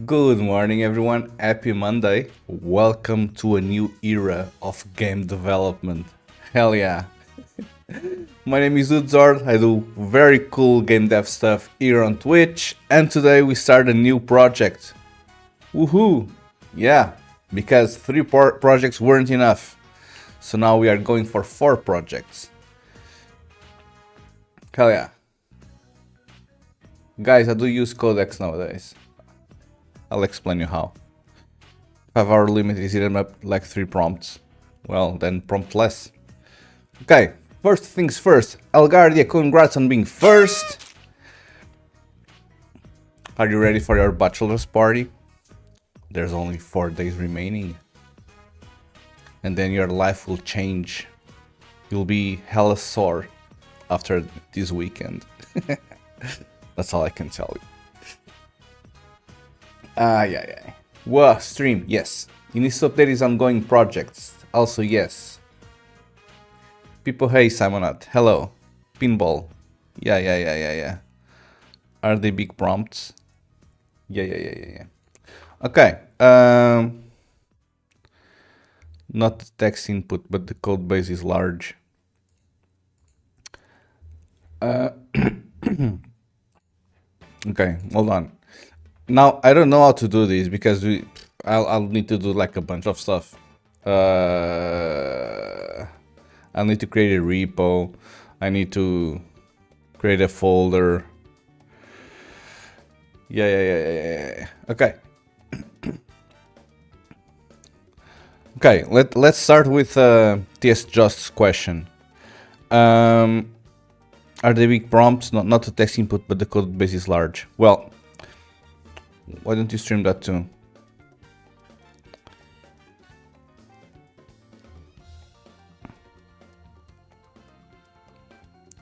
Good morning, everyone. Happy Monday. Welcome to a new era of game development. Hell yeah. My name is Udzord. I do very cool game dev stuff here on Twitch, and today we start a new project. Woohoo! Yeah, because three projects weren't enough. So now we are going for 4 projects. Hell yeah. Guys, I do use codecs nowadays. I'll explain you how. 5-hour limit is eaten up like 3 prompts. Well, then prompt less. Okay, first things first. Algardia, congrats on being first. Are you ready for your bachelor's party? There's only 4 days remaining. And then your life will change. You'll be hella sore after this weekend. That's all I can tell you. Yeah. Whoa, stream, yes. You need to update his ongoing projects. Also, yes. People, hey, Simonat. Hello. Pinball. Yeah. Are they big prompts? Yeah. Okay. Not the text input, but the code base is large. Okay, hold on. Now, I don't know how to do this because I'll need to do like a bunch of stuff. I'll need to create a repo. I need to create a folder. Yeah. Okay. Okay, let's start with TS Just's question. Are they big prompts? Not the text input, but the code base is large. Well, why don't you stream that too?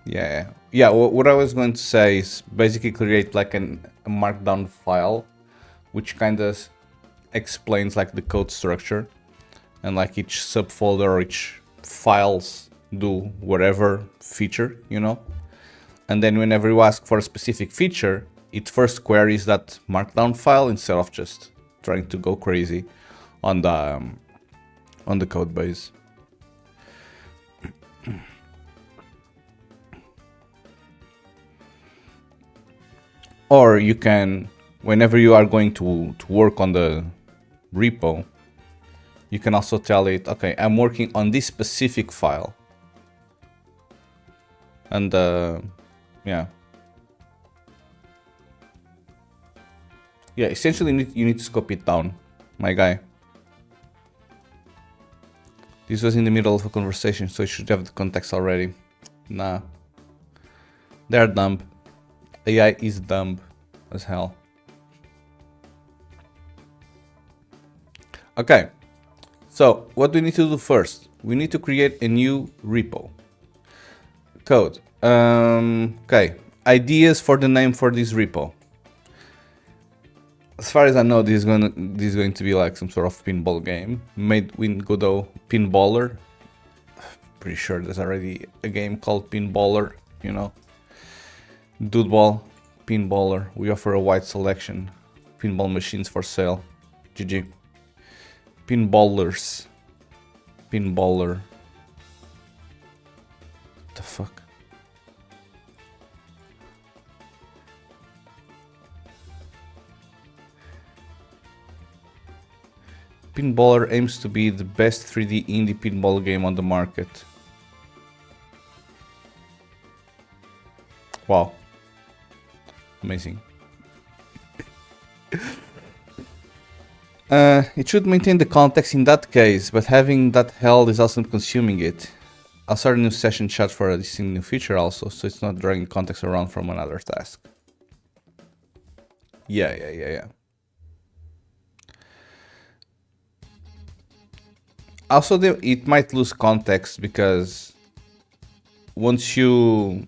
Yeah. What I was going to say is basically create like a markdown file, which kind of explains like the code structure, and like each subfolder or each files do whatever feature, you know. And then whenever you ask for a specific feature, it first queries that markdown file instead of just trying to go crazy on the code base. Or you can, whenever you are going to work on the repo, you can also tell it, okay, I'm working on this specific file. And yeah, essentially you need to scope it down, my guy. This was in the middle of a conversation, so you should have the context already. Nah. They're dumb. AI is dumb as hell. Okay. So, what do we need to do first? We need to create a new repo. Code. Okay. Ideas for the name for this repo. As far as I know, this is going to be like some sort of pinball game made with Godot. Pinballer. Pretty sure there's already a game called Pinballer, you know. Dudeball, Pinballer. We offer a wide selection. Pinball machines for sale. GG. Pinballers. Pinballer. What the fuck? Pinballer aims to be the best 3D indie pinball game on the market. Wow. Amazing. It should maintain the context in that case, but having that held is also consuming it. I'll start a new session chat for a distinct new feature also, so it's not dragging context around from another task. Yeah. Also, it might lose context because once you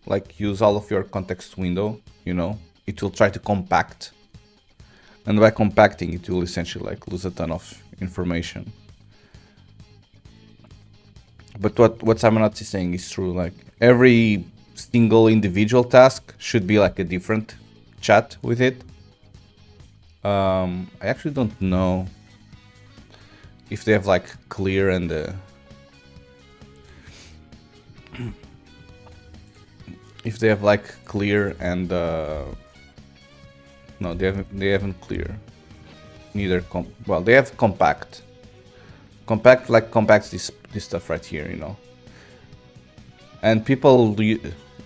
like use all of your context window, you know, it will try to compact, and by compacting it will essentially like lose a ton of information. But what Simonazzi is saying is true. Like every single individual task should be like a different chat with it. I actually don't know if they have like clear and if they have like clear and no, they haven't clear. Neither well, they have compact. Compact like compacts this stuff right here, you know. And people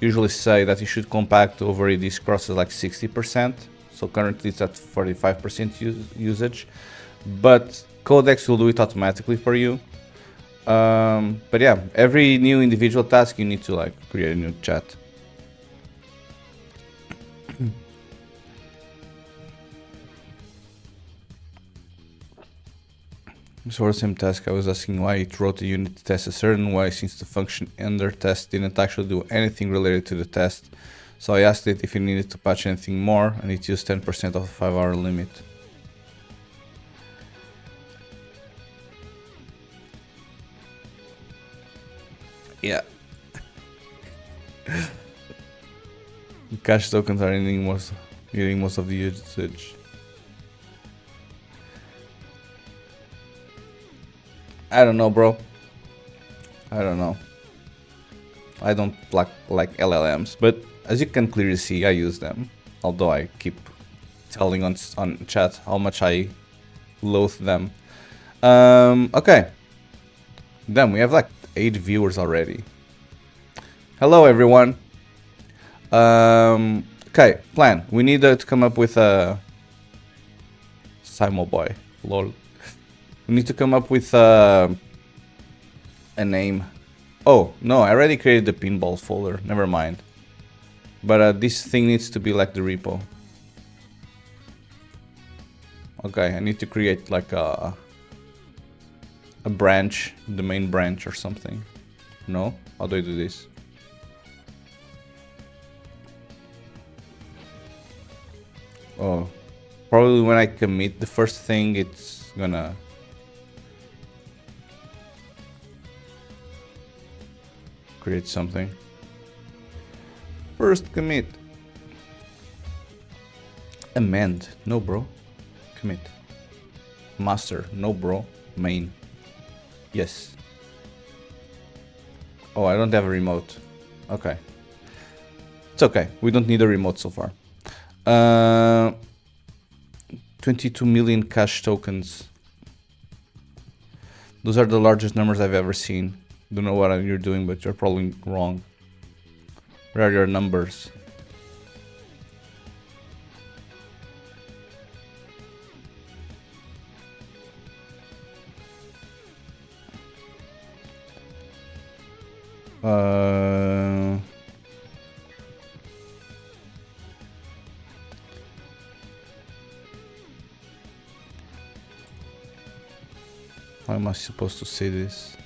usually say that you should compact over these crosses like 60%. So currently it's at 45% usage, but Codex will do it automatically for you. But yeah, every new individual task you need to like create a new chat. So for the same task, I was asking why it wrote the unit to test a certain way, since the function under test didn't actually do anything related to the test. So I asked it if it needed to patch anything more, and it used 10% of the 5-hour limit. Yeah. Cash tokens are getting most of the usage. I don't know, bro. I don't know. I don't like LLMs, but as you can clearly see, I use them. Although I keep telling on chat how much I loathe them. Okay. Damn, we have like 8 viewers already. Hello, everyone. Okay, plan. We need to come up with a Simo boy. Lol. We need to come up with a name. Oh, no, I already created the pinball folder. Never mind. But this thing needs to be like the repo. Okay, I need to create like a branch, the main branch or something. No? How do I do this? Oh, probably when I commit the first thing, it's gonna create something. First commit. Amend. No, bro. Commit. Master. No, bro. Main. Yes. Oh, I don't have a remote. Okay. It's okay. We don't need a remote so far. 22 million cash tokens. Those are the largest numbers I've ever seen. Don't know what you're doing, but you're probably wrong. Where are your numbers? How am I supposed to say this?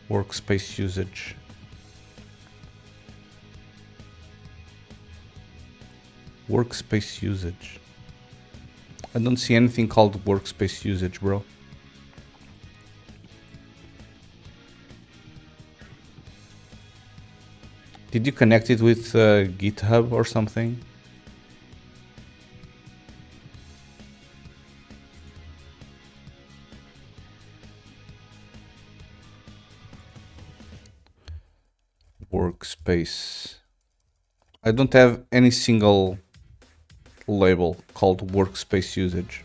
Workspace usage. Workspace usage. I don't see anything called workspace usage, bro. Did you connect it with GitHub or something? Workspace. I don't have any single label called workspace usage.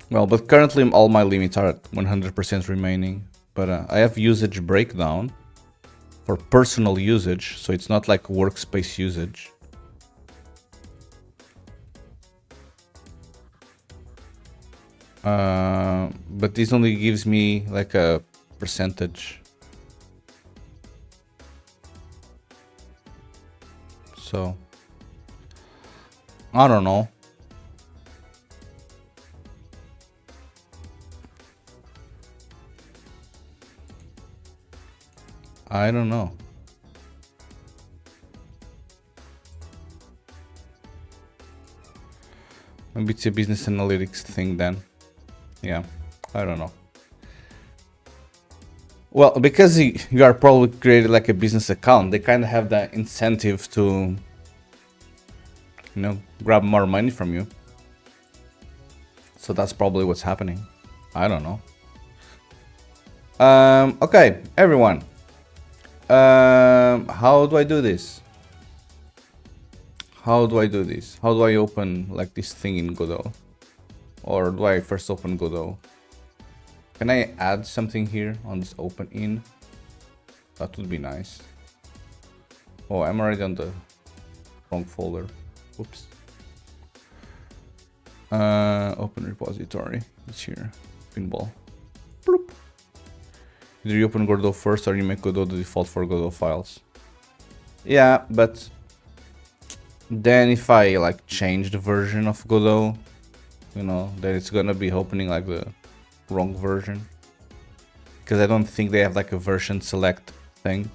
Well, but currently all my limits are at 100% remaining. But I have usage breakdown for personal usage, so it's not like workspace usage. But this only gives me like a percentage. So I don't know. I don't know. Maybe it's a business analytics thing then. Yeah, I don't know. Well, because you are probably created like a business account, they kind of have the incentive to, grab more money from you. So that's probably what's happening. I don't know. Okay, everyone. How do I do this? How do I do this? How do I open like this thing in Godot? Or do I first open Godot? Can I add something here on this open in? That would be nice. Oh, I'm already on the wrong folder. Oops. Open repository. It's here. Pinball. Bloop. Either you open Godot first or you make Godot the default for Godot files. Yeah, but then if I like change the version of Godot, then it's gonna be opening like the wrong version. Because I don't think they have like a version select thing.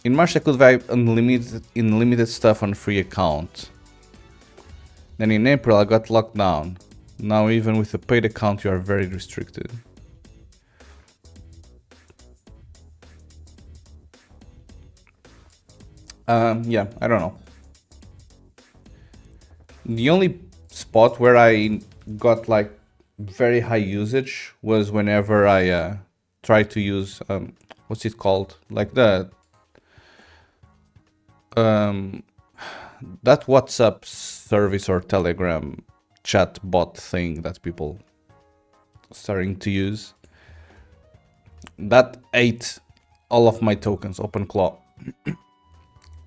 In March I could buy unlimited stuff on free account. Then in April I got locked down. Now even with a paid account you are very restricted. Yeah, I don't know. The only spot where I got like very high usage was whenever I tried to use what's it called? Like that WhatsApp service or Telegram chat bot thing that people starting to use. That ate all of my tokens, OpenClaw.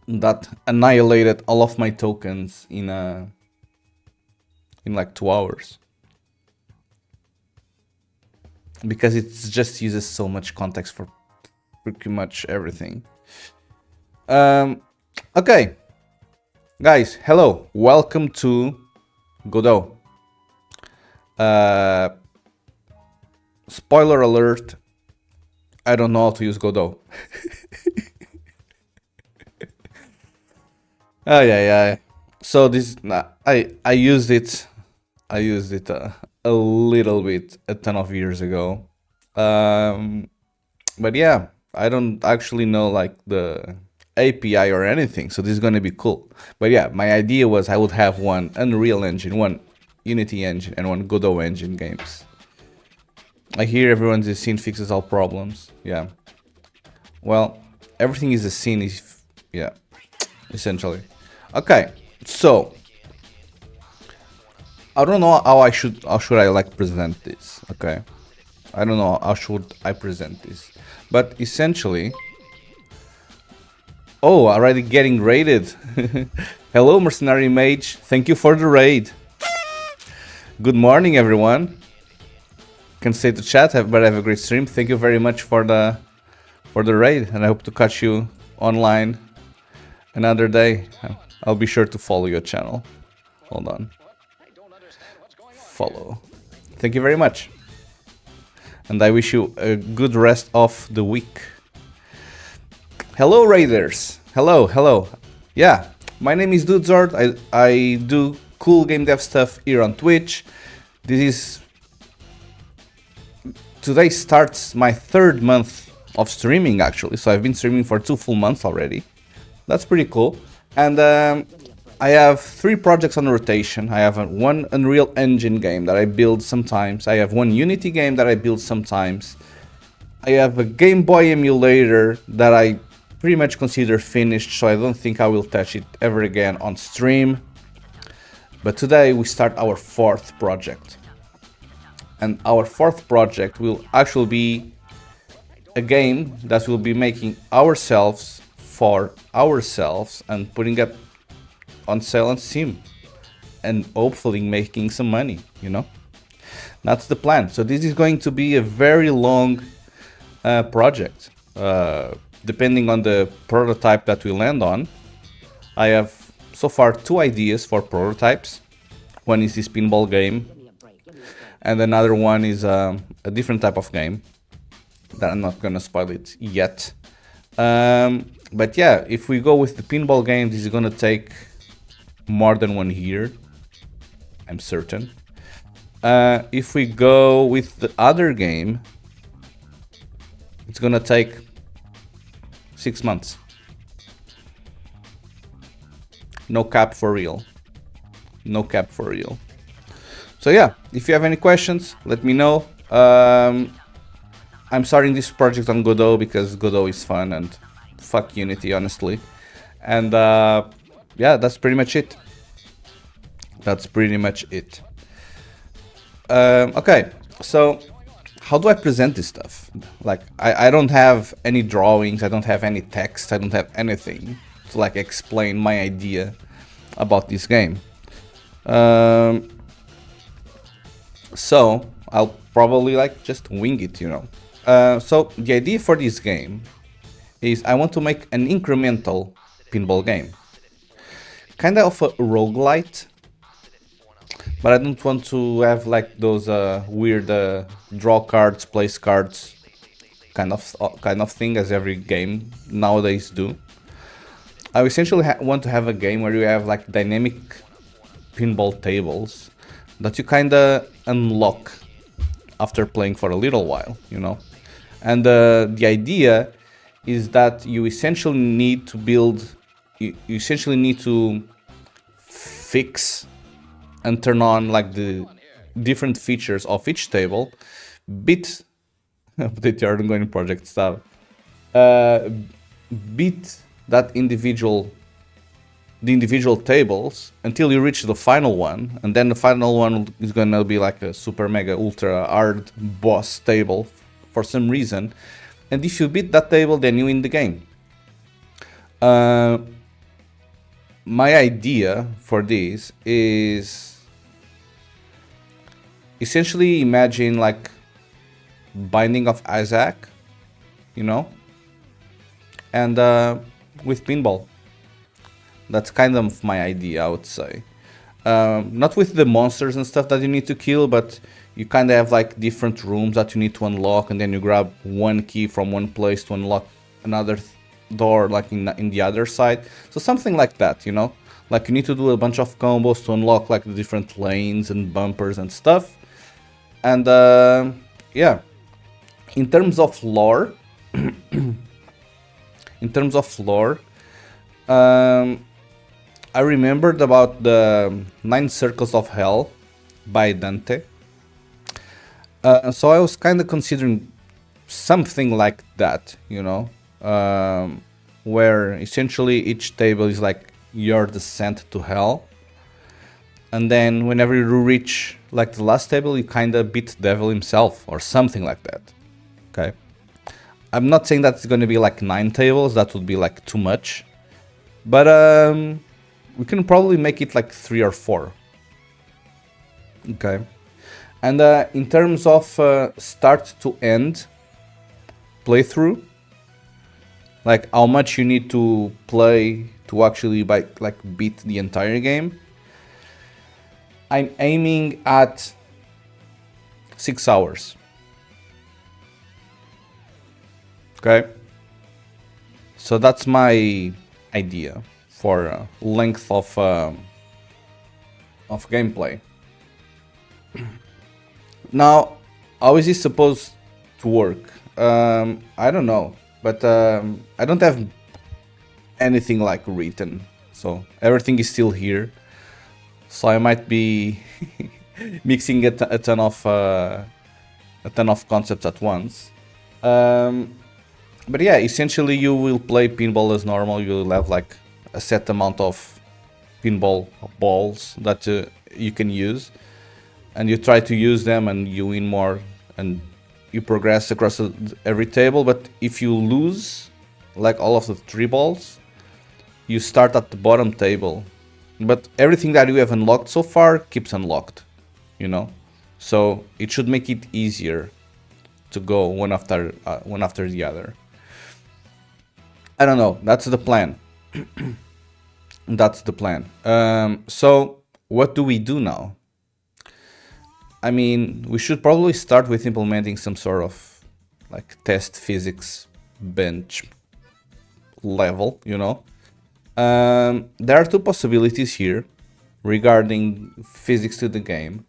That annihilated all of my tokens in like 2 hours. Because it just uses so much context for pretty much everything. Okay. Guys, hello. Welcome to Godot. Spoiler alert. I don't know how to use Godot. Oh yeah. So this I used it. I used it a little bit a ton of years ago. But yeah, I don't actually know like the API or anything, so this is gonna be cool. But yeah, my idea was I would have one Unreal Engine, one Unity engine, and one Godot engine games. I hear everyone's a scene fixes all problems. Yeah. Well, everything is a scene if yeah, essentially. Okay, so I don't know how should I like present this. Okay, I don't know how should I present this, but essentially. Oh, already getting raided. Hello, Mercenary Mage. Thank you for the raid. Good morning, everyone. Can say to chat, but have a great stream. Thank you very much for the raid, and I hope to catch you online another day. I'll be sure to follow your channel. Hold on. Follow. Thank you very much. And I wish you a good rest of the week. Hello, Raiders. Hello. Yeah, my name is Dudezord. I do cool game dev stuff here on Twitch. Today starts my 3rd month of streaming, actually. So I've been streaming for 2 full months already. That's pretty cool. And I have 3 projects on rotation. I have one Unreal Engine game that I build sometimes. I have one Unity game that I build sometimes. I have a Game Boy emulator that I pretty much consider finished, so I don't think I will touch it ever again on stream. But today we start our 4th project. And our 4th project will actually be a game that we'll be making ourselves for ourselves and putting up on sale on Steam. And hopefully making some money, That's the plan. So this is going to be a very long project. Depending on the prototype that we land on. I have so far 2 ideas for prototypes. One is this pinball game, and another one is a different type of game that I'm not gonna spoil it yet. But yeah, if we go with the pinball game, this is gonna take more than 1 year, I'm certain. If we go with the other game, it's gonna take 6 months. No cap for real. No cap for real. So yeah, if you have any questions, let me know. I'm starting this project on Godot because Godot is fun and fuck Unity, honestly. And yeah, that's pretty much it. That's pretty much it. Okay, so how do I present this stuff? Like, I don't have any drawings, I don't have any text, I don't have anything to like explain my idea about this game. So I'll probably like just wing it, you know. So the idea for this game is I want to make an incremental pinball game. Kind of a roguelite, but I don't want to have like those weird draw cards, place cards kind of thing as every game nowadays do. I essentially want to have a game where you have like dynamic pinball tables that you kind of unlock after playing for a little while, you know. And the idea is that you essentially need to build, you essentially need to fix and turn on like the different features of each table, bit update your ongoing project stuff, beat that the individual tables until you reach the final one, and then the final one is gonna be like a super mega ultra hard boss table for some reason, and if you beat that table, then you win the game. My idea for this is essentially imagine like Binding of Isaac, you know, and with pinball. That's kind of my idea, I would say. Not with the monsters and stuff that you need to kill, but you kind of have like different rooms that you need to unlock, and then you grab one key from one place to unlock another door like in the other side. So something like that, you know? Like you need to do a bunch of combos to unlock like the different lanes and bumpers and stuff. And yeah, in terms of lore, I remembered about the 9 Circles of Hell by Dante. So I was kind of considering something like that, you know, where essentially each table is like your descent to hell. And then whenever you reach like the last table, you kind of beat the devil himself or something like that. Okay. I'm not saying that it's going to be like 9 tables, that would be like too much. But we can probably make it like 3 or 4. Okay. And in terms of start to end playthrough, like how much you need to play to actually like beat the entire game, I'm aiming at 6 hours. Okay. So that's my idea for length of gameplay. Now, how is this supposed to work? I don't know, but I don't have anything like written, so everything is still here. So I might be mixing a ton of concepts at once. But yeah, essentially you will play pinball as normal. You will have like a set amount of pinball balls that you can use, and you try to use them and you win more and you progress across every table. But if you lose like all of the 3 balls, you start at the bottom table, but everything that you have unlocked so far keeps unlocked, you know, so it should make it easier to go one after the other. I don't know, that's the plan. That's the plan. So what do we do now? I mean, we should probably start with implementing some sort of like test physics bench level, you know. There are 2 possibilities here regarding physics to the game.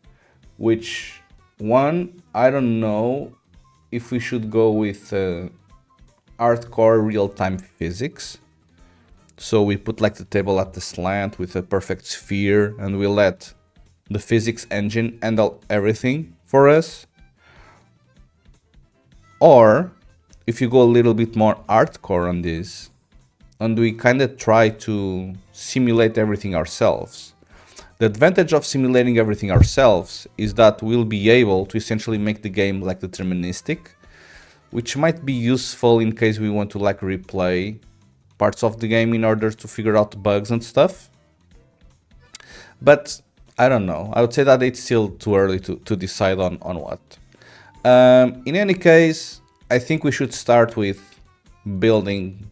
which one, I don't know if we should go with hardcore real-time physics. So we put like the table at the slant with a perfect sphere, and we let the physics engine handle everything for us. Or if you go a little bit more hardcore on this, and we kind of try to simulate everything ourselves. The advantage of simulating everything ourselves is that we'll be able to essentially make the game like deterministic, which might be useful in case we want to like replay parts of the game in order to figure out bugs and stuff. But I don't know. I would say that it's still too early to decide on what. In any case, I think we should start with building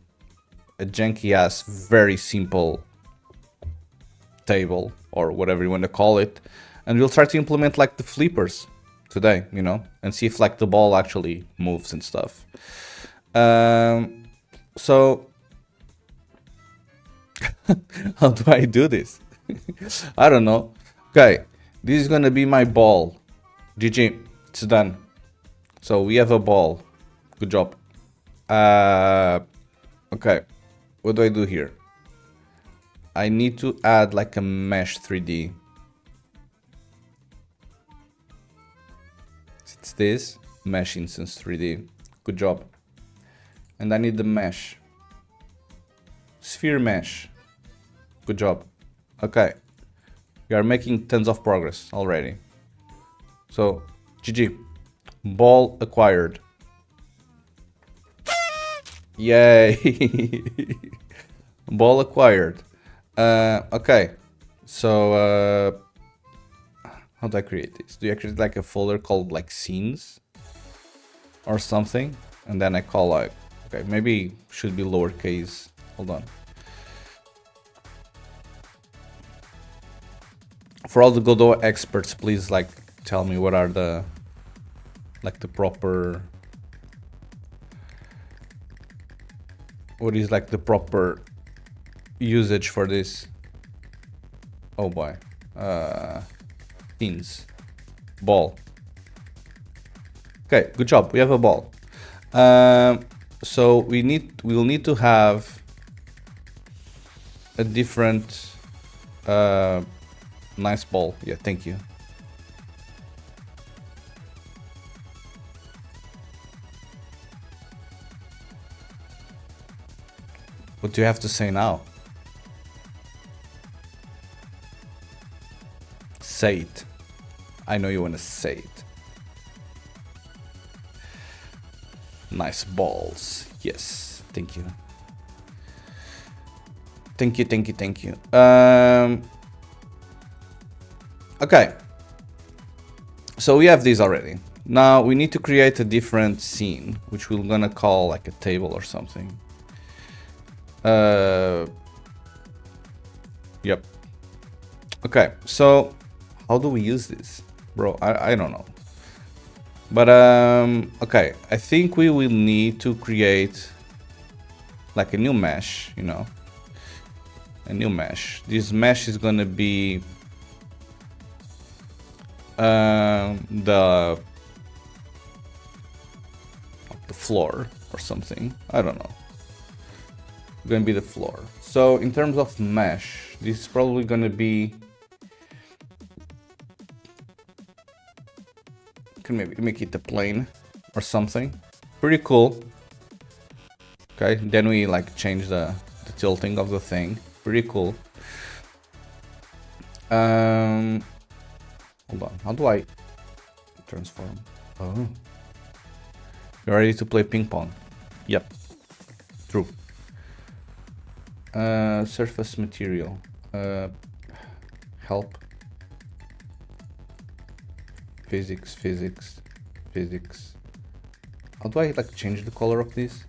a janky ass, very simple table or whatever you want to call it, and we'll try to implement like the flippers today, you know, and see if like the ball actually moves and stuff. So how do I do this? I don't know. Okay, this is gonna be my ball. GG, it's done. So we have a ball. Good job. Okay, what do I do here? I need to add like a mesh 3D. It's this mesh instance 3D. Good job. And I need the mesh. Sphere mesh. Good job. Okay. We are making tons of progress already. So, GG. Ball acquired. Yay! Ball acquired. Okay. So, how do I create this? Do I create like a folder called like scenes? Or something? And then I call like, okay, maybe should be lowercase. Hold on. For all the Godot experts, please like tell me what are the like the proper, what is like the proper usage for this. Oh boy. Pins. Ball. Okay, good job. We have a ball. So we'll need to have a different nice ball. Yeah, thank you. What do you have to say now? Say it. I know you want to say it. Nice balls. Yes, thank you. Thank you, thank you, thank you. Okay. So we have these already. Now we need to create a different scene, which we're gonna call like a table or something. Yep. Okay, so how do we use this? Bro, I don't know. But okay, I think we will need to create like a new mesh, you know. A new mesh. This mesh is gonna be the floor or something. I don't know. Gonna be the floor. So in terms of mesh, this is probably gonna be, can maybe make it a plane or something. Pretty cool. Okay, then we like change the tilting of the thing. Pretty cool. Hold on, how do I transform? Oh, you're ready to play ping pong? Yep, true. Surface material. Help. Physics, physics, physics. How do I like change the color of this?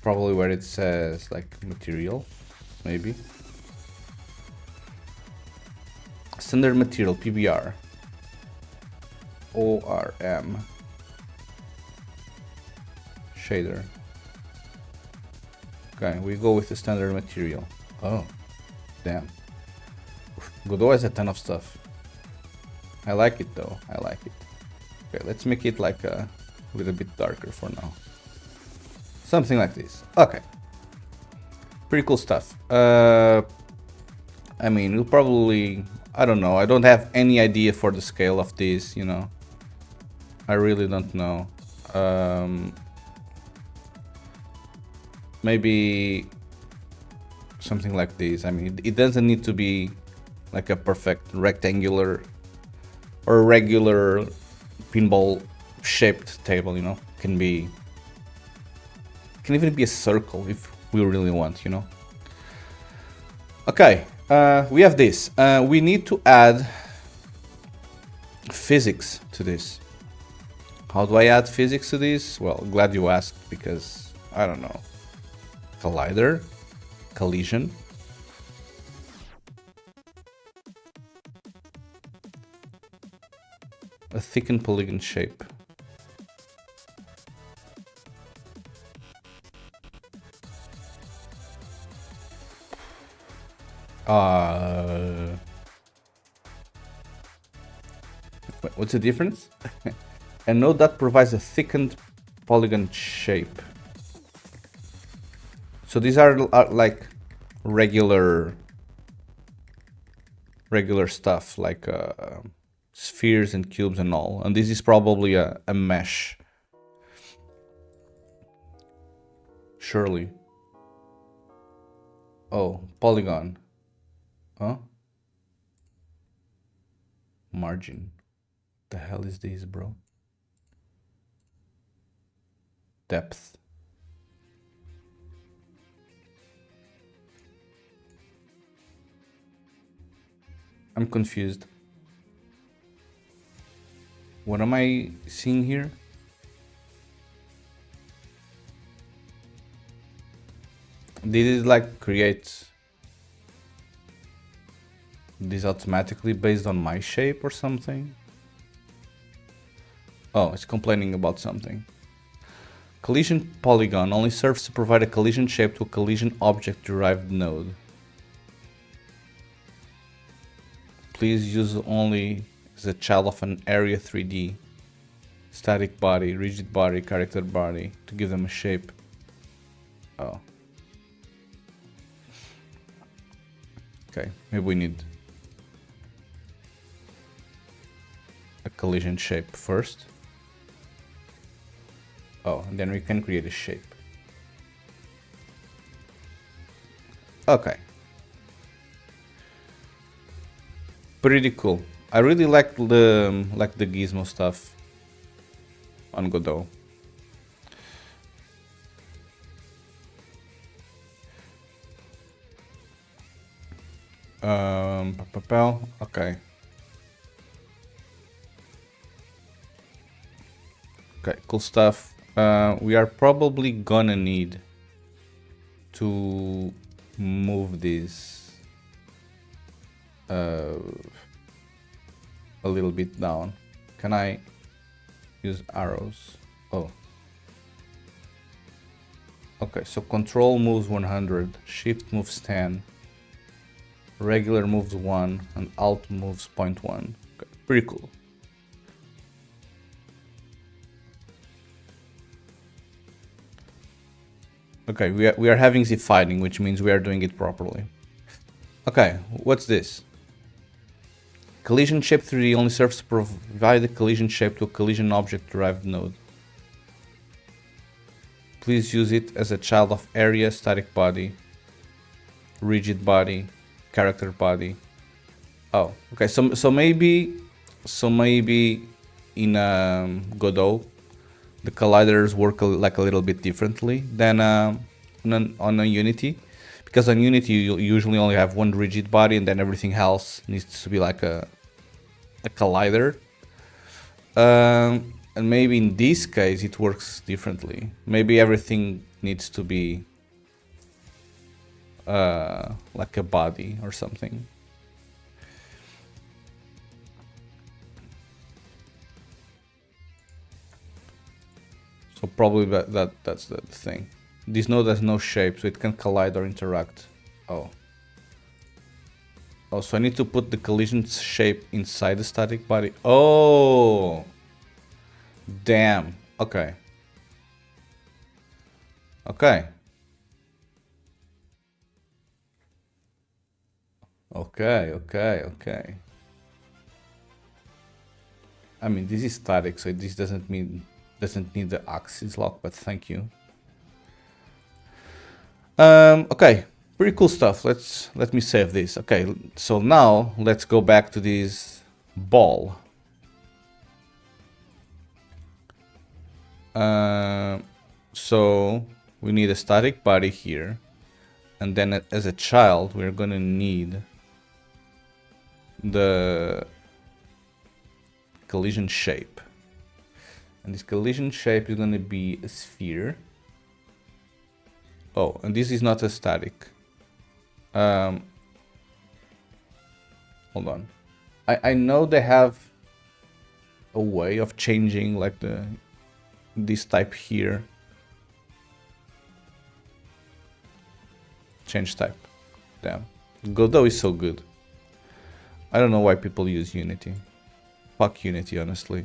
Probably where it says like material, maybe. Standard material, PBR. ORM. Shader. Okay, we go with the standard material. Oh, damn. Godot has a ton of stuff. I like it though, I like it. Okay, let's make it like a little bit darker for now. Something like this. Okay. Pretty cool stuff. I mean, we'll probably... I don't know, I don't have any idea for the scale of this, you know. I really don't know. Maybe something like this. I mean, it doesn't need to be like a perfect rectangular or regular pinball shaped table, you know. Can even be a circle if we really want, you know. Okay, we have this. We need to add physics to this. How do I add physics to this? Well, glad you asked, because I don't know. Collider, collision. A thickened polygon shape. What's the difference? A node that provides a thickened polygon shape. So these are like regular stuff, like spheres and cubes and all. And this is probably a mesh. Surely. Oh, polygon. Huh? Margin. What the hell is this, bro? Depth. I'm confused. What am I seeing here? Did it like create this automatically based on my shape or something? Oh, it's complaining about something. Collision polygon only serves to provide a collision shape to a collision object derived node. Please use only as a child of an area 3D, static body, rigid body, character body to give them a shape. Oh. Okay, maybe we need a collision shape first. Oh, and then we can create a shape. Okay. Pretty cool. I really like the gizmo stuff on Godot. Okay. Okay, cool stuff. We are probably gonna need to move this a little bit down. Can I use arrows? Oh. Okay, so control moves 100, shift moves 10, regular moves 1, and alt moves 0.1. Okay, pretty cool. Okay, we are having the fighting, which means we are doing it properly. Okay, what's this? Collision shape 3D only serves to provide a collision shape to a collision object derived node. Please use it as a child of area, static body, rigid body, character body. Oh, okay. So maybe in Godot, the colliders work like a little bit differently than on a Unity, because on Unity you usually only have one rigid body and then everything else needs to be like a collider. And maybe in this case it works differently. Maybe everything needs to be like a body or something. So probably that's the thing. This node has no shape, so it can collide or interact. Oh. Oh, so I need to put the collision shape inside the static body. Oh! Damn. Okay. Okay. Okay. I mean, this is static, so this doesn't need the axis lock, but thank you. Okay. Pretty cool stuff. Let me save this. Okay, so now let's go back to this ball. So we need a static body here, and then as a child we're gonna need the collision shape, and this collision shape is gonna be a sphere. Oh, and this is not a static. Hold on. I know they have a way of changing like this type here. Change type. Damn. Godot is so good. I don't know why people use Unity. Fuck Unity, honestly.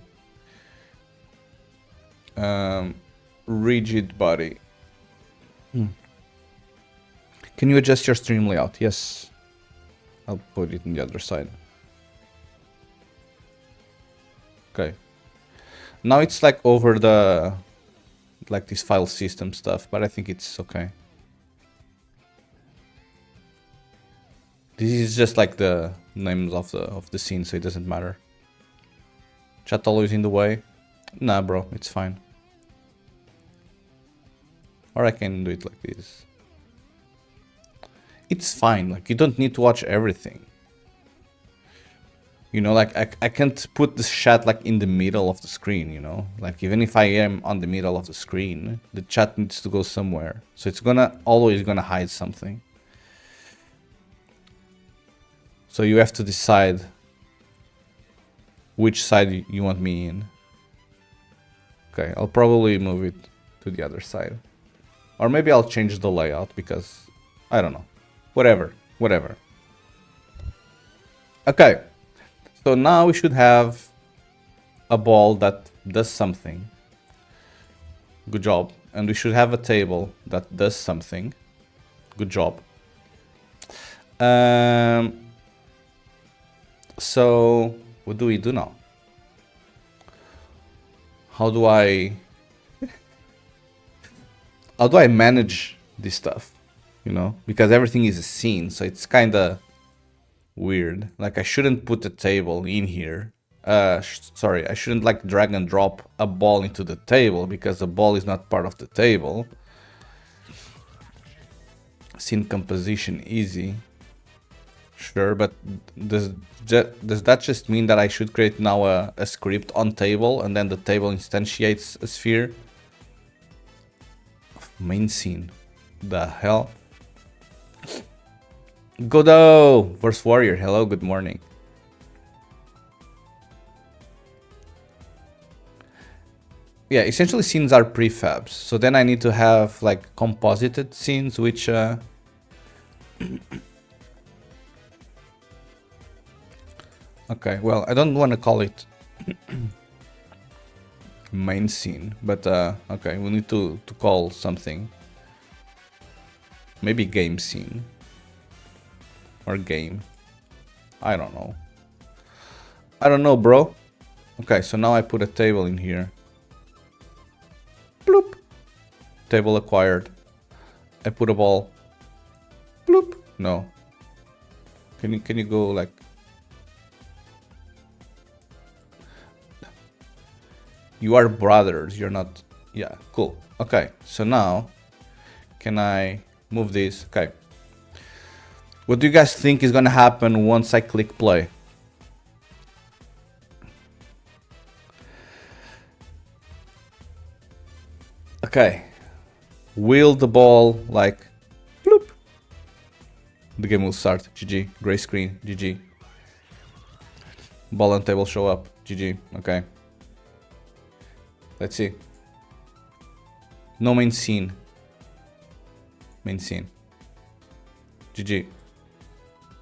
Rigid body. Can you adjust your stream layout? Yes. I'll put it on the other side. Okay. Now it's like over the like this file system stuff, but I think it's okay. This is just like the names of the scene, so it doesn't matter. Chat always in the way? Nah, bro, it's fine. Or I can do it like this. It's fine, like you don't need to watch everything. You know, like I can't put the chat like in the middle of the screen, you know? Like even if I am on the middle of the screen, the chat needs to go somewhere. So it's always gonna hide something. So you have to decide which side you want me in. Okay, I'll probably move it to the other side. Or maybe I'll change the layout because, I don't know. Whatever. Okay, so now we should have a ball that does something. Good job. And we should have a table that does something. Good job. So, what do we do now? How do I manage this stuff? You know, because everything is a scene, so it's kind of weird. Like I shouldn't put a table in here. Sorry, I shouldn't like drag and drop a ball into the table because the ball is not part of the table. Scene composition easy. Sure, but does that just mean that I should create now a script on table and then the table instantiates a sphere? Main scene. The hell? Godot vs Warrior. Hello, good morning. Yeah, essentially scenes are prefabs. So then I need to have like composited scenes, which okay, well, I don't want to call it main scene, but okay, we need to call something. Maybe game scene. Or game. I don't know. I don't know, bro. Okay, so now I put a table in here. Bloop. Table acquired. I put a ball. Bloop. No. Can you go like... You are brothers, you're not... Yeah, cool. Okay, so now... Can I move this? Okay. What do you guys think is gonna happen once I click play? Okay. Will the ball like... Bloop. The game will start. GG. Gray screen. GG. Ball and table show up. GG. Okay. Let's see. No main scene. Main scene. GG.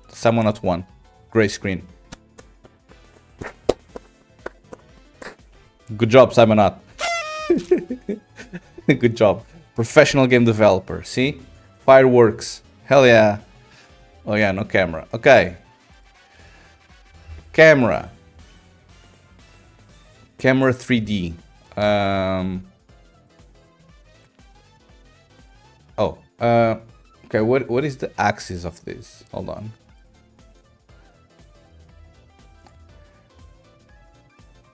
Someone at 1. Gray screen. Good job, Simonot. Good job. Professional game developer. See? Fireworks. Hell yeah. Oh yeah, no camera. Okay. Camera. Camera 3D. Okay, what is the axis of this? Hold on.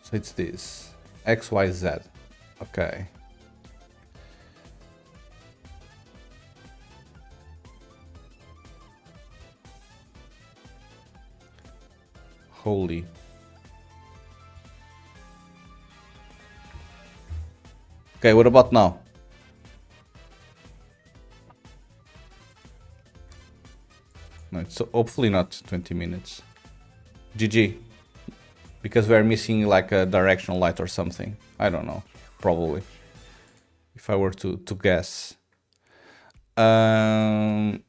So it's this. X, Y, Z. Okay. Holy. Okay, what about now? No, it's hopefully not 20 minutes. GG. Because we're missing like a directional light or something. I don't know. Probably. If I were to guess. Can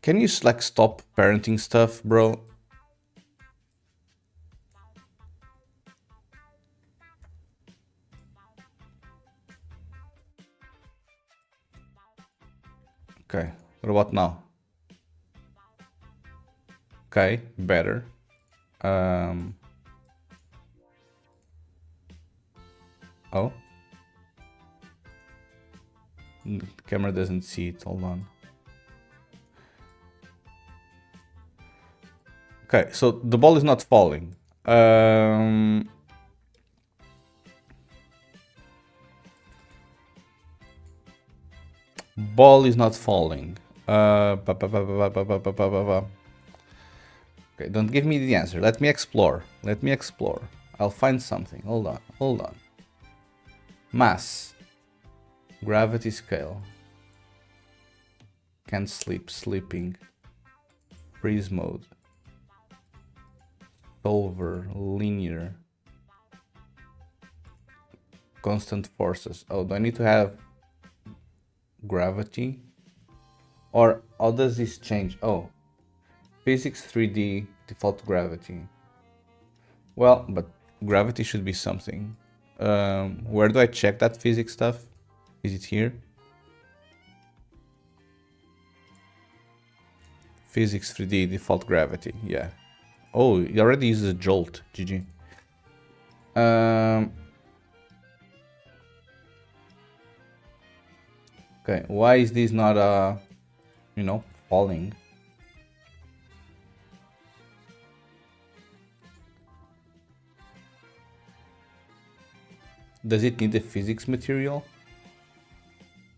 you like stop parenting stuff, bro? Okay, what about now? Okay, better. Oh. The camera doesn't see it, hold on. Okay, so the ball is not falling. Ball is not falling. Okay, don't give me the answer. Let me explore. Let me explore. I'll find something. Hold on. Hold on. Mass. Gravity scale. Can't sleep. Sleeping. Freeze mode. Solver. Linear. Constant forces. Oh, do I need to have gravity? Or how does this change? Oh. Physics 3D default gravity. Well, but gravity should be something. Where do I check that physics stuff? Is it here? Physics 3D default gravity. Yeah. Oh, it already uses a jolt. GG. Okay, why is this not you know, falling? Does it need a physics material?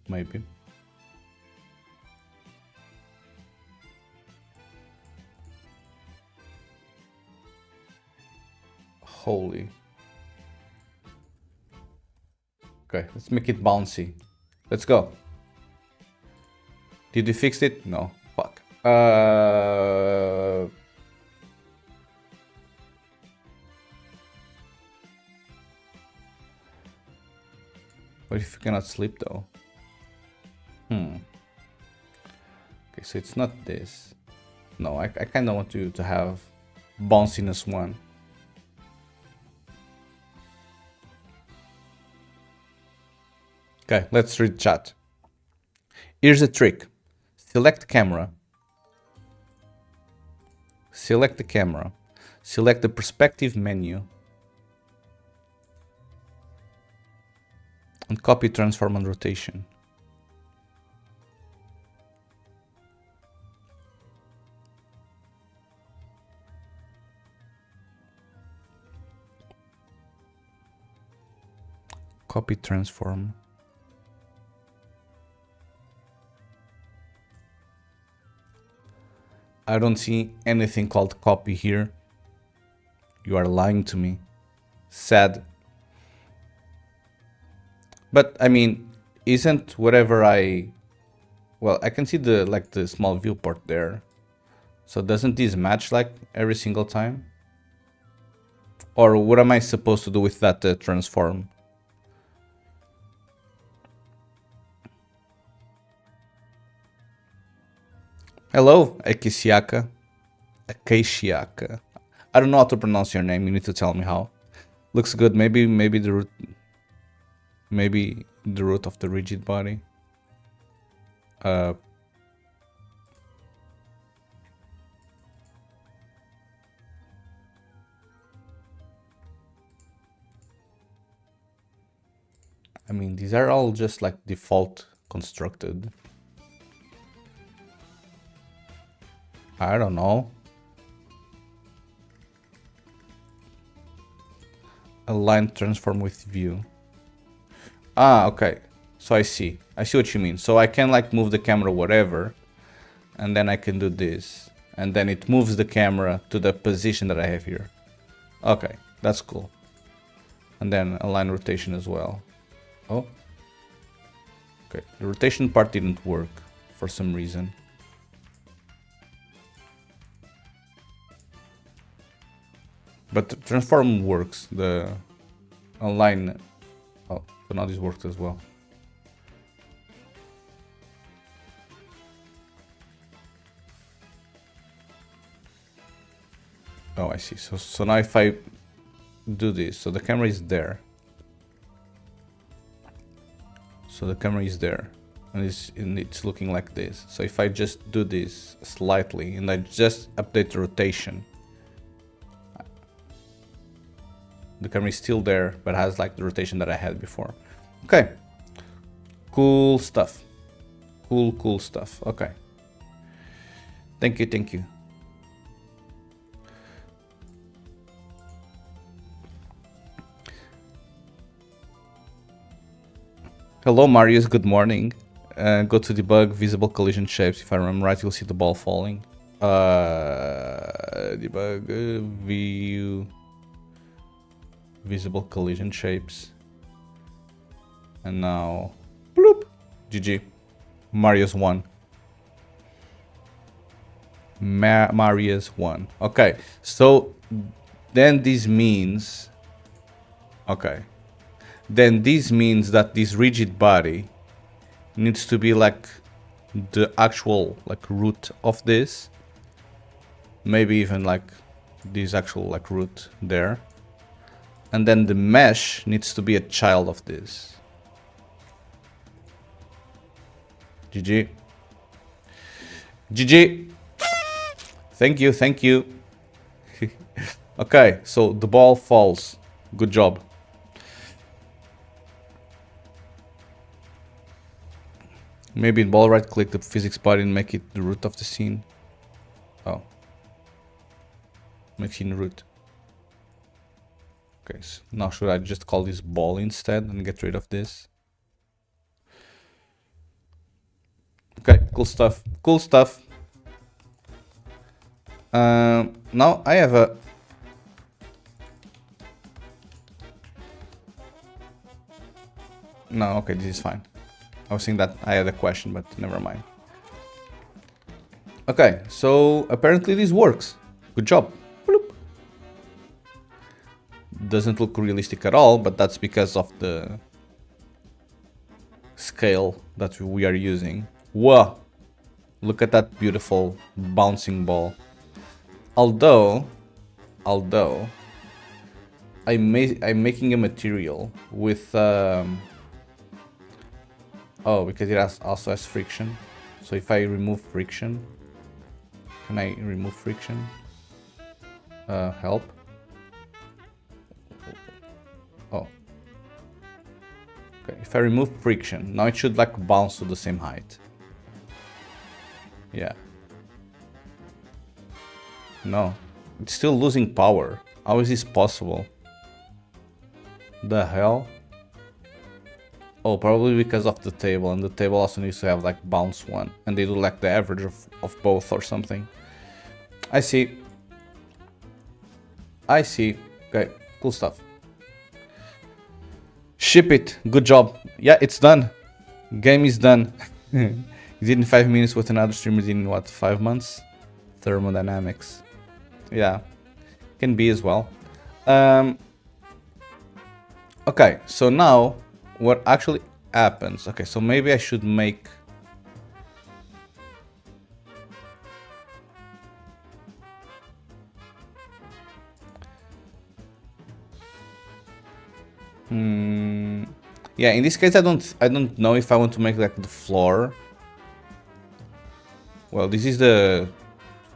Maybe. Holy. Okay, let's make it bouncy. Let's go. Did you fix it? No. Fuck. What if you cannot sleep though? Okay, so it's not this. No, I kind of want you to have bounciness 1. Okay, let's read chat. Here's a trick. Select camera. Select the camera. Select the perspective menu. And copy, transform, and rotation. Copy, transform. I don't see anything called copy here. You are lying to me. Sad. But I mean, isn't whatever well, I can see the small viewport there. So doesn't this match like every single time? Or what am I supposed to do with that transform? Hello, Akishiaka. Akishiaka. I don't know how to pronounce your name. You need to tell me how. Looks good. Maybe the root. Maybe the root of the rigid body. I mean, these are all just like default constructed. I don't know. Align transform with view. Ah, okay. So I see what you mean. So I can like move the camera whatever, and then I can do this, and then it moves the camera to the position that I have here. Okay, that's cool. And then align rotation as well. Oh. Okay, the rotation part didn't work for some reason. But the transform works. The align. Oh, so now this worked as well. Oh, I see. So now if I do this, so the camera is there. So the camera is there, and it's looking like this. So if I just do this slightly, and I just update the rotation, the camera is still there, but has like the rotation that I had before. Okay. Cool stuff. Cool stuff. Okay. Thank you. Hello, Marius. Good morning. Go to debug visible collision shapes. If I remember right, you'll see the ball falling. Debug view visible collision shapes. And now, bloop. GG. Marius won. Marius won. Okay, so then this means. Okay. Then this means that this rigid body needs to be like the actual like root of this. Maybe even like this actual like root there. And then the mesh needs to be a child of this. GG. GG. Thank you. Okay, so the ball falls. Good job. Maybe in ball right click the physics body and make it the root of the scene. Oh. Make scene root. Okay, so now should I just call this ball instead and get rid of this? Okay, cool stuff. Now I have a... No, okay, this is fine. I was saying that I had a question, but never mind. Okay, so apparently this works. Good job. Bloop. Doesn't look realistic at all, but that's because of the scale that we are using. Whoa! Look at that beautiful bouncing ball. Although I'm making a material with oh, because it also has friction. So if I remove friction, can I remove friction? Help. Oh. Okay, if I remove friction, now it should like bounce to the same height. Yeah. No, it's still losing power. How is this possible? The hell? Oh, probably because of the table, and the table also needs to have like bounce one, and they do like the average of both or something. I see. Okay, cool stuff. Ship it. Good job. Yeah, it's done. Game is done. You did in 5 minutes with another streamer did in what, 5 months? Thermodynamics. Yeah, can be as well. Okay, so now what actually happens? Okay, so maybe I should make... Yeah, in this case, I don't know if I want to make like the floor. Well, this is the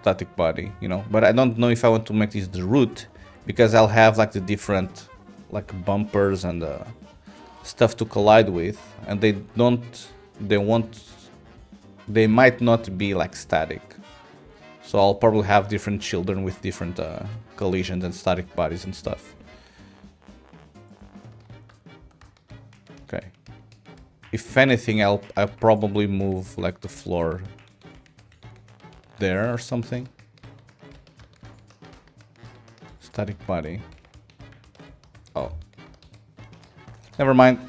static body, you know, but I don't know if I want to make this the root, because I'll have like the different like bumpers and stuff to collide with, and they might not be like static. So I'll probably have different children with different collisions and static bodies and stuff. Okay. If anything, I'll probably move like the floor there or something. Static body. Oh. Never mind.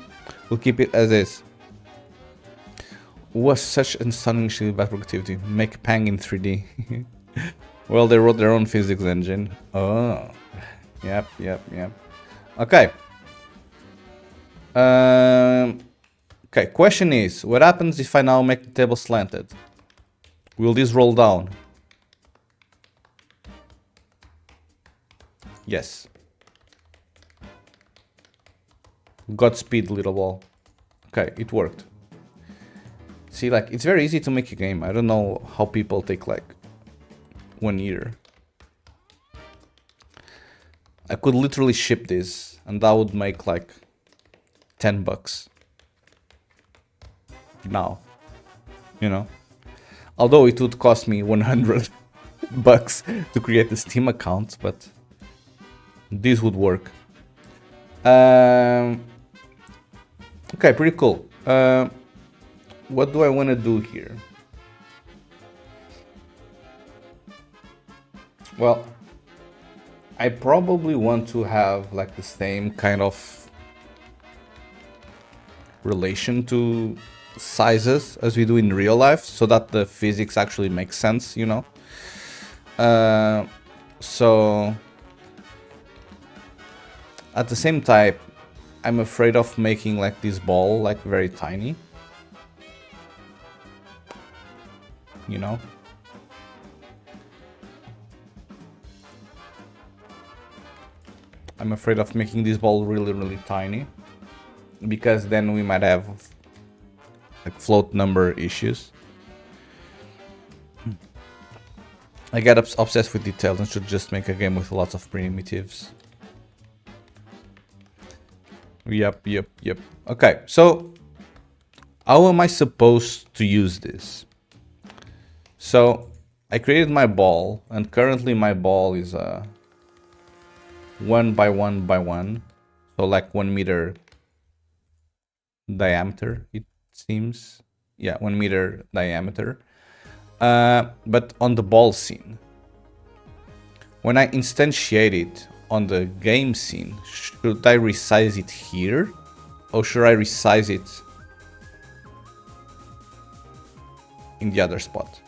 We'll keep it as is. Was such astonishingly bad productivity. Make Pang in 3D. Well, they wrote their own physics engine. Oh. Yep. Okay. Okay, question is, what happens if I now make the table slanted? Will this roll down? Yes. Godspeed, little ball. Okay, it worked. See, like, it's very easy to make a game. I don't know how people take, like, 1 year. I could literally ship this, and that would make, like, $10. Now. You know? Although it would cost me $100 to create the Steam account, but this would work. Okay, pretty cool. What do I want to do here? Well, I probably want to have like the same kind of relation to sizes as we do in real life, so that the physics actually makes sense, you know. So at the same time, I'm afraid of making like this ball like very tiny, you know. I'm afraid of making this ball really tiny, because then we might have like float number issues. I get obsessed with details and should just make a game with lots of primitives. Yep. Okay, so how am I supposed to use this? So I created my ball, and currently my ball is 1 by 1 by 1, so like 1 meter diameter, it seems. Yeah, 1 meter diameter. But on the ball scene, when I instantiate it on the game scene, should I resize it here, or should I resize it in the other spot,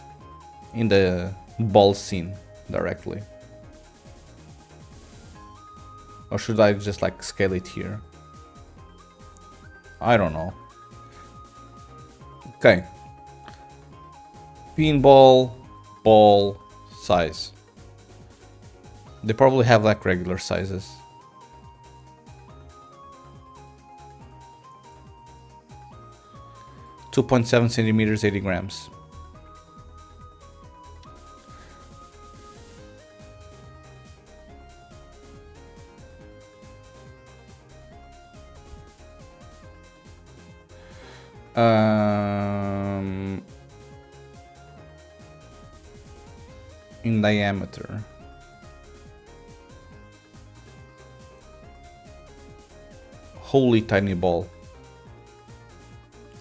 in the ball scene directly? Or should I just like scale it here? I don't know. Okay. Pinball ball size. They probably have like regular sizes. .7 centimeters, 80 grams. In diameter. Holy tiny ball.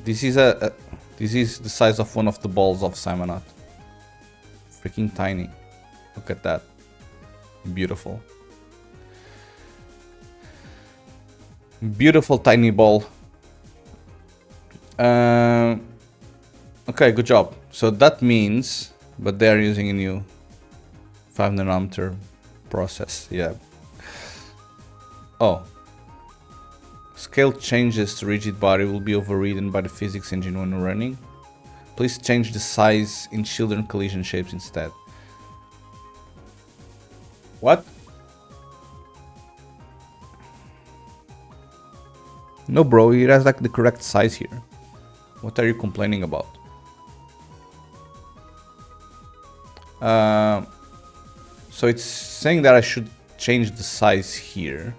This is this is the size of one of the balls of Simonot. Freaking tiny. Look at that. Beautiful. Beautiful tiny ball. Okay, good job. So that means, but they're using a new 5 nanometer process. Yeah. Oh. Scale changes to rigid body will be overridden by the physics engine when running. Please change the size in children collision shapes instead. What? No, bro, it has like the correct size here. What are you complaining about? So it's saying that I should change the size here.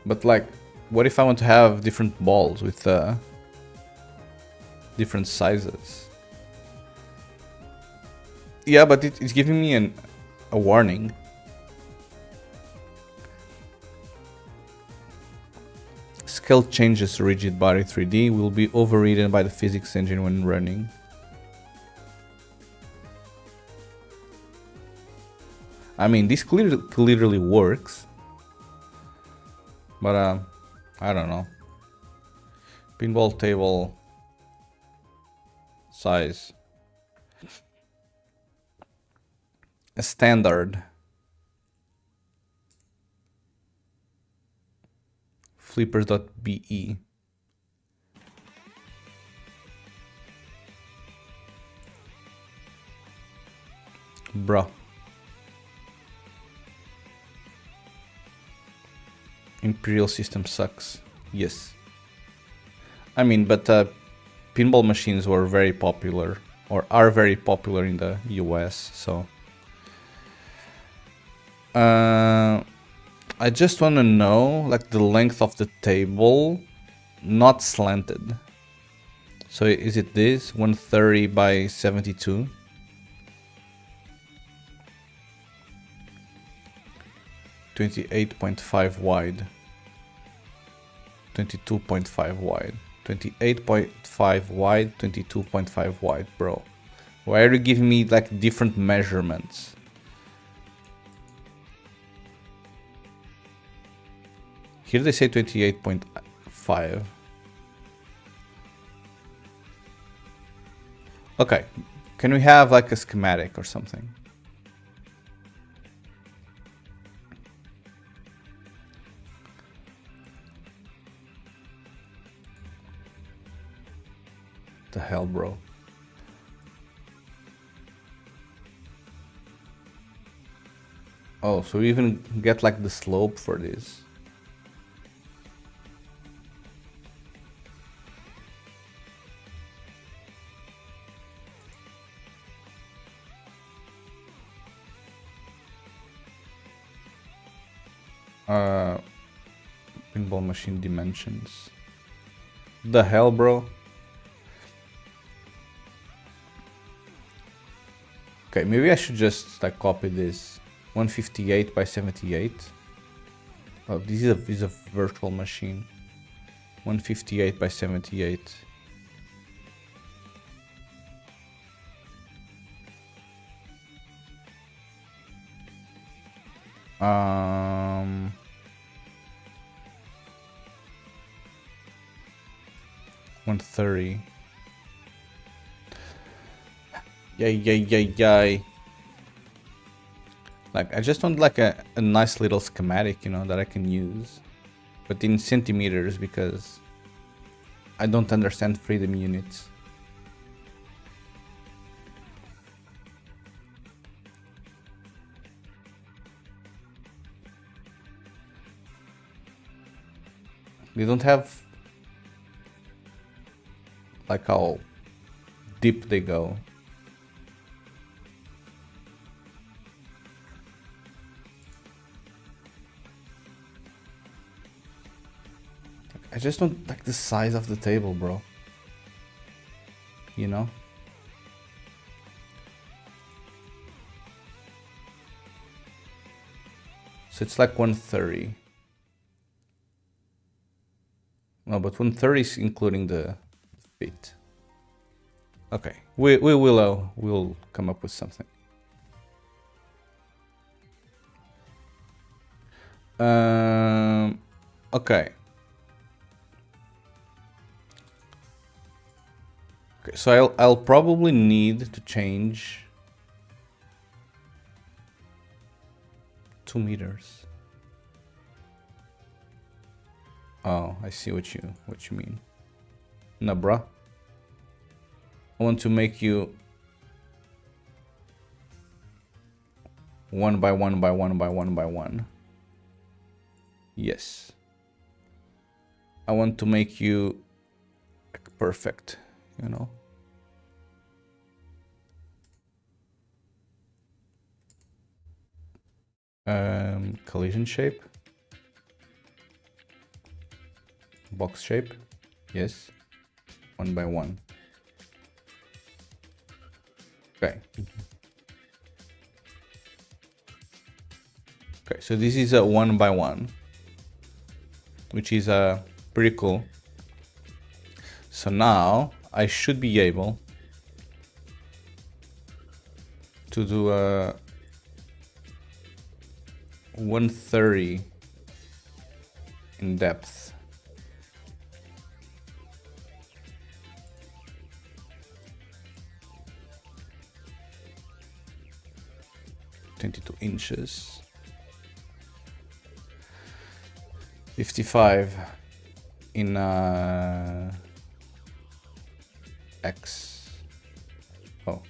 But like, what if I want to have different balls with different sizes? Yeah, but it's giving me a warning. Scale changes to rigid body 3D will be overridden by the physics engine when running. I mean, this clearly works. But I don't know. Pinball table size. A standard. Flippers.be. Bruh. Imperial system sucks. Yes. I mean, but pinball machines were very popular, or are very popular in the US, so... I just want to know, like, the length of the table, not slanted. So is it this? 130 by 72? 28.5 wide. 22.5 wide. 28.5 wide, 22.5 wide, bro. Why are you giving me, like, different measurements? Here they say 28.5. Okay, can we have like a schematic or something? The hell, bro? Oh, so we even get like the slope for this. Pinball machine dimensions. The hell, bro? Okay, maybe I should just like copy this. 158 by 78. Oh, this is a virtual machine. 158 by 78. Um... 130. Yay. Like, I just want like a nice little schematic, you know, that I can use. But in centimeters, because I don't understand freedom units. We don't have like how deep they go. I just don't like the size of the table, bro. You know? So it's like 130. No, but 130 is including the feet. Okay, we'll come up with something. Okay. Okay, so I'll probably need to change 2 meters. Oh, I see what you mean. No, bruh. I want to make you 1 by 1 by 1 by 1 by 1. Yes. I want to make you perfect, you know. Collision shape. Box shape. Yes. 1 by 1. Okay. Okay, so this is a 1 by 1, which is pretty cool. So now I should be able to do a 130 in depth. $22 inches. 55 in X. Oh.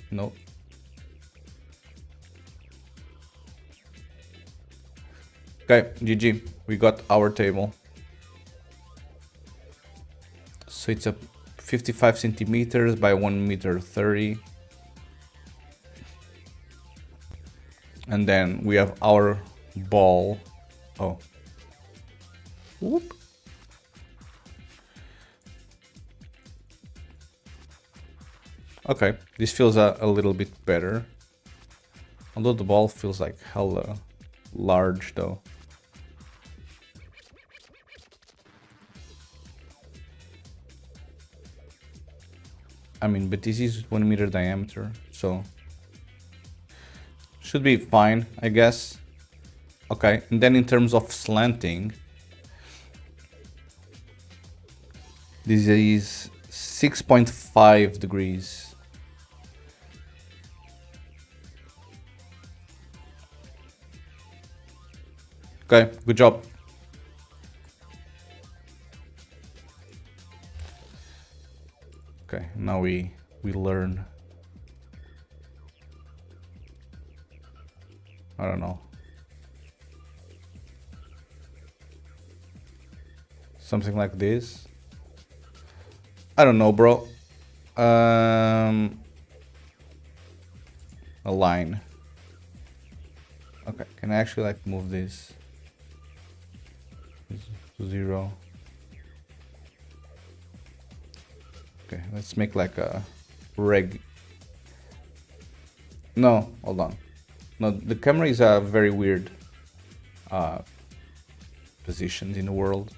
No. Okay, GG. We got our table. So it's a 55 centimeters by 1 meter 30. And then we have our ball. Oh. Whoop. Okay, this feels a little bit better. Although the ball feels like hella large though. I mean, but this is 1 meter diameter, so should be fine, I guess. Okay, and then in terms of slanting, this is 6.5 degrees. Okay, good job. Okay, now we learn. I don't know. Something like this. I don't know, bro. A line. Okay, can I actually like move this to 0? Okay, let's make like a reg. No, hold on. No, the camera is a very weird positioned in the world.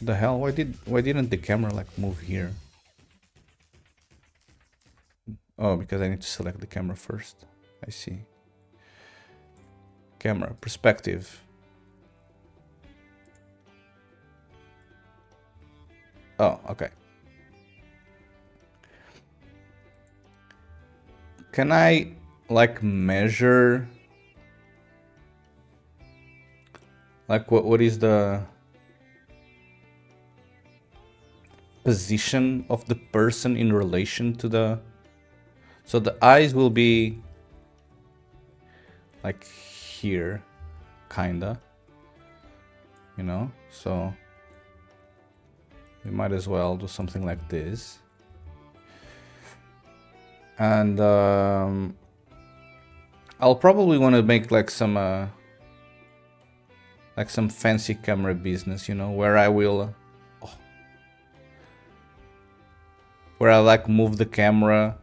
The hell? Why didn't the camera like move here? Oh, because I need to select the camera first. I see. Camera perspective. Oh, okay. Can I like measure like what is the position of the person in relation to the, so the eyes will be like here, kinda, you know, so we might as well do something like this. And I'll probably want to make like some fancy camera business, you know, where I will where I like move the camera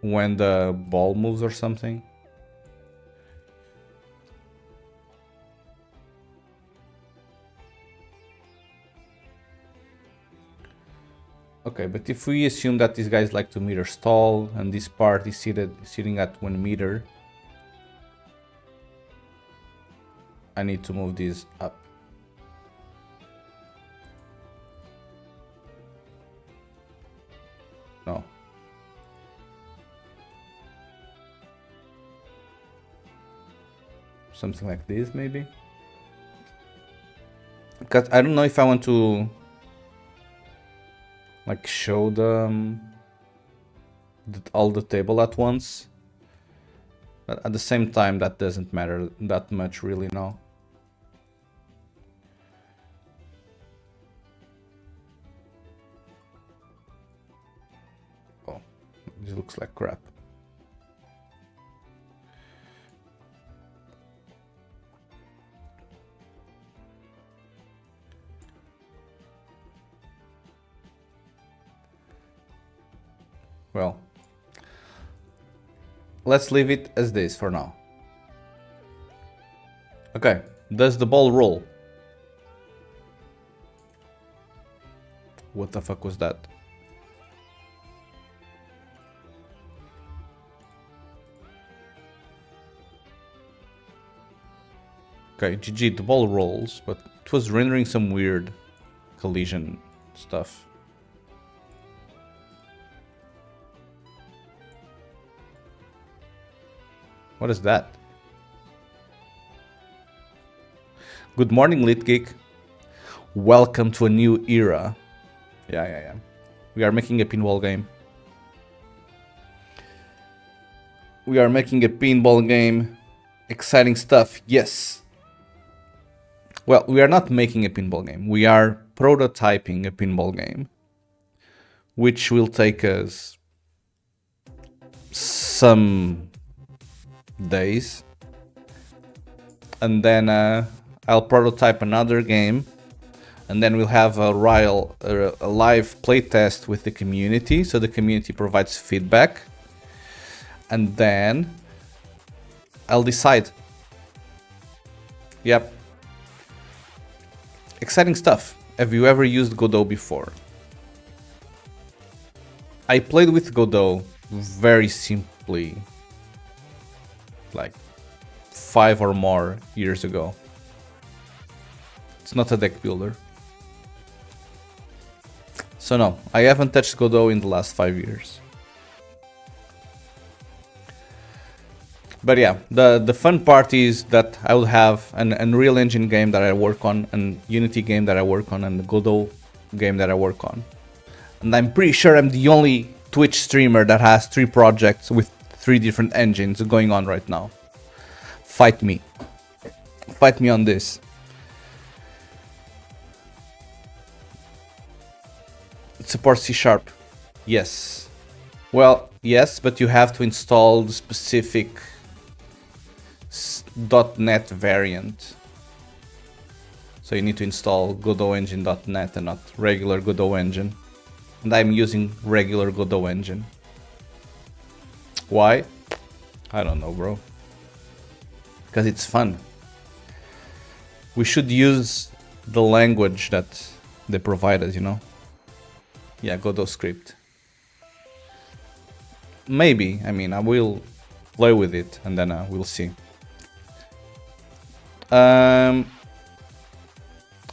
when the ball moves or something. Okay, but if we assume that this guy is like 2 meters tall and this part is sitting at 1 meter, I need to move this up. No. Something like this, maybe? Because I don't know if I want to like show all the table at once. But at the same time, that doesn't matter that much really now. Oh, this looks like crap. Well, let's leave it as this for now. Okay, does the ball roll? What the fuck was that? Okay, GG, the ball rolls, but it was rendering some weird collision stuff. What is that? Good morning, Lit Geek. Welcome to a new era. Yeah. We are making a pinball game. We are making a pinball game. Exciting stuff, yes. Well, we are not making a pinball game. We are prototyping a pinball game, which will take us some days. And then I'll prototype another game. And then we'll have a live playtest with the community. So the community provides feedback. And then I'll decide. Yep. Exciting stuff. Have you ever used Godot before? I played with Godot very simply, like 5 or more years ago. It's not a deck builder. So no, I haven't touched Godot in the last 5 years. But yeah, the fun part is that I will have an Unreal Engine game that I work on, an Unity game that I work on, and a Godot game that I work on. And I'm pretty sure I'm the only Twitch streamer that has 3 projects with 3 different engines going on right now. Fight me. Fight me on this. It supports C#. Yes. Well, yes, but you have to install the specific .NET variant. So you need to install Godot engine.net and not regular Godot engine. And I'm using regular Godot engine. Why? I don't know, bro. Because it's fun. We should use the language that they provide us, you know? Yeah, Godot script. Maybe, I mean, I will play with it and then we'll see. I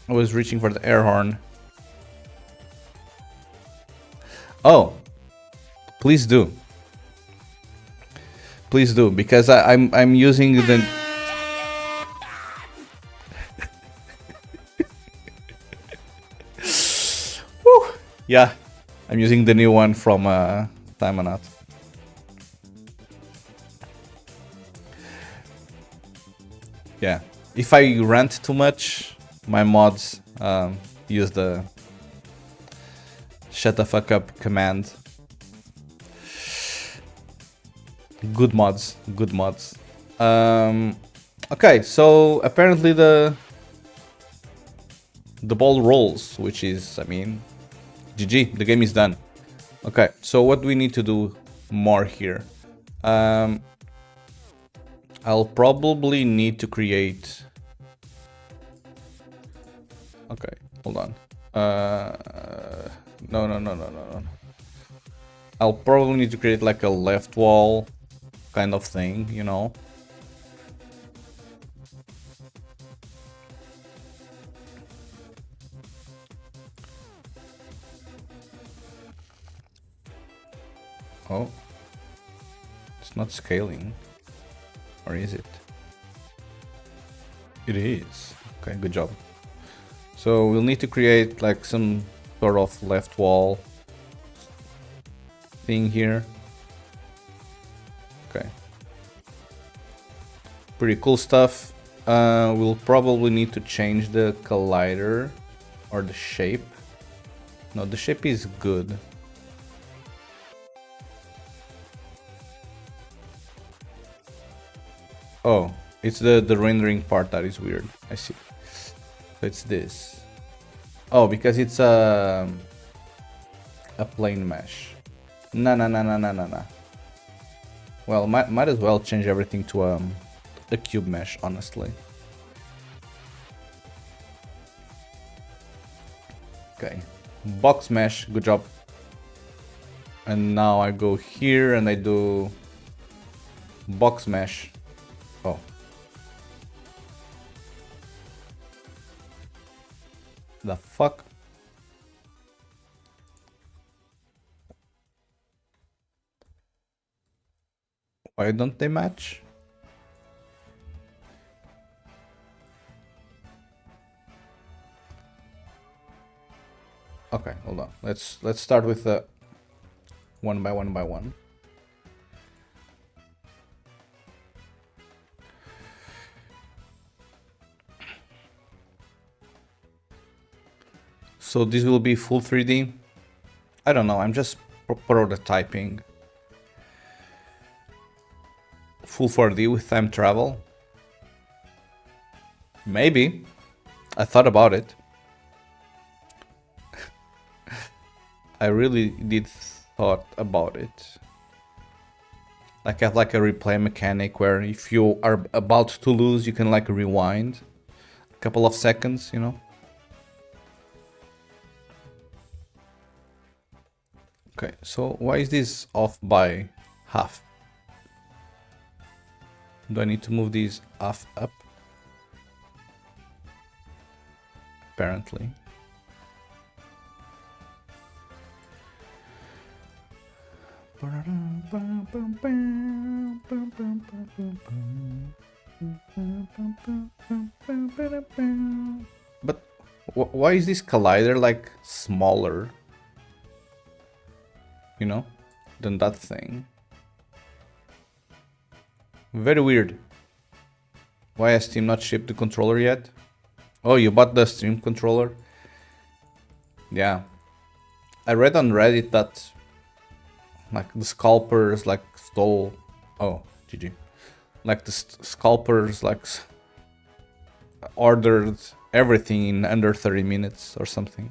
was reaching for the air horn. Oh, please do. Please do, because I'm using the Woo. Yeah, I'm using the new one from Time and Out. Yeah, if I rant too much, my mods use the shut the fuck up command. Good mods, good mods. Okay, so apparently the ball rolls, which is, I mean, GG, the game is done. Okay, so what do we need to do more here? I'll probably need to create... Okay, hold on. No. I'll probably need to create like a left wall kind of thing, you know? Oh. It's not scaling. Or is it? It is. Okay, good job. So we'll need to create like some sort of left wall thing here. Okay. pretty cool stuff. We'll probably need to change the collider or the shape. No, the shape is good. Oh, it's the rendering part that is weird. I see. So it's this. Oh, because it's a plane mesh. No. Well, might as well change everything to a cube mesh, honestly. Okay, box mesh, good job. And now I go here and I do box mesh. Oh. The fuck? Why don't they match? Okay, hold on. Let's start with the one by one. So this will be full 3D. I don't know, I'm just prototyping. Full 4D with time travel. Maybe. I thought about it. I really did thought about it. Like have like a replay mechanic where if you are about to lose, you can like rewind a couple of seconds, you know? Okay, so why is this off by half? Do I need to move these half up? Apparently. But why is this collider like smaller? You know, than that thing. Very weird. Why has Steam not shipped the controller yet? Oh, you bought the Steam controller? Yeah. I read on Reddit that like the scalpers like stole... Oh, GG. Like the scalpers like ordered everything in under 30 minutes or something.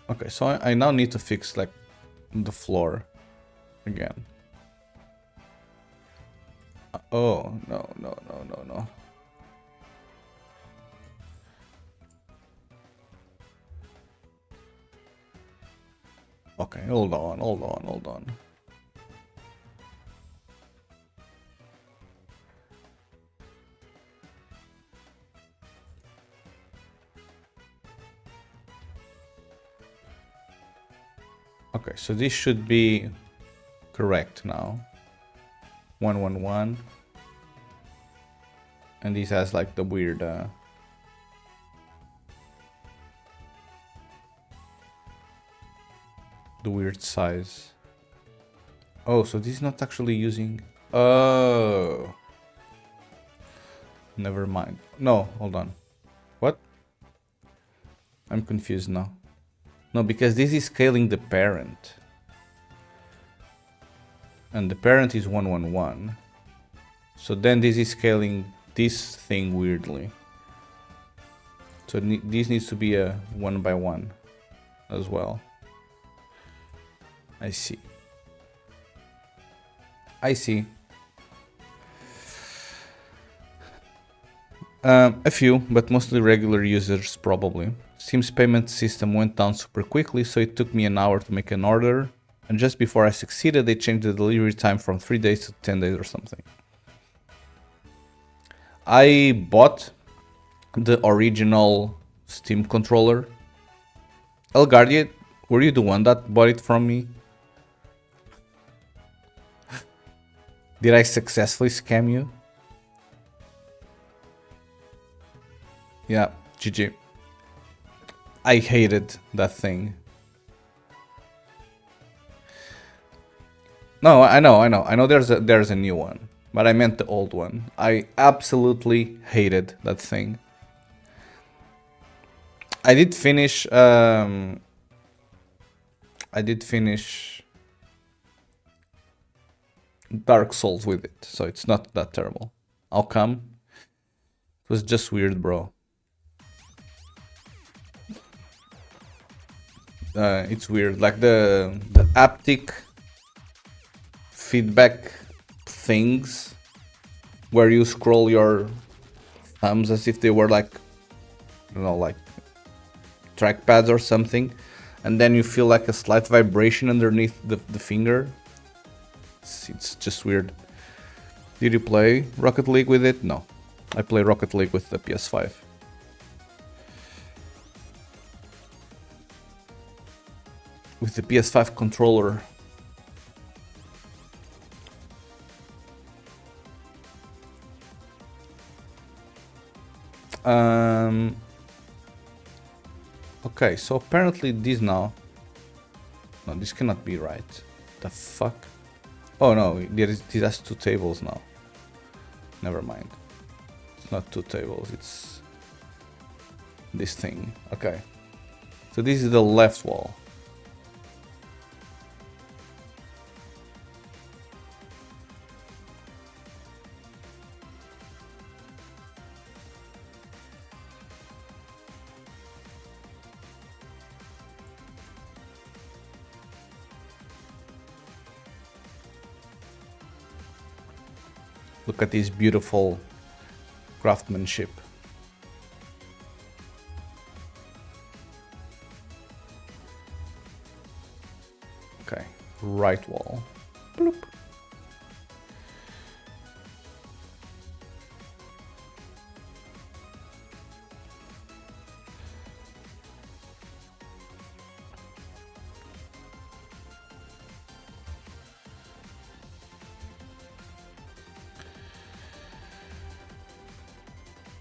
Okay, so I now need to fix like the floor again. Oh, no. Okay, hold on. Okay, so this should be correct now. 111. And this has like the weird the weird size. Oh, so this is not actually using... Oh. Never mind. No, hold on. What? I'm confused now. No, because this is scaling the parent. And the parent is 111. So then this is scaling this thing weirdly. So this needs to be a 1 by 1 as well. I see. A few, but mostly regular users probably. Steam's payment system went down super quickly, so it took me an hour to make an order. And just before I succeeded, they changed the delivery time from 3 days to 10 days or something. I bought the original Steam controller. Elgardia, were you the one that bought it from me? Did I successfully scam you? Yeah, GG. I hated that thing. No, I know. There's a new one, but I meant the old one. I absolutely hated that thing. I did finish. I did finish Dark Souls with it, so it's not that terrible. How come? It was just weird, bro. It's weird, like the haptic feedback things where you scroll your thumbs as if they were like, you know, like trackpads or something, and then you feel like a slight vibration underneath the finger. It's just weird. Did you play Rocket League with it? No. I play Rocket League with the PS5. With the PS5 controller. Okay, so apparently this now. No, this cannot be right. The fuck? Oh no, this has two tables now. Never mind. It's not two tables, it's this thing. Okay. So this is the left wall. Look at this beautiful craftsmanship. Okay, right wall. Bloop.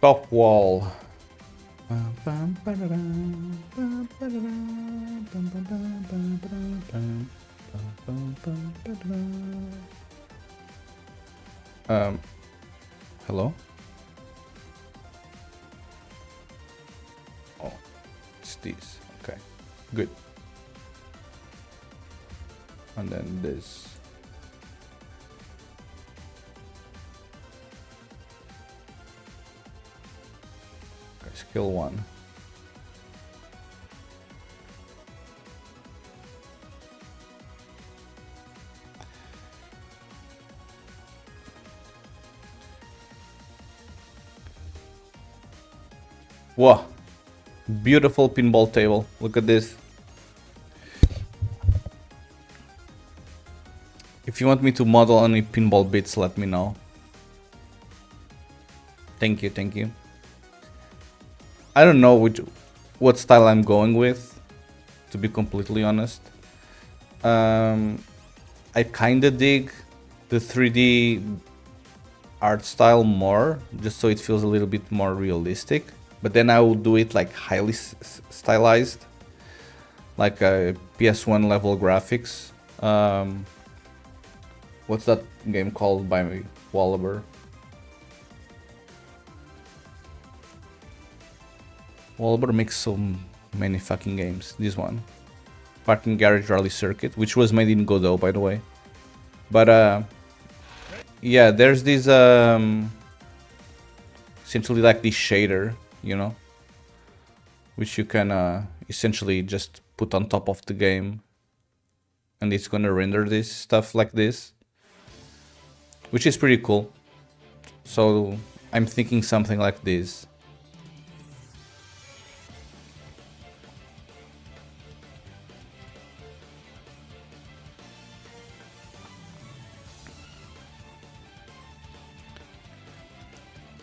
Top wall. Hello? Oh, it's this. Okay, good. And then this. Skill 1. Whoa. Beautiful pinball table. Look at this. If you want me to model any pinball bits, let me know. Thank you, thank you. I don't know what style I'm going with, to be completely honest. I kinda dig the 3D art style more, just so it feels a little bit more realistic. But then I will do it like highly stylized, like a PS1 level graphics. What's that game called by Wallaber? Wallaber makes so many fucking games. This one. Parking Garage Rally Circuit, which was made in Godot, by the way. But, yeah, there's this, essentially like this shader, you know? Which you can, essentially just put on top of the game. And it's gonna render this stuff like this. Which is pretty cool. So, I'm thinking something like this.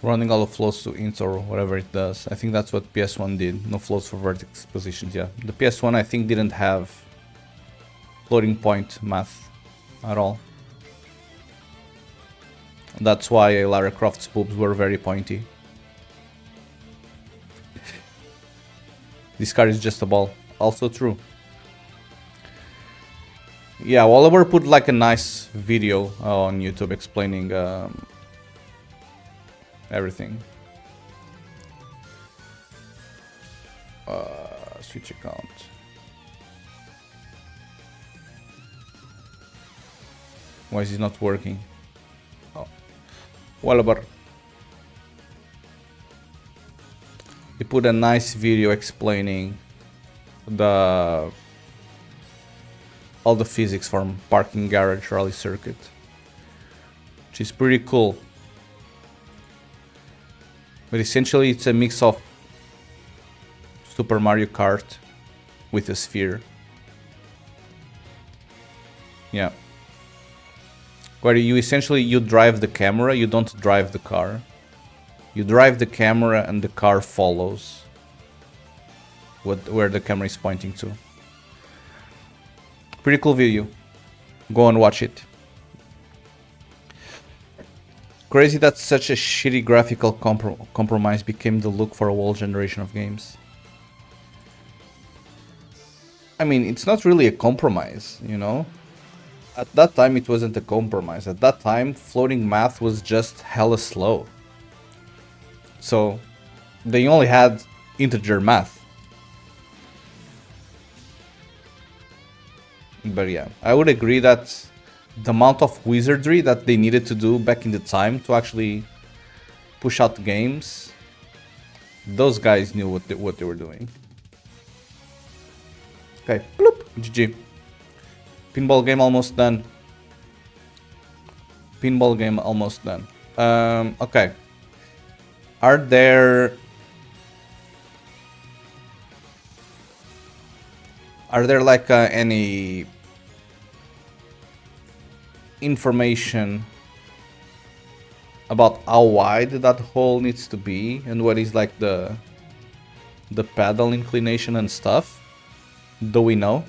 Running all the floats to int or whatever it does. I think that's what PS1 did. No floats for vertex positions, yeah. The PS1 I think didn't have floating point math at all. That's why Lara Croft's boobs were very pointy. This car is just a ball. Also true. Yeah, Oliver put like a nice video on YouTube explaining everything. Switch account. Why is it not working? Oh, Oliver. He put a nice video explaining all the physics from parking garage rally circuit, which is pretty cool. But essentially it's a mix of Super Mario Kart with a sphere. Yeah. Where you drive the camera, you don't drive the car. You drive the camera and the car follows where the camera is pointing to. Pretty cool video. Go and watch it. Crazy that such a shitty graphical compromise became the look for a whole generation of games. I mean, it's not really a compromise, you know? At that time it wasn't a compromise. At that time, floating math was just hella slow. So, they only had integer math. But yeah, I would agree that the amount of wizardry that they needed to do back in the time to actually push out games, those guys knew what they were doing. Okay, bloop, GG. Pinball game almost done. Pinball game almost done. Okay. Are there like any information about how wide that hole needs to be and what is like the paddle inclination and stuff? Do we know?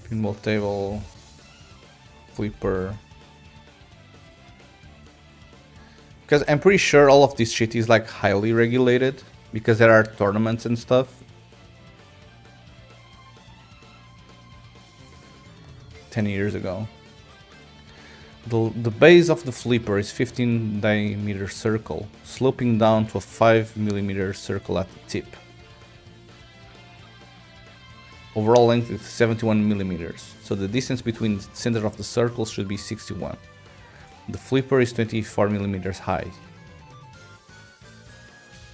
Pinball table, flipper. Because I'm pretty sure all of this shit is like highly regulated because there are tournaments and stuff. 10 years ago. The base of the flipper is 15 diameter circle, sloping down to a 5 millimeter circle at the tip. Overall length is 71 millimeters, so the distance between the center of the circle should be 61. The flipper is 24 millimeters high.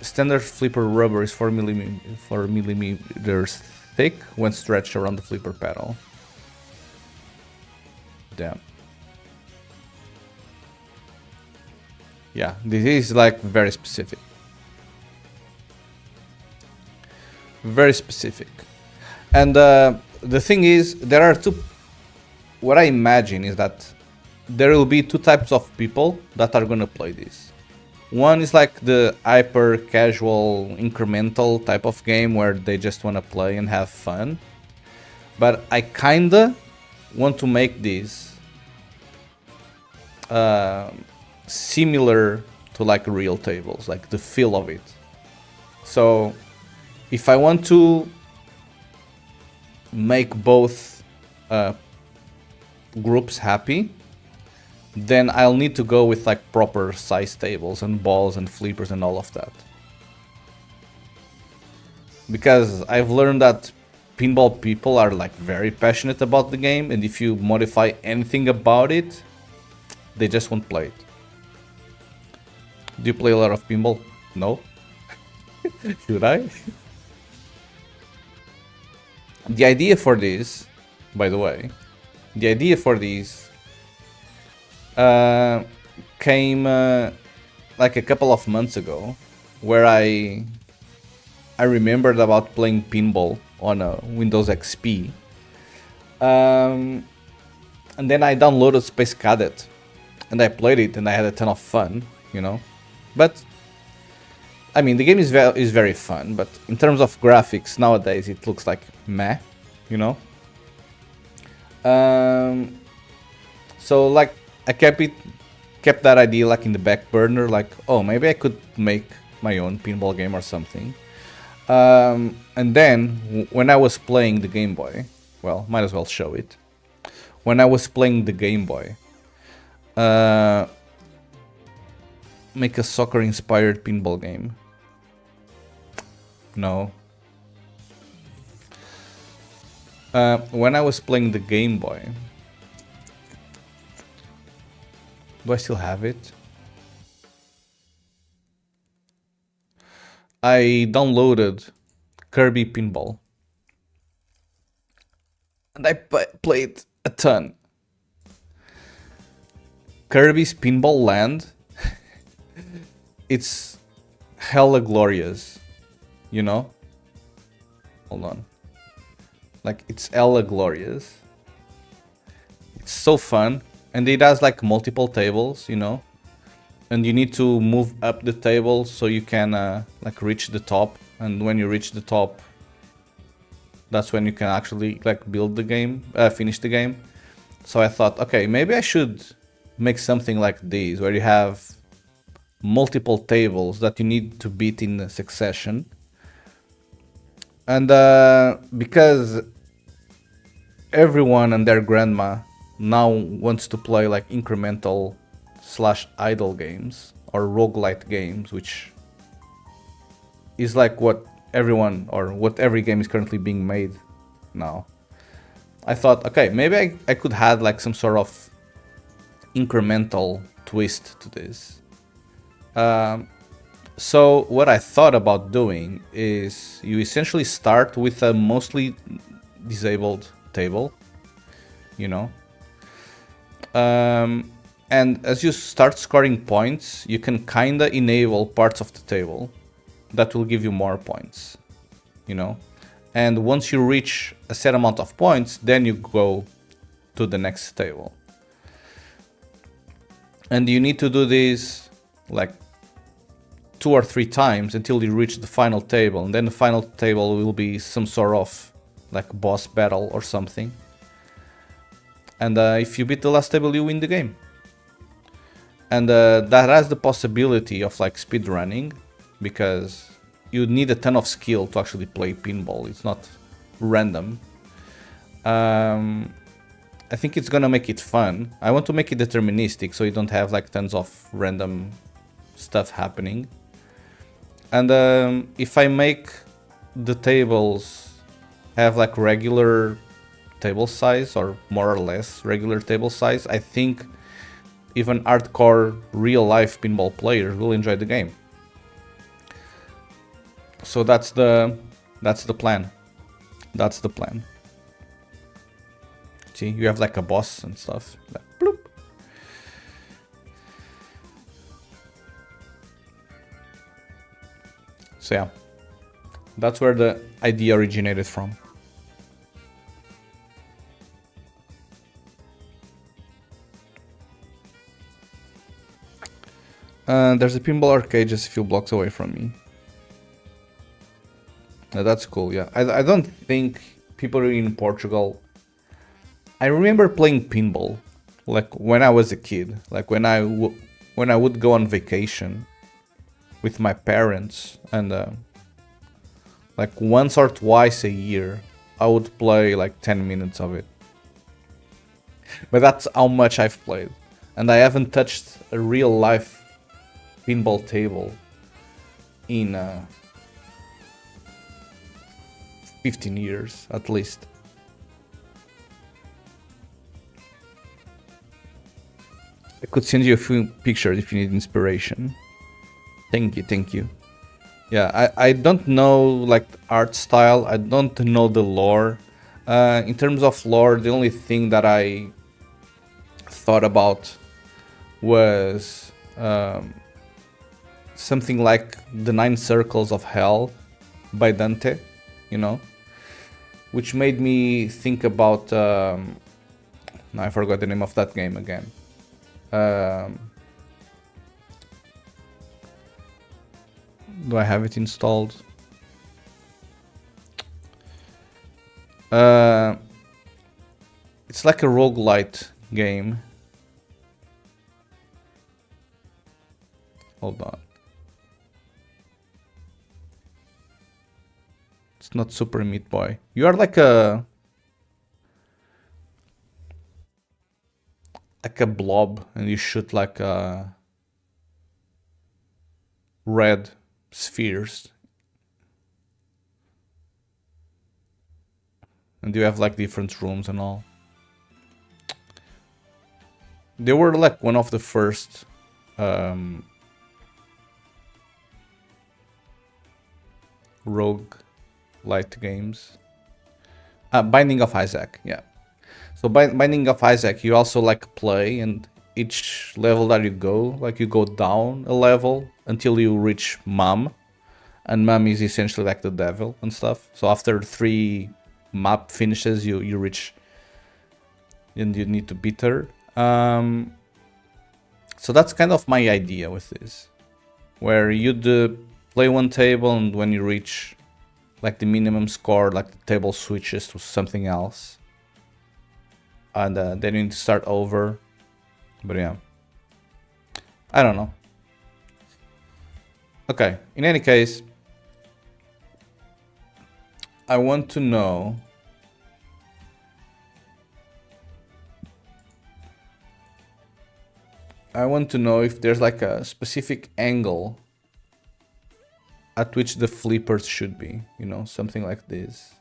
Standard flipper rubber is 4 millimeters thick when stretched around the flipper paddle. Damn. Yeah, this is like very specific. Very specific. And the thing is, there are two... What I imagine is that there will be two types of people that are gonna play this. One is like the hyper casual incremental type of game where they just wanna play and have fun. But I kinda want to make this similar to like real tables, like the feel of it. So if I want to make both groups happy, then I'll need to go with like proper size tables and balls and flippers and all of that. Because I've learned that pinball people are like very passionate about the game, and if you modify anything about it, they just won't play it. Do you play a lot of pinball? No? Should I? The idea for this, by the way, the idea for these came like a couple of months ago, where I remembered about playing pinball on a Windows XP, and then I downloaded Space Cadet, and I played it, and I had a ton of fun, you know. But I mean, the game is very fun, but in terms of graphics nowadays, it looks like meh, you know. So like I kept that idea like in the back burner, like, oh, maybe I could make my own pinball game or something. And then when I was playing the Game Boy, well, might as well show it. When I was playing the Game Boy, uh, make a soccer-inspired pinball game. No. When I was playing the Game Boy, do I still have it? I downloaded Kirby Pinball. And I played a ton. Kirby's Pinball Land, it's hella glorious, you know? Hold on. Like, it's hella glorious. It's so fun. And it has like multiple tables, you know? And you need to move up the table so you can like reach the top. And when you reach the top, that's when you can actually like build the game, finish the game. So I thought, okay, maybe I should make something like this, where you have multiple tables that you need to beat in succession. And because everyone and their grandma now wants to play like incremental / idle games or roguelite games, which is like what everyone or what every game is currently being made now. I thought, okay, maybe I could add like some sort of incremental twist to this. So what I thought about doing is you essentially start with a mostly disabled table, you know. And as you start scoring points, you can kinda enable parts of the table that will give you more points, you know. And once you reach a set amount of points, then you go to the next table. And you need to do this like 2 or 3 times until you reach the final table. And then the final table will be some sort of like boss battle or something. And if you beat the last table, you win the game. And that has the possibility of like speedrunning, because you need a ton of skill to actually play pinball. It's not random. I think it's gonna make it fun. I want to make it deterministic, so you don't have like tons of random stuff happening. And if I make the tables have like regular table size, or more or less regular table size, I think even hardcore real life pinball players will enjoy the game. So that's the plan. That's the plan. See, you have like a boss and stuff. Like, bloop. So yeah, that's where the idea originated from. There's a pinball arcade just a few blocks away from me. That's cool, yeah. I don't think people in Portugal... I remember playing pinball, like when I was a kid. Like when I would go on vacation with my parents, and like once or twice a year, I would play like 10 minutes of it. But that's how much I've played. And I haven't touched a real life pinball table in 15 years at least. I could send you a few pictures if you need inspiration. Thank you. Yeah, I don't know like art style, I don't know the lore. In terms of lore, the only thing that I thought about was something like the 9 Circles of Hell by Dante, you know, which made me think about now I forgot the name of that game again. Do I have it installed? It's like a roguelite game Hold on. It's not Super Meat Boy. You are like a blob, and you shoot like red spheres. And you have like different rooms and all. They were like one of the first rogue light games. Binding of Isaac, yeah. So Binding of Isaac, you also like play, and each level that you go, like you go down a level until you reach Mom, and Mom is essentially like the devil and stuff. So after 3 map finishes, you reach, and you need to beat her. So that's kind of my idea with this, where you'd play one table, and when you reach like the minimum score, like the table switches to something else, and then you need to start over. But yeah, I don't know. Okay, in any case, I want to know if there's like a specific angle at which the flippers should be, you know, something like this.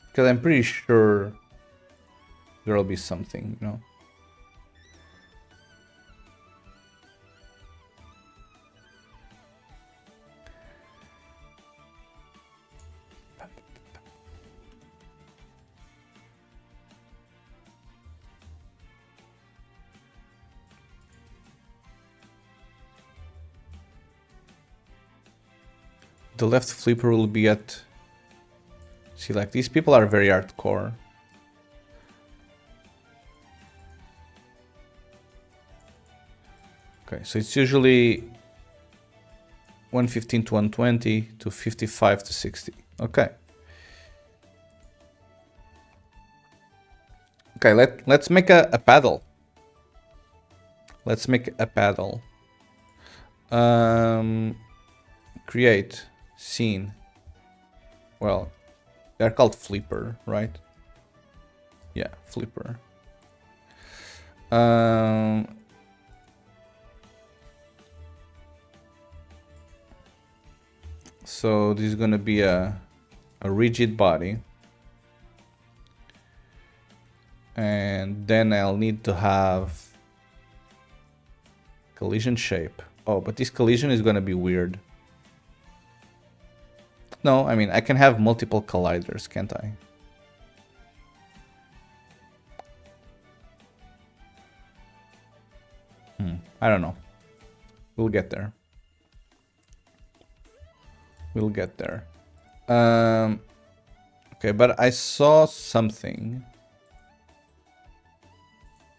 Because I'm pretty sure there'll be something, you know. The left flipper will be at... See, like, these people are very hardcore. Okay, so it's usually 115 to 120 to 55 to 60. Okay. Okay, let's make a paddle. Let's make a paddle. Create scene. Well, they're called flipper, right? Yeah, flipper. So this is gonna be a rigid body, and then I'll need to have collision shape. Oh, but this collision is gonna be weird. No, I mean, I can have multiple colliders, can't I? I don't know. We'll get there. We'll get there. Okay, but I saw something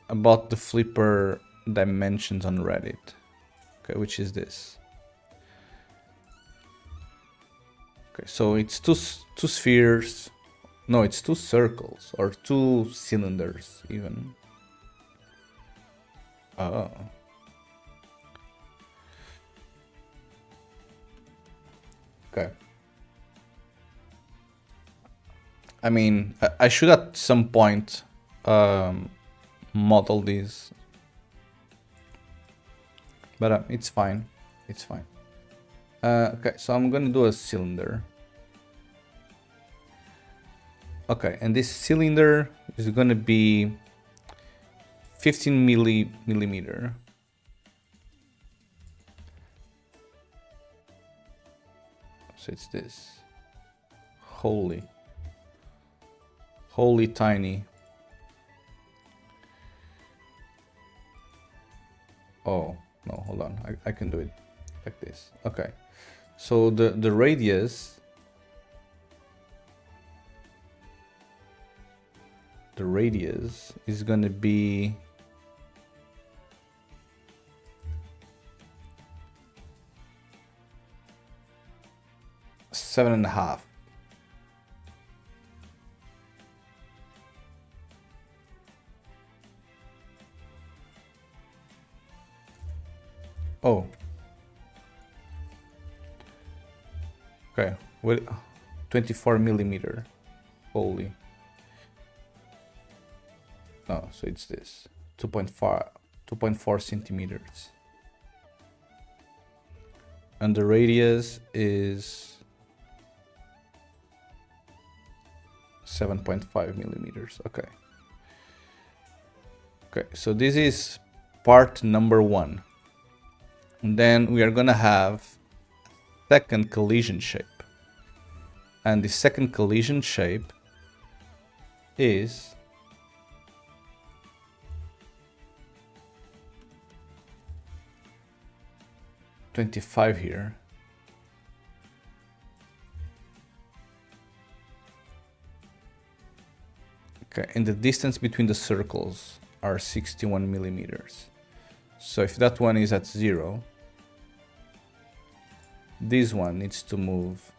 about the flipper dimensions on Reddit. Okay, which is this. Okay, so it's two spheres. No, it's 2 circles or 2 cylinders even. Oh. Okay. I mean, I should at some point model these, but it's fine. It's fine. Okay, so I'm gonna do a cylinder. Okay, and this cylinder is gonna be 15 millimeter. So it's this. Holy tiny. Oh, no, hold on. I can do it like this. Okay. So the radius is gonna be 7.5. Oh. Okay. What? 24 millimeter. Holy. No, so it's this. 2.4 centimeters. And the radius is 7.5 millimeters. Okay. Okay, so this is part number 1. And then we are gonna have second collision shape. And the second collision shape is $25 here. Okay, and the distance between the circles are 61 millimeters. So if that one is at 0, this one needs to move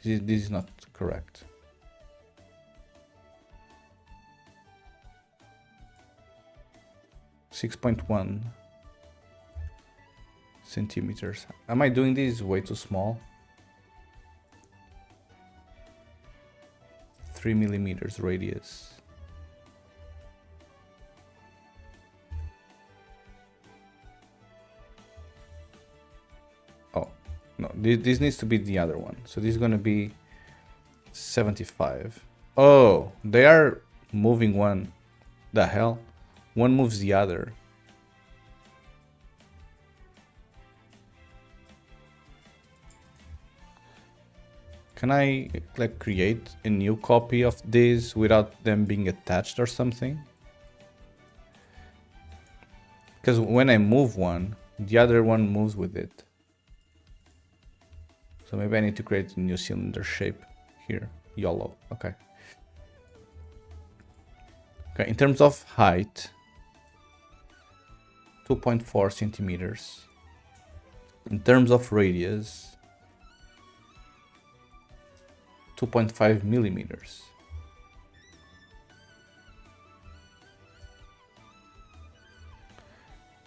this is not correct. .1 centimeters. Am I doing this way too small? 3 millimeters radius. Oh, no, this needs to be the other one. So this is going to be 75. Oh, they are moving one. The hell? One moves the other. Can I like create a new copy of this without them being attached or something? Because when I move one, the other one moves with it. So maybe I need to create a new cylinder shape here. YOLO. Okay. Okay, in terms of height, 2.4 centimeters. In terms of radius, 2.5 millimeters.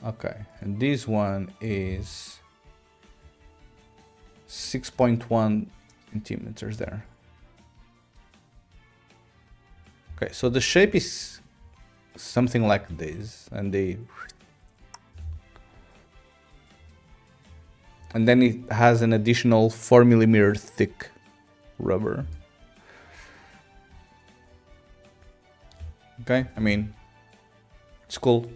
Okay, and this one is 6.1 centimeters there. Okay, so the shape is something like this, and then it has an additional 4 millimeter thick rubber. Okay, I mean, it's cool.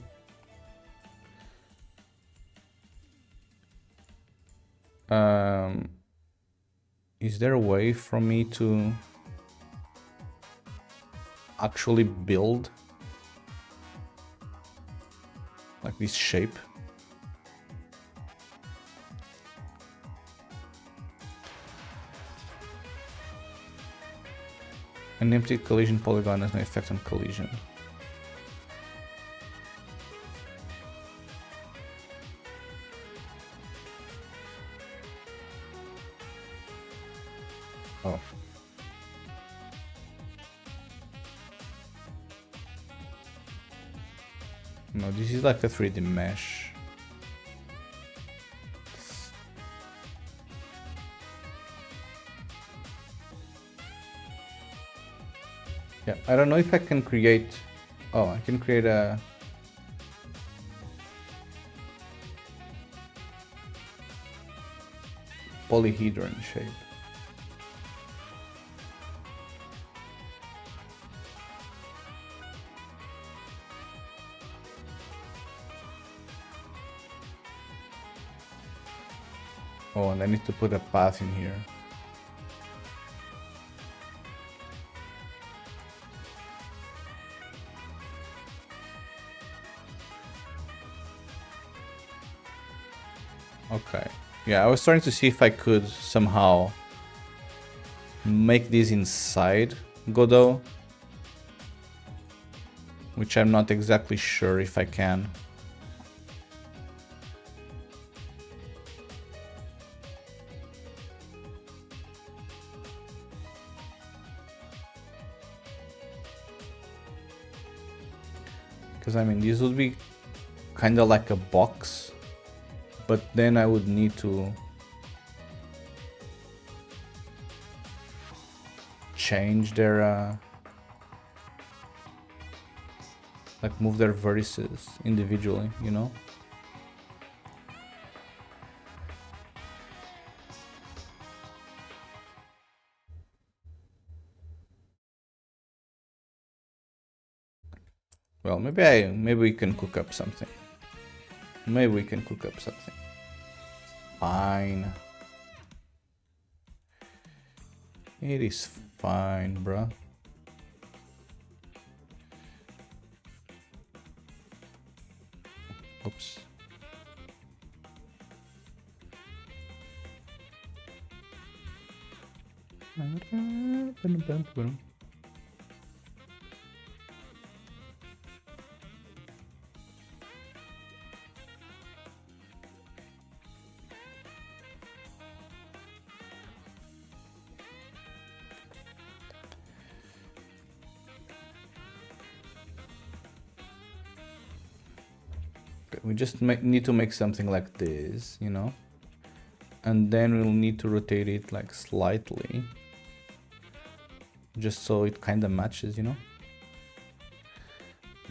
Is there a way for me to actually build like this shape? An empty collision polygon has no effect on collision. Oh. No, this is like a 3D mesh. Yeah, I don't know if I can create... Oh, I can create a... polyhedron shape. Oh, and I need to put a path in here. Okay. Yeah, I was trying to see if I could somehow make this inside Godot, which I'm not exactly sure if I can. Because I mean, this would be kind of like a box, but then I would need to change their like move their vertices individually, you know. Well, maybe we can cook up something. Maybe we can cook up something. Fine. It is fine, bruh. Oops. We just need to make something like this, you know, and then we'll need to rotate it like slightly, just so it kind of matches, you know.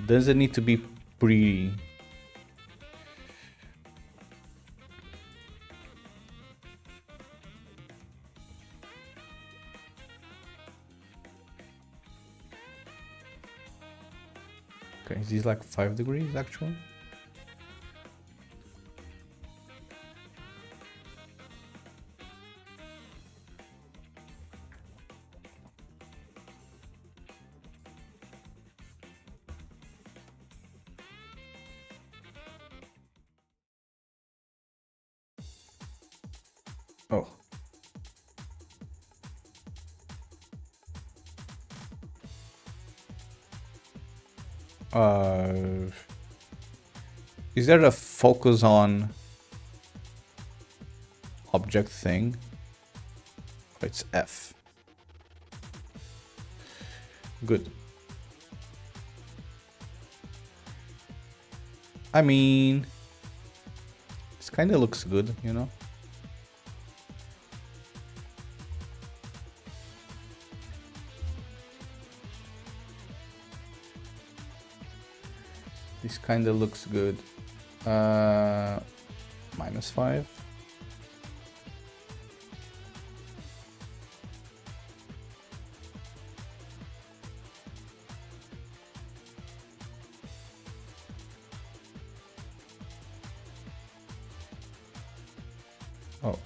Doesn't need to be pretty. Okay, is this like 5 degrees actually? Oh. Is there a focus on object thing? Oh, it's F. Good. I mean, this kind of looks good, you know? This kind of looks good. -5. Oh.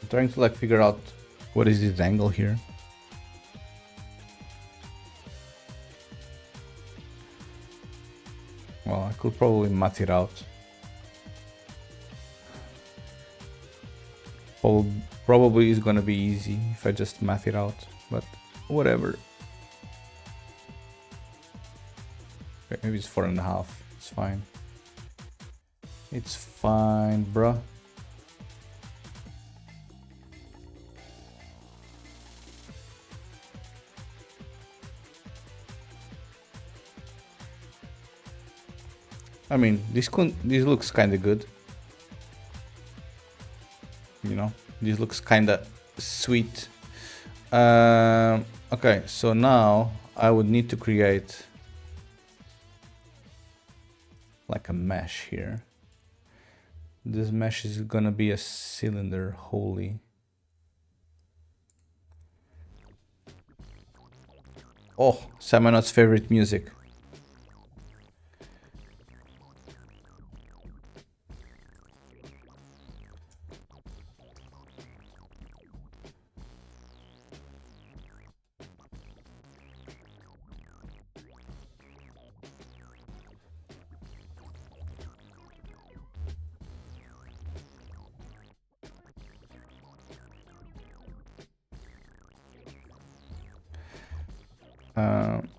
I'm trying to like figure out what is this angle here. Well, I could probably math it out. Probably is gonna be easy if I just math it out, but whatever. Okay, maybe it's 4.5. It's fine. It's fine, bruh. I mean, this looks kind of good. You know, this looks kind of sweet. Okay, so now I would need to create like a mesh here. This mesh is gonna be a cylinder, holy. Oh, Samanot's favorite music. Um,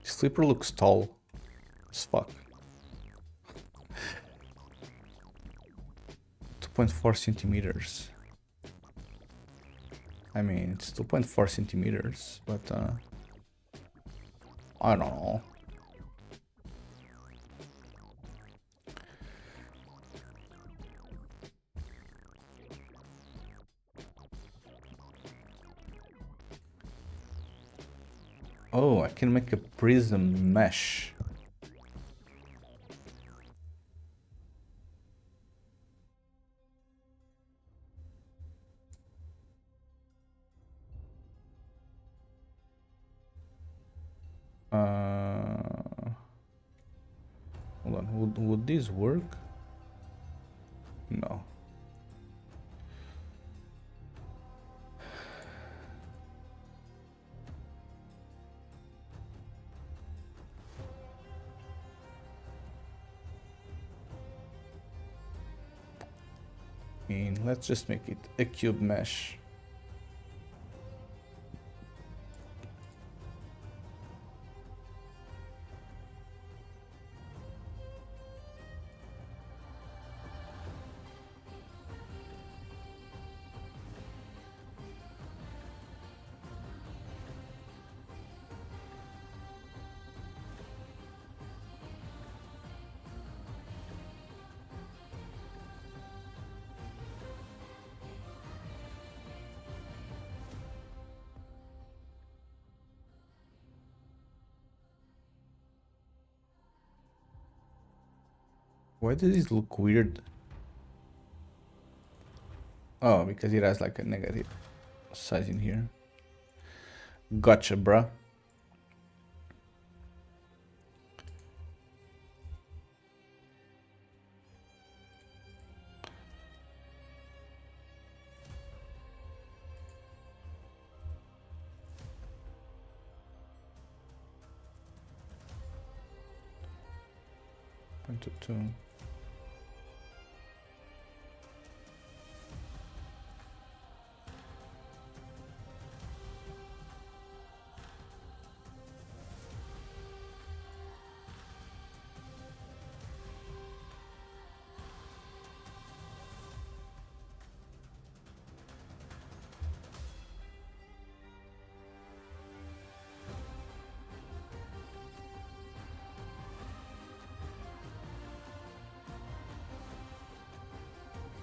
Sleeper looks tall as fuck. 2.4 centimeters. I mean, it's 2.4 centimeters, but I don't know. Oh, I can make a prism mesh. Hold on, would this work? No. I mean, let's just make it a cube mesh. Why does this look weird? Oh, because it has like a negative size in here. Gotcha, bruh. Point to two.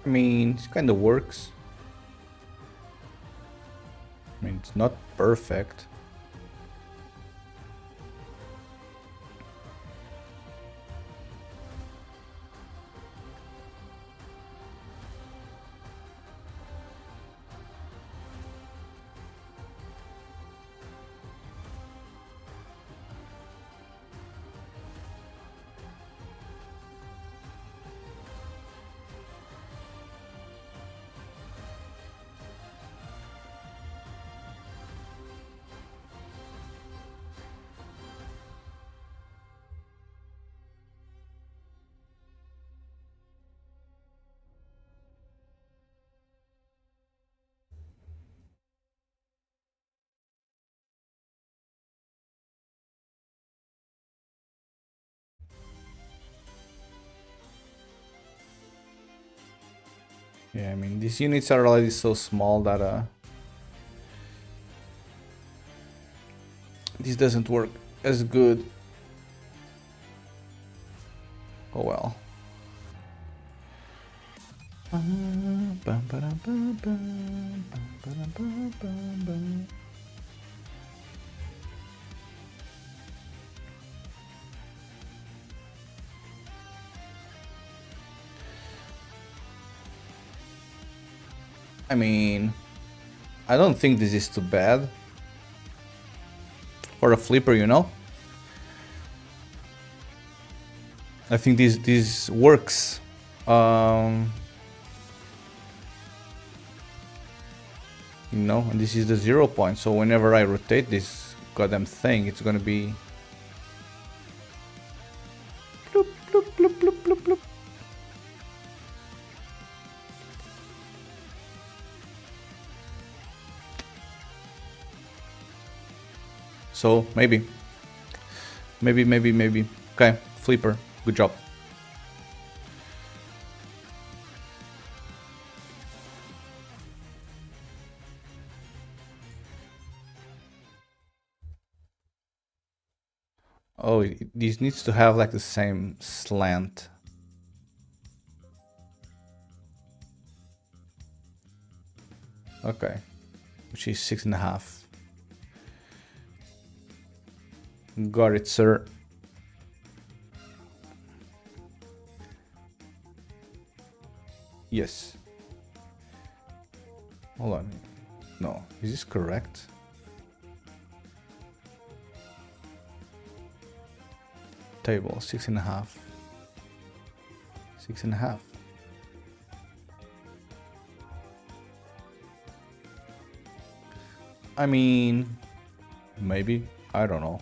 I mean, it kind of works. I mean, it's not perfect. Yeah, I mean, these units are already so small that this doesn't work as good. Oh well. I mean, I don't think this is too bad for a flipper, you know. I think this works. You know, and this is the 0 point, so whenever I rotate this goddamn thing, it's gonna be bloop, bloop, bloop, bloop, bloop, bloop. So maybe. Okay, flipper, good job. Oh, this needs to have like the same slant. Okay, which is 6.5. Got it, sir. Yes. Hold on. No, is this correct? Table 6.5. 6.5. I mean, maybe. I don't know.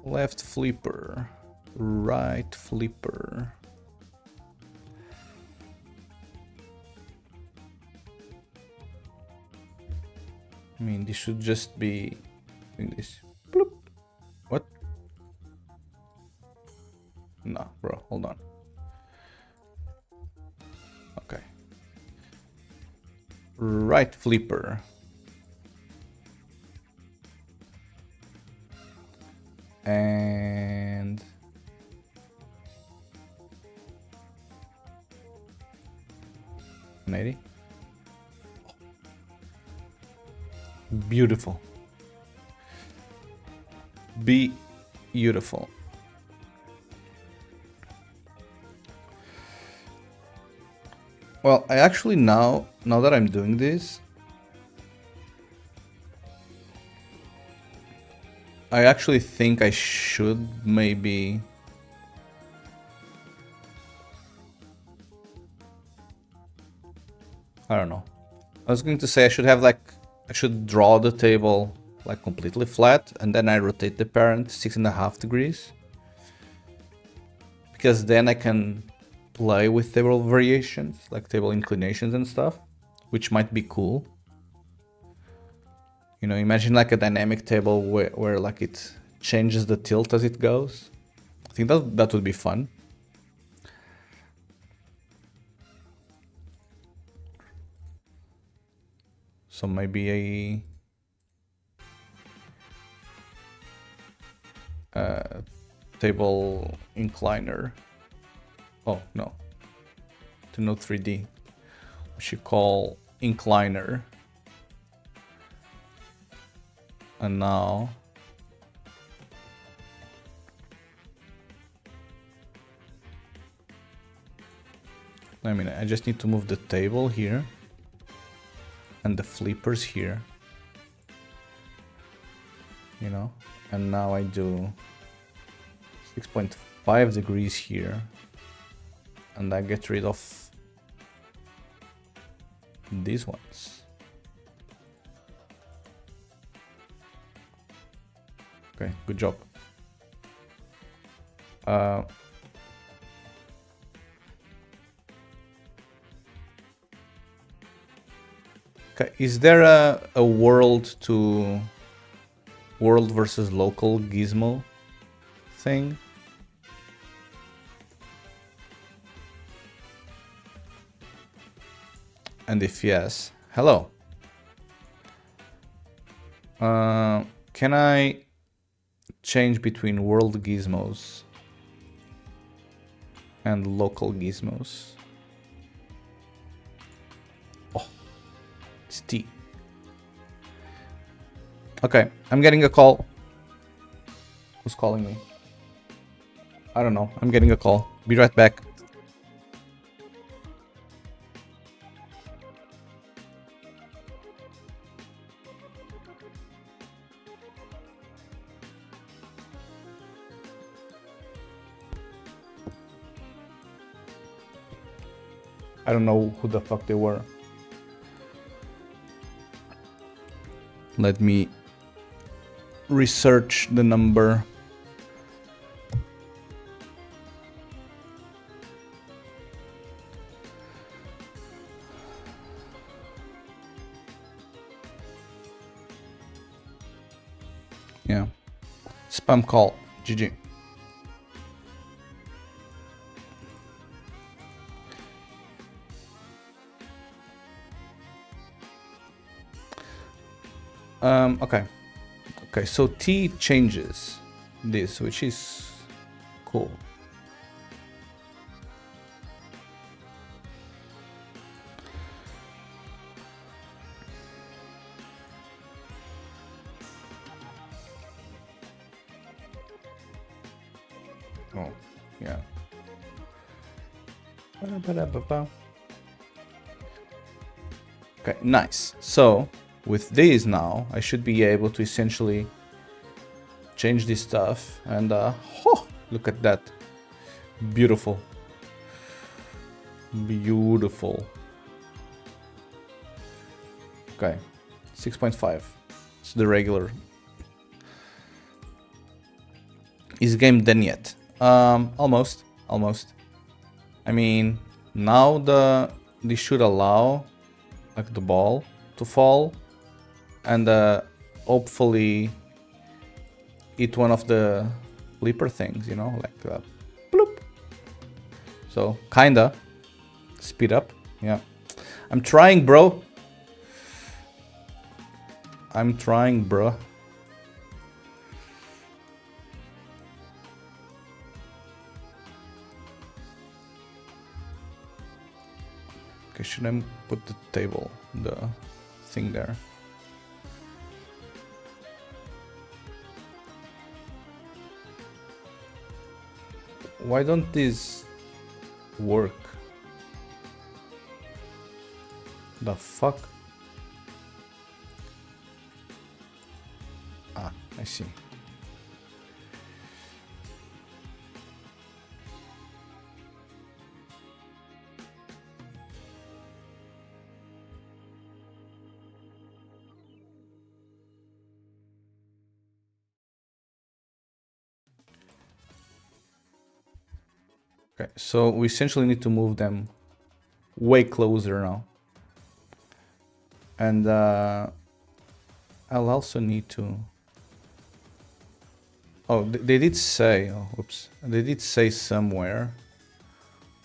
Left flipper, right flipper. I mean, this should just be doing this. Bloop. What? No, bro, hold on. Okay. Right flipper. And maybe beautiful. Beautiful. Well, I actually now that I'm doing this, I actually think I should maybe I don't know. I was going to say I should have like I should draw the table like completely flat and then I rotate the parent 6.5 degrees. Because then I can play with table variations, like table inclinations and stuff, which might be cool. You know, imagine like a dynamic table where like it changes the tilt as it goes. I think that would be fun. So maybe a table incliner. Oh no, to no 3D. We should call incliner. And now I mean, I just need to move the table here and the flippers here, you know, and now I do 6.5 degrees here and I get rid of these ones. Okay, good job. Okay, is there a world versus local gizmo thing? And if yes, hello. Can I change between world gizmos and local gizmos? Oh, it's T. Okay, I'm getting a call. Who's calling me? I don't know. I'm getting a call. Be right back. I don't know who the fuck they were. Let me research the number. Yeah. Spam call. GG. Okay. Okay, so T changes this, which is cool. Oh, yeah. Okay, nice. So, with these now, I should be able to essentially change this stuff. And, oh, look at that. Beautiful. Beautiful. Okay, 6.5. It's the regular. Is the game done yet? Almost. I mean, now they should allow like the ball to fall and hopefully eat one of the leaper things, you know, like bloop. So kinda speed up. Yeah, I'm trying, bro. Okay, should I put the table, the thing there? Why don't these work? The fuck? Ah, I see. Okay, so we essentially need to move them way closer now. And I'll also need to... Oh, they did say... Oh, oops. They did say somewhere,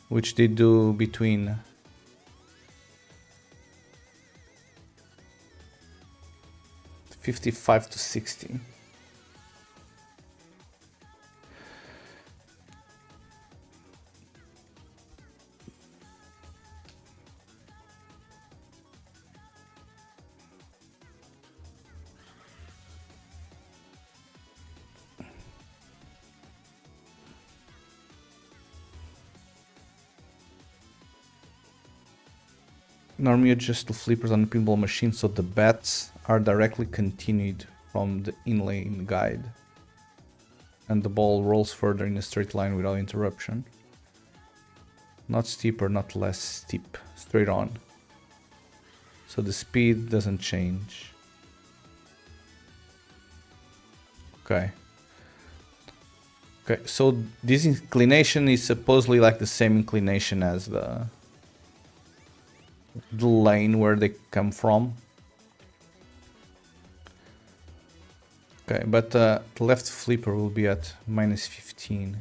which they do between... $55 to $60. Normally adjust the flippers on the pinball machine so the bats are directly continued from the inlay guide and the ball rolls further in a straight line without interruption. Not steeper, not less steep, straight on. So the speed doesn't change. Okay. Okay, so this inclination is supposedly like the same inclination as the lane where they come from. Okay, but the left flipper will be at -15.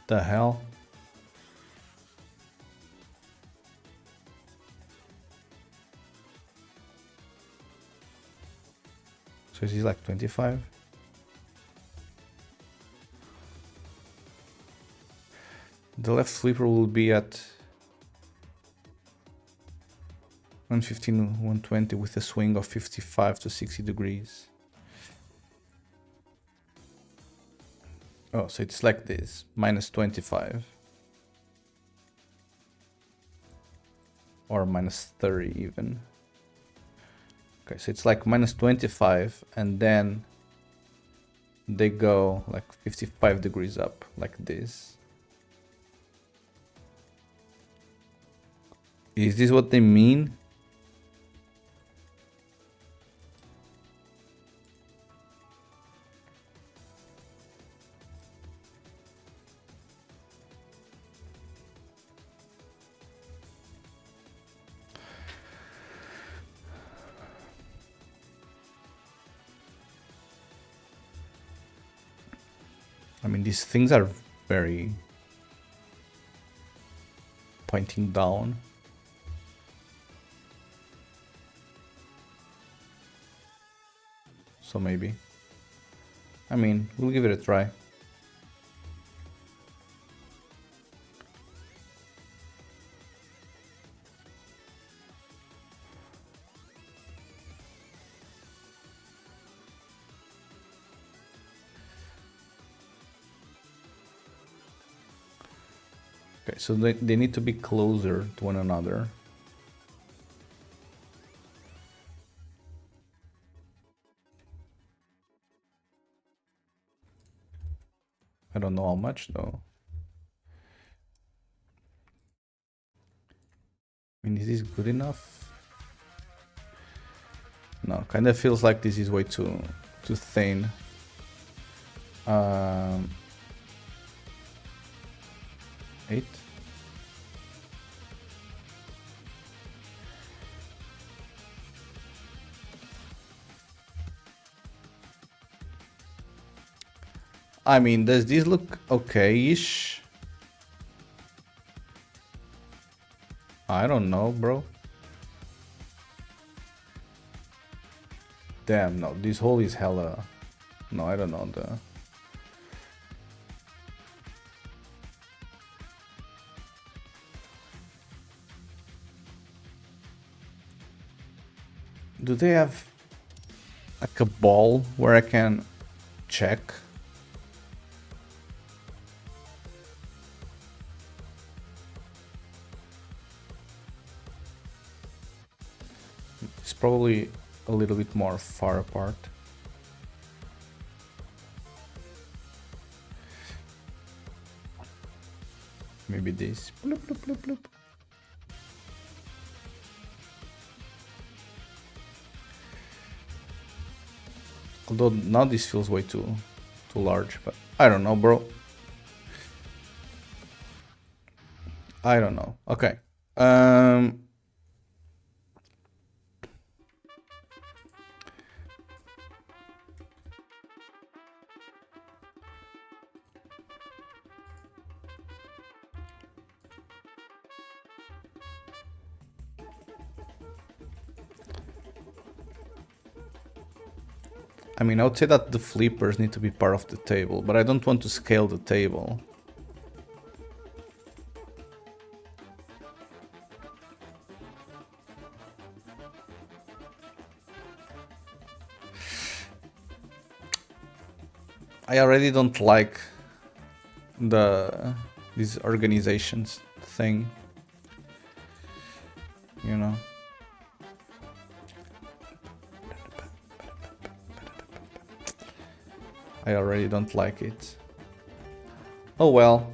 The hell? So is he like 25? The left flipper will be at 115, 120 with a swing of 55 to 60 degrees. Oh, so it's like this, minus 25. Or minus 30 even. Okay, so it's like minus 25 and then they go like 55 degrees up, like this. Is this what they mean? I mean, these things are very pointing down. So maybe. I mean, we'll give it a try. Okay, so they need to be closer to one another. I don't know how much though. I mean, is this good enough? No, kind of feels like this is way too thin. 8. I mean, does this look okay-ish? I don't know, bro. Damn, no, this hole is hella... No, I don't know, Do they have like a ball where I can check? It's probably a little bit more far apart. Maybe this. Bloop, bloop, bloop, bloop. Although now this feels way too large, but I don't know, bro. I don't know. Okay. I mean, I would say that the flippers need to be part of the table, but I don't want to scale the table. I already don't like these organizations thing, you know. I already don't like it. Oh well.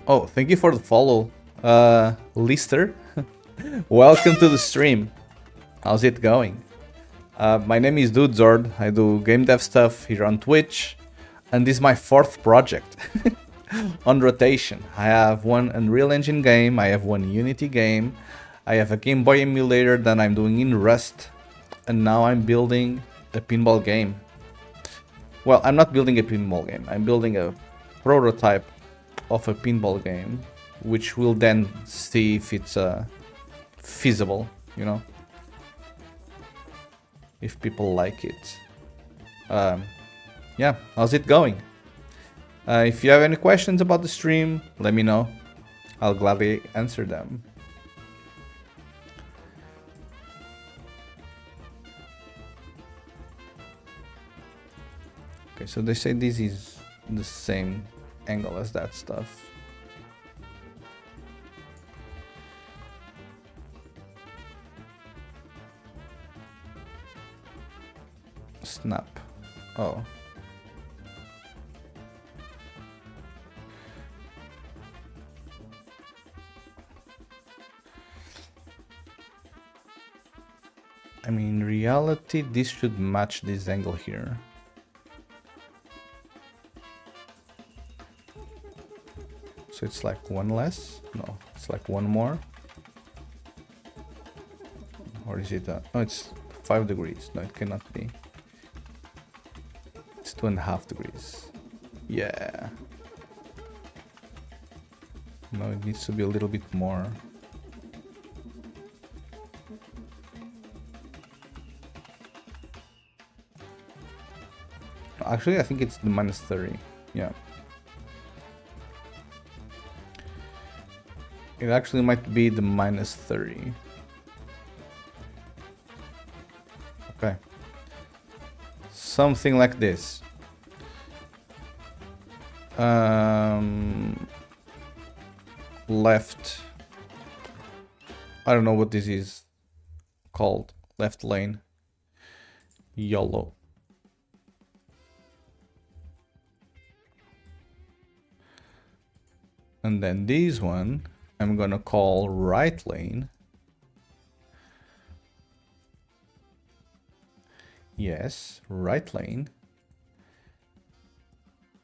Oh, thank you for the follow, Lister. Welcome to the stream. How's it going? My name is Dudezord. I do game dev stuff here on Twitch, and this is my fourth project on rotation. I have one Unreal Engine game, I have one Unity game, I have a Game Boy emulator that I'm doing in Rust, and now I'm building a pinball game. Well, I'm not building a pinball game, I'm building a prototype of a pinball game, which we'll then see if it's feasible, you know, if people like it. Yeah, how's it going? If you have any questions about the stream, let me know. I'll gladly answer them. Okay, so they say this is the same angle as that stuff. Snap. Oh. I mean, in reality, this should match this angle here. So it's like one less? No, it's like one more. Or is it? No, it's 5 degrees. No, it cannot be. It's 2.5 degrees. Yeah. No, it needs to be a little bit more. Actually, I think it's the -30. Yeah. It actually might be the -30. Okay. Something like this. Left. I don't know what this is called. Left lane. YOLO. And then this one, I'm gonna call right lane. Yes, right lane.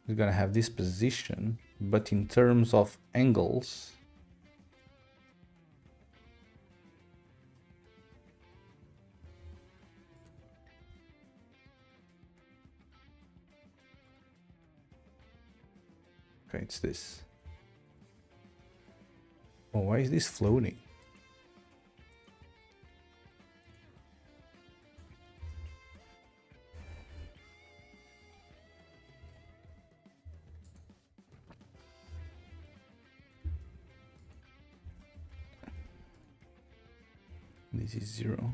We're gonna have this position, but in terms of angles, okay, it's this. Oh, why is this floating? This is 0.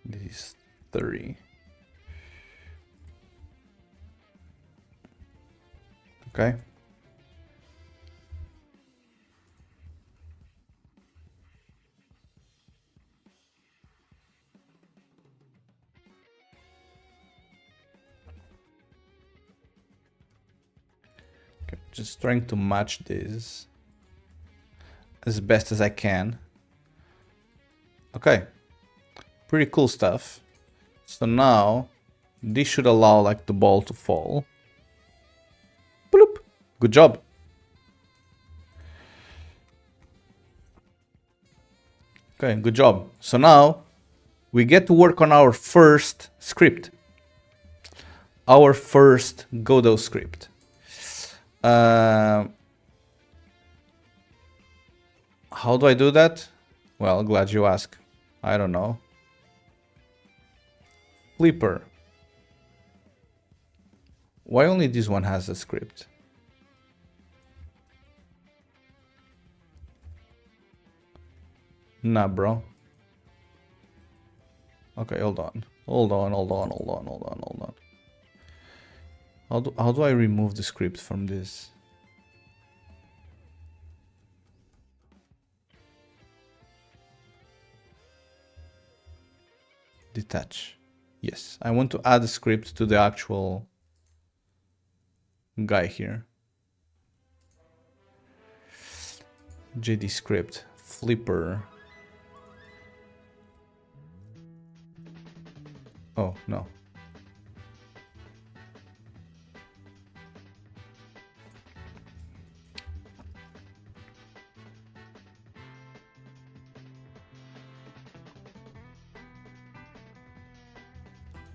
This is 30. Okay. Just trying to match this as best as I can. Okay, pretty cool stuff. So now this should allow like the ball to fall. Bloop. Good job. Okay, good job. So now we get to work on our first script. Our first Godot script. How do I do that? Well, glad you ask. I don't know. Flipper. Why only this one has a script? Nah, bro. Okay, hold on. Hold on. How do I remove the script from this? Detach. Yes, I want to add a script to the actual guy here. JD script, flipper. Oh, no.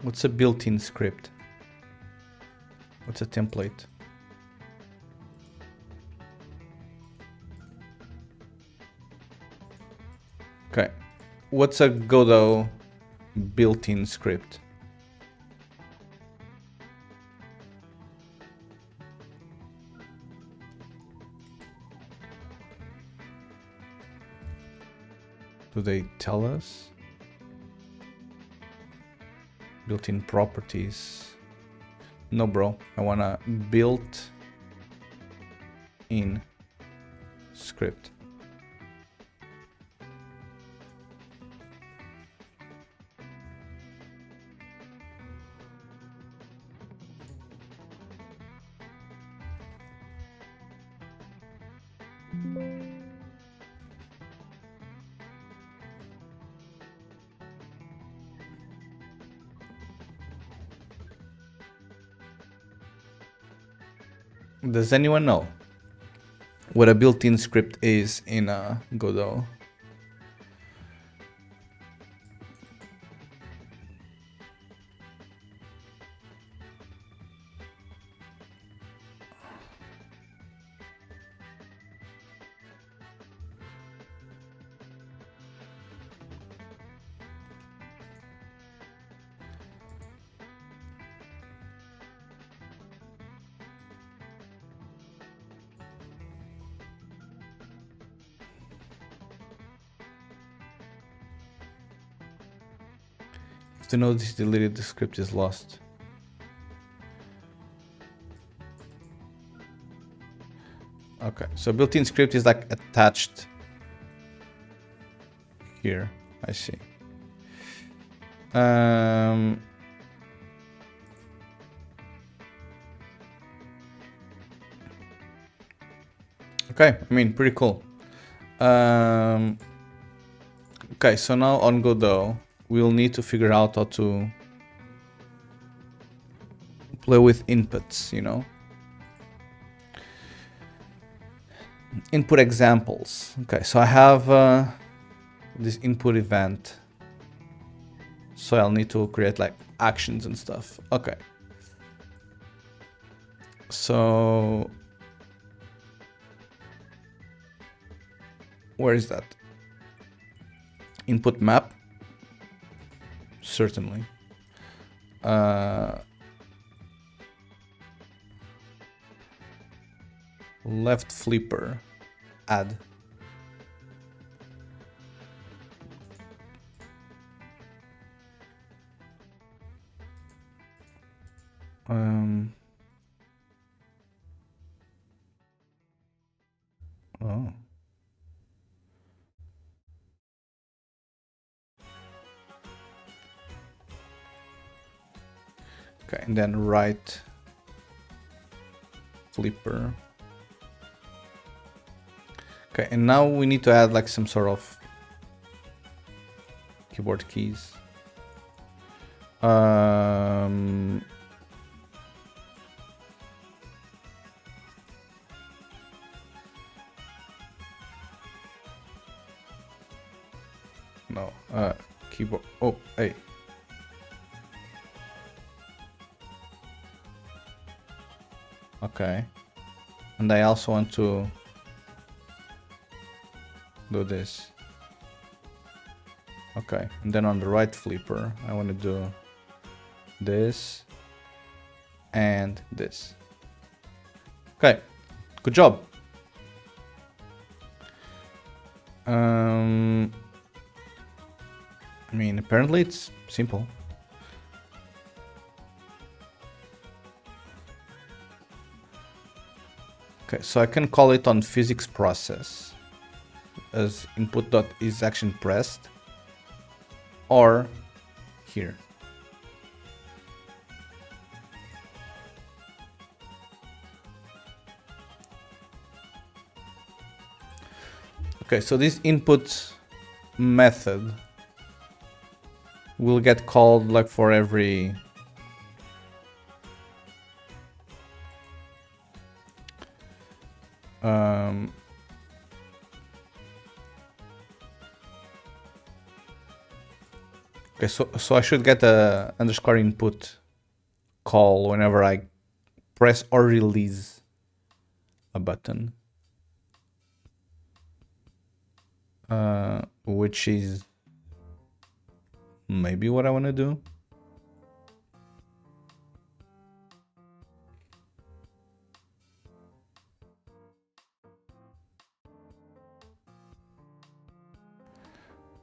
What's a built-in script? What's a template? Okay. What's a Godot built-in script? Do they tell us? Built-in properties. No, bro. I wanna built-in script. Does anyone know what a built-in script is in Godot? If the node is deleted, the script is lost. Okay, so built-in script is like attached here. I see. Okay, I mean, pretty cool. Okay, so now on Godot, we'll need to figure out how to play with inputs, you know? Input examples. Okay, so I have this input event. So I'll need to create like actions and stuff. Okay. So where is that? Input map? Certainly. Left flipper. Add. Oh. Okay, and then right flipper. Okay, and now we need to add like some sort of keyboard keys. No, keyboard. Oh, hey. Okay. And I also want to do this. Okay, and then on the right flipper, I want to do this and this. Okay, good job. I mean, apparently it's simple. Okay, so I can call it on physics process as input.isAction pressed, or here. Okay, so this input method will get called like for every okay, so I should get a underscore input call whenever I press or release a button, which is maybe what I want to do.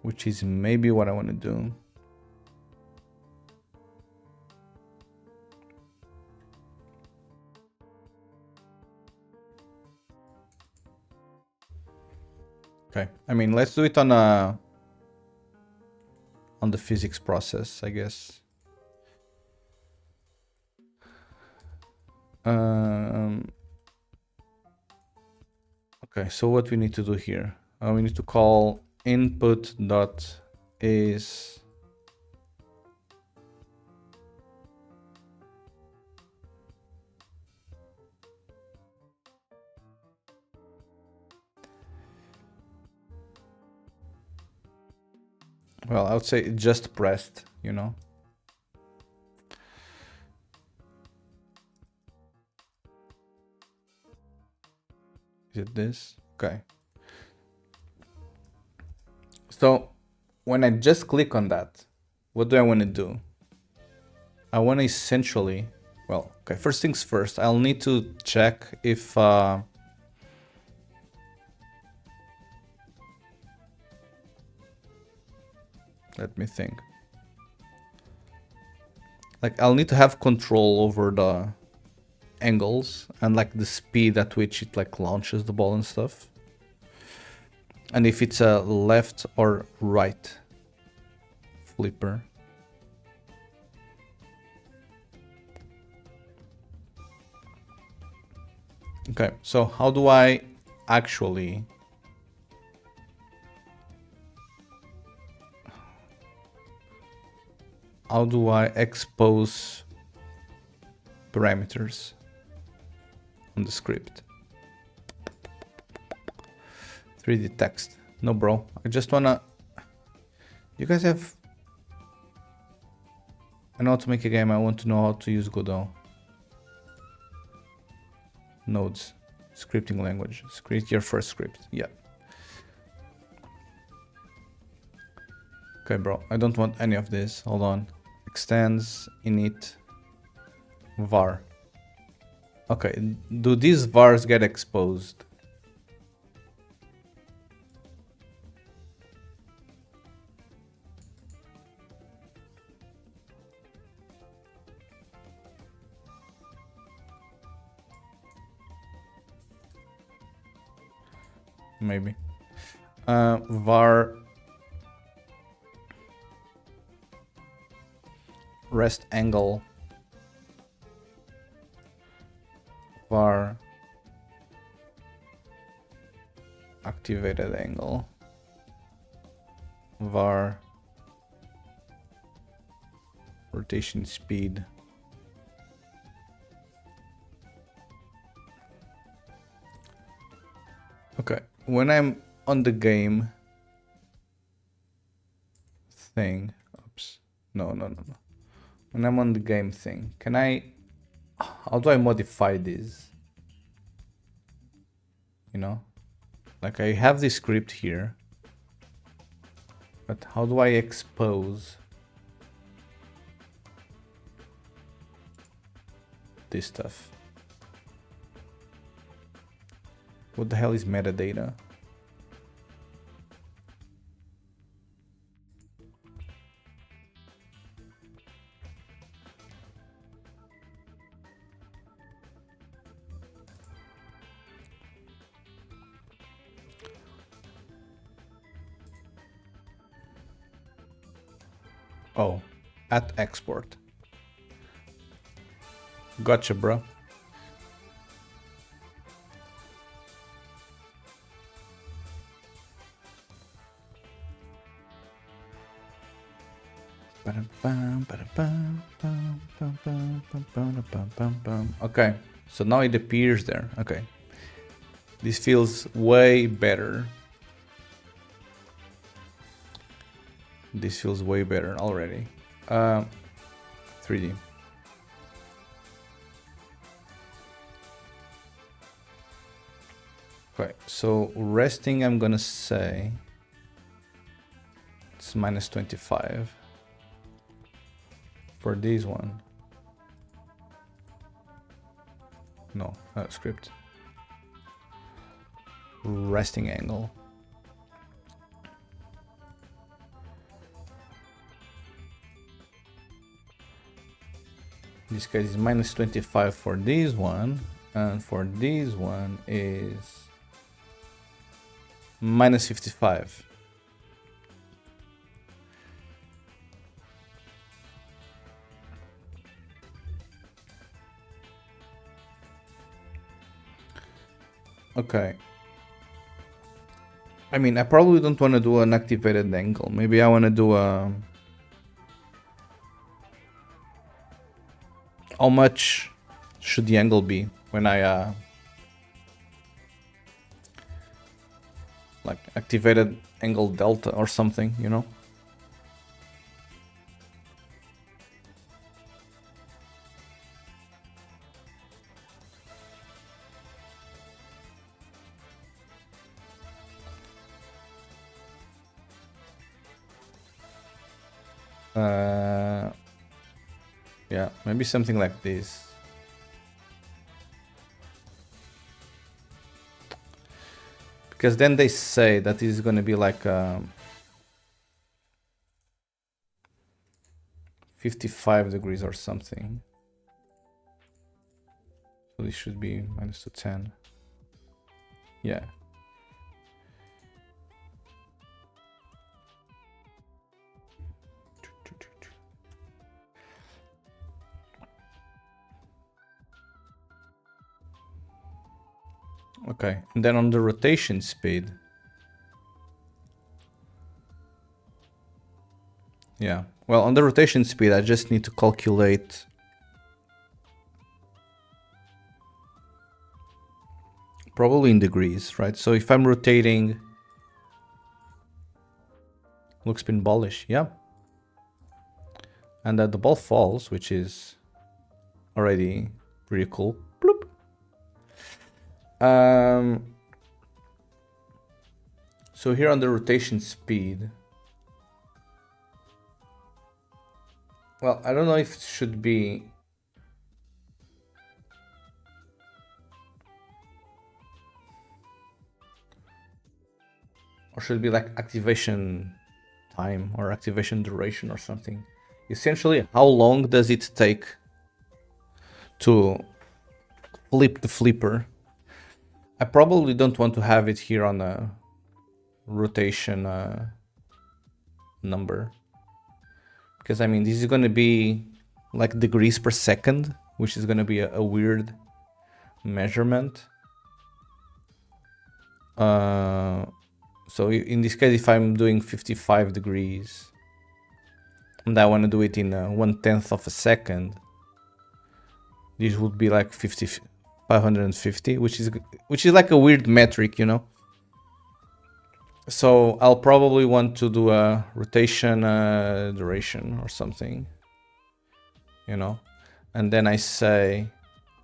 Which is maybe what I want to do. Okay, I mean, let's do it on the physics process, I guess. Okay, so what we need to do here? We need to call input dot is well, I would say just pressed, you know. Is it this? Okay. So when I just click on that, what do I want to do? I want to essentially, well, okay, first things first, I'll need to check if let me think. Like, I'll need to have control over the angles and like the speed at which it like launches the ball and stuff. And if it's a left or right flipper. Okay, so how do I actually expose parameters on the script? 3D text. No, bro. I just wanna... You guys have... I know how to make a game. I want to know how to use Godot. Nodes. Scripting language. Create your first script. Yeah. Okay, bro. I don't want any of this. Hold on. Extends, init, var. Okay. Do these vars get exposed? Maybe. Var rest angle var activated angle var rotation speed okay. When I'm on the game thing, oops, no. When I'm on the game thing, can I, how do I modify this? You know, like I have this script here, but how do I expose this stuff? What the hell is metadata? Oh, at export. Gotcha, bro. Okay, so now it appears there. Okay, this feels way better. This feels way better already. 3D. Okay, so resting, I'm gonna say it's minus 25 for this one. No, script. Resting angle. In this case is minus 25 for this one, and for this one is minus 55. Okay. I mean, I probably don't want to do an activated angle. Maybe I want to do a... How much should the angle be when I like activated angle delta or something, you know? Yeah, maybe something like this. Because then they say that this is going to be like 55 degrees or something. So this should be minus to 10. Yeah. Okay, and then on the rotation speed. Yeah, well, on the rotation speed, I just need to calculate probably in degrees, right? So if I'm rotating, looks pinballish, yeah. And the ball falls, which is already pretty cool. Bloop. So here on the rotation speed, well, I don't know if it should be or should it be like activation time or activation duration or something. Essentially, how long does it take to flip the flipper? I probably don't want to have it here on a rotation number, because I mean this is going to be like degrees per second, which is going to be a weird measurement. So in this case, if I'm doing 55 degrees and I want to do it in 1/10 of a second, this would be like 550, which is like a weird metric, you know. So I'll probably want to do a rotation duration or something, you know. And then I say,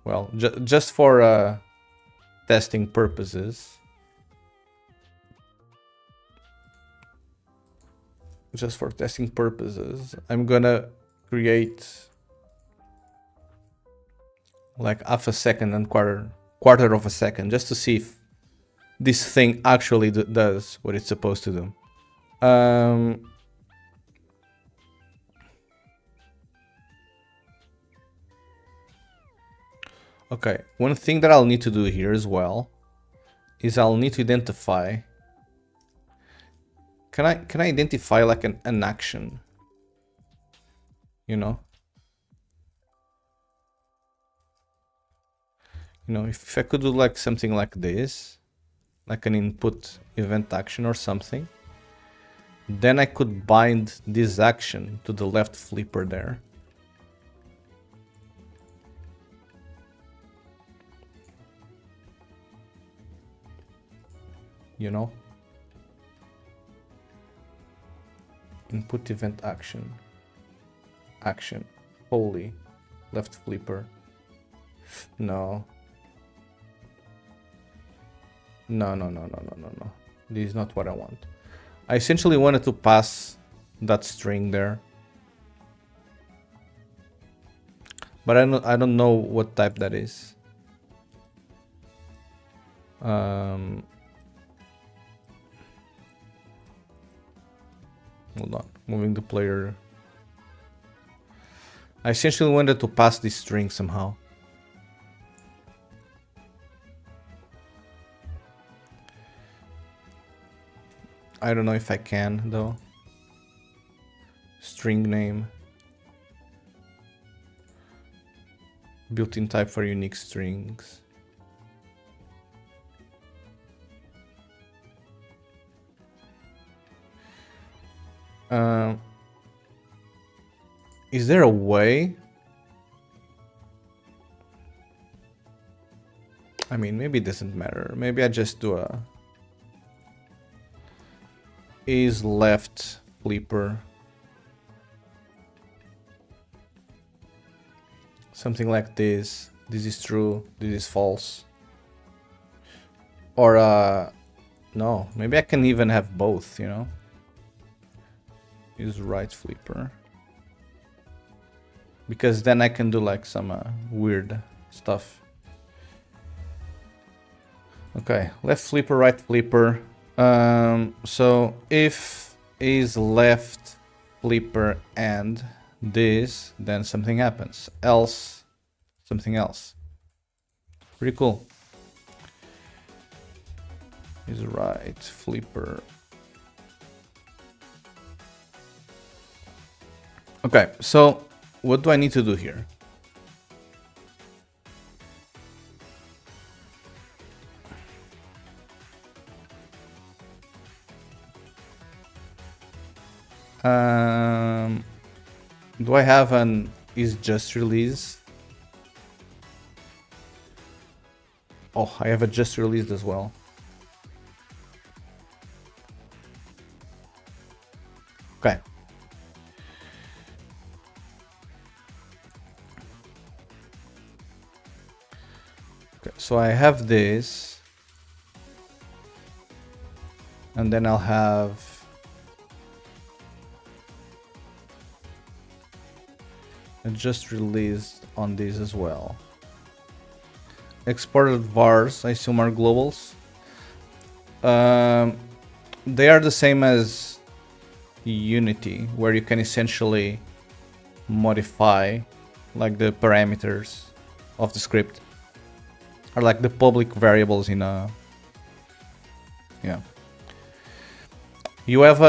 well, just for testing purposes, I'm gonna create like half a second and quarter of a second, just to see if this thing actually does what it's supposed to do. Okay, one thing that I'll need to do here as well is I'll need to identify. Can I identify like an action? You know? You know, if I could do like something like this, like an input event action or something, then I could bind this action to the left flipper there. You know? Input event action. Action. Holy. Left flipper. No. No. This is not what I want. I essentially wanted to pass that string there. But I don't know what type that is. Hold on, moving the player. I essentially wanted to pass this string somehow. I don't know if I can though. String name. Built-in type for unique strings. Is there a way? I mean, maybe it doesn't matter. Maybe I just do a is left flipper. Something like this. This is true. This is false. Or no, maybe I can even have both, you know? Is right flipper. Because then I can do like some weird stuff. Okay, left flipper, right flipper. So if is left flipper and this, then something happens. Else, something else. Pretty cool. Is right flipper. Okay, so what do I need to do here? Do I have an is just released? Oh, I have a just released as well. Okay. Okay, so I have this. And then I'll have just released on this as well. Exported vars, I assume, are globals. They are the same as Unity, where you can essentially modify like the parameters of the script, or like the public variables in a. Yeah. You have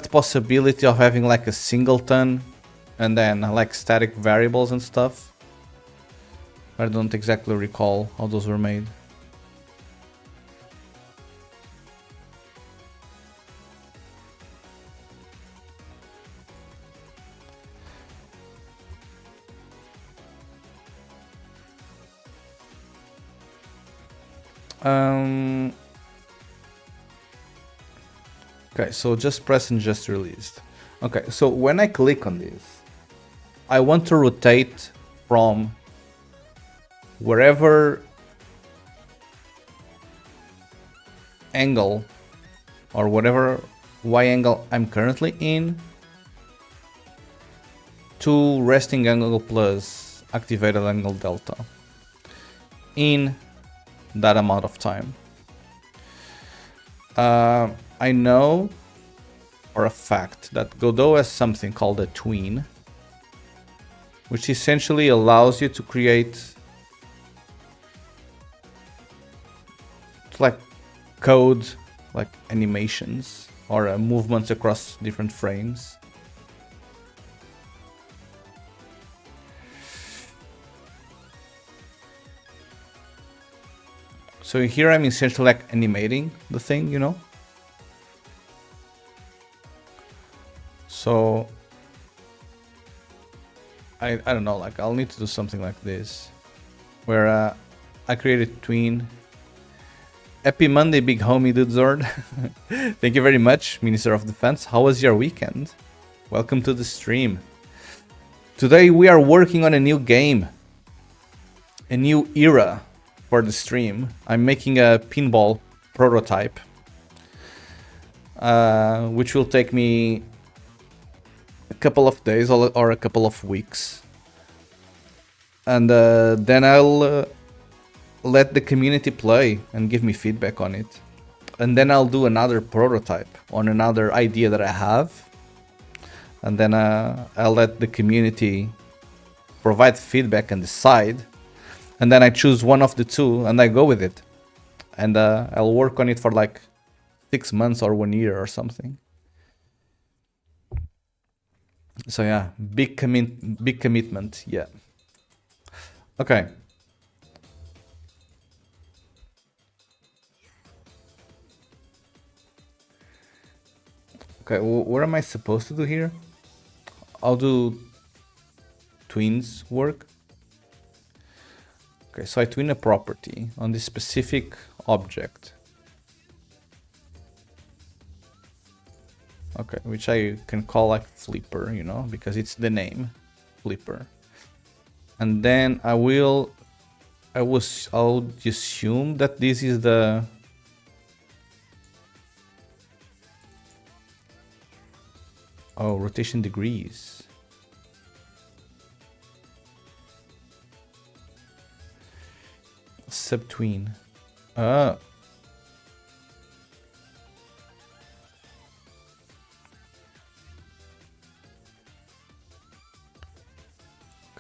the possibility of having like a singleton and then like static variables and stuff. I don't exactly recall how those were made. Okay, so just press and just released. Okay, so when I click on this, I want to rotate from wherever angle or whatever Y angle I'm currently in to resting angle plus activated angle delta in that amount of time. I know for a fact that Godot has something called a tween, which essentially allows you to create like code, like animations or movements across different frames. So here I'm essentially like animating the thing, you know? So I don't know, like I'll need to do something like this, where I created tween. Happy Monday, big homie dude Zord. Thank you very much, Minister of Defense. How was your weekend? Welcome to the stream. Today we are working on a new game, a new era for the stream. I'm making a pinball prototype, which will take me a couple of days or a couple of weeks. And then I'll let the community play and give me feedback on it. And then I'll do another prototype on another idea that I have. And then I'll let the community provide feedback and decide. And then I choose one of the two and I go with it. And I'll work on it for like 6 months or 1 year or something. So yeah, big commitment, yeah. Okay. Okay, what am I supposed to do here? I'll do twins work. Okay, so I twin a property on this specific object. Okay, which I can call like flipper, you know, because it's the name, flipper. And then I'll assume that this is the rotation degrees. Subtween.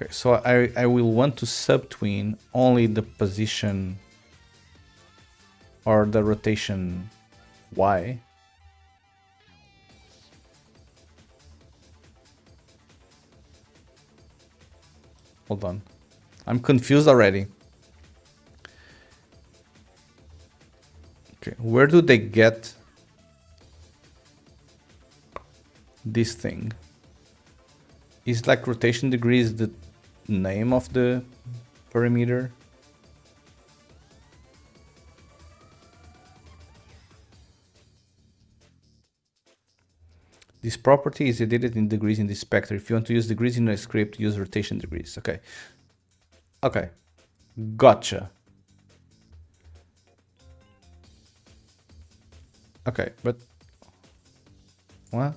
Okay, so I will want to subtween only the position or the rotation Y. Hold on. I'm confused already. Okay, where do they get this thing? Is like rotation degrees the name of the perimeter? This property is edited in degrees in the spectre. If you want to use degrees in a script, use rotation degrees. Okay. Okay. Gotcha. Okay, but what?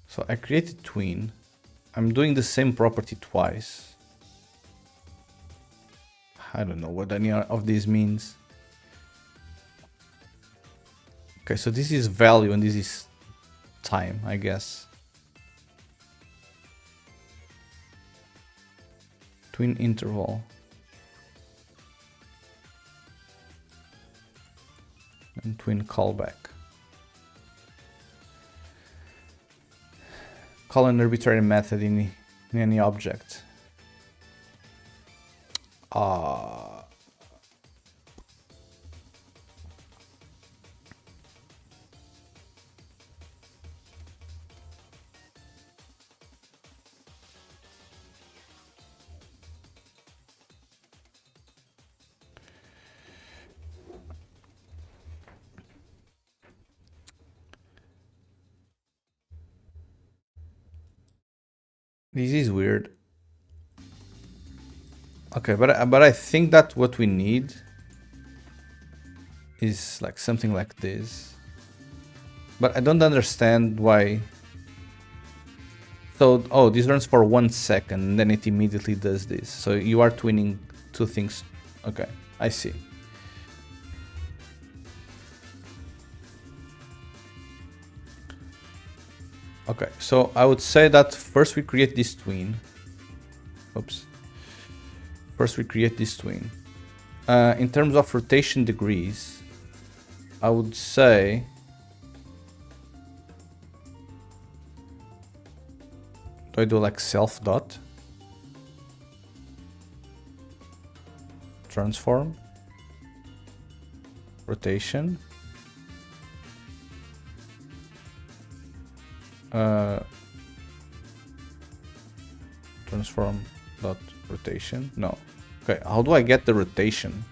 So I created tween. I'm doing the same property twice. I don't know what any of these means. Okay, so this is value and this is time, I guess. Tween interval. And tween callback. Call an arbitrary method in any object. This is weird. Okay, but I think that what we need is like something like this. But I don't understand why. So, oh, this runs for 1 second, and then it immediately does this. So you are twinning two things. Okay, I see. Okay, so I would say that first we create this tween. Oops. First we create this tween. In terms of rotation degrees, I would say do I do like self dot? Transform. Rotation. Transform dot rotation. No. Okay, how do I get the rotation?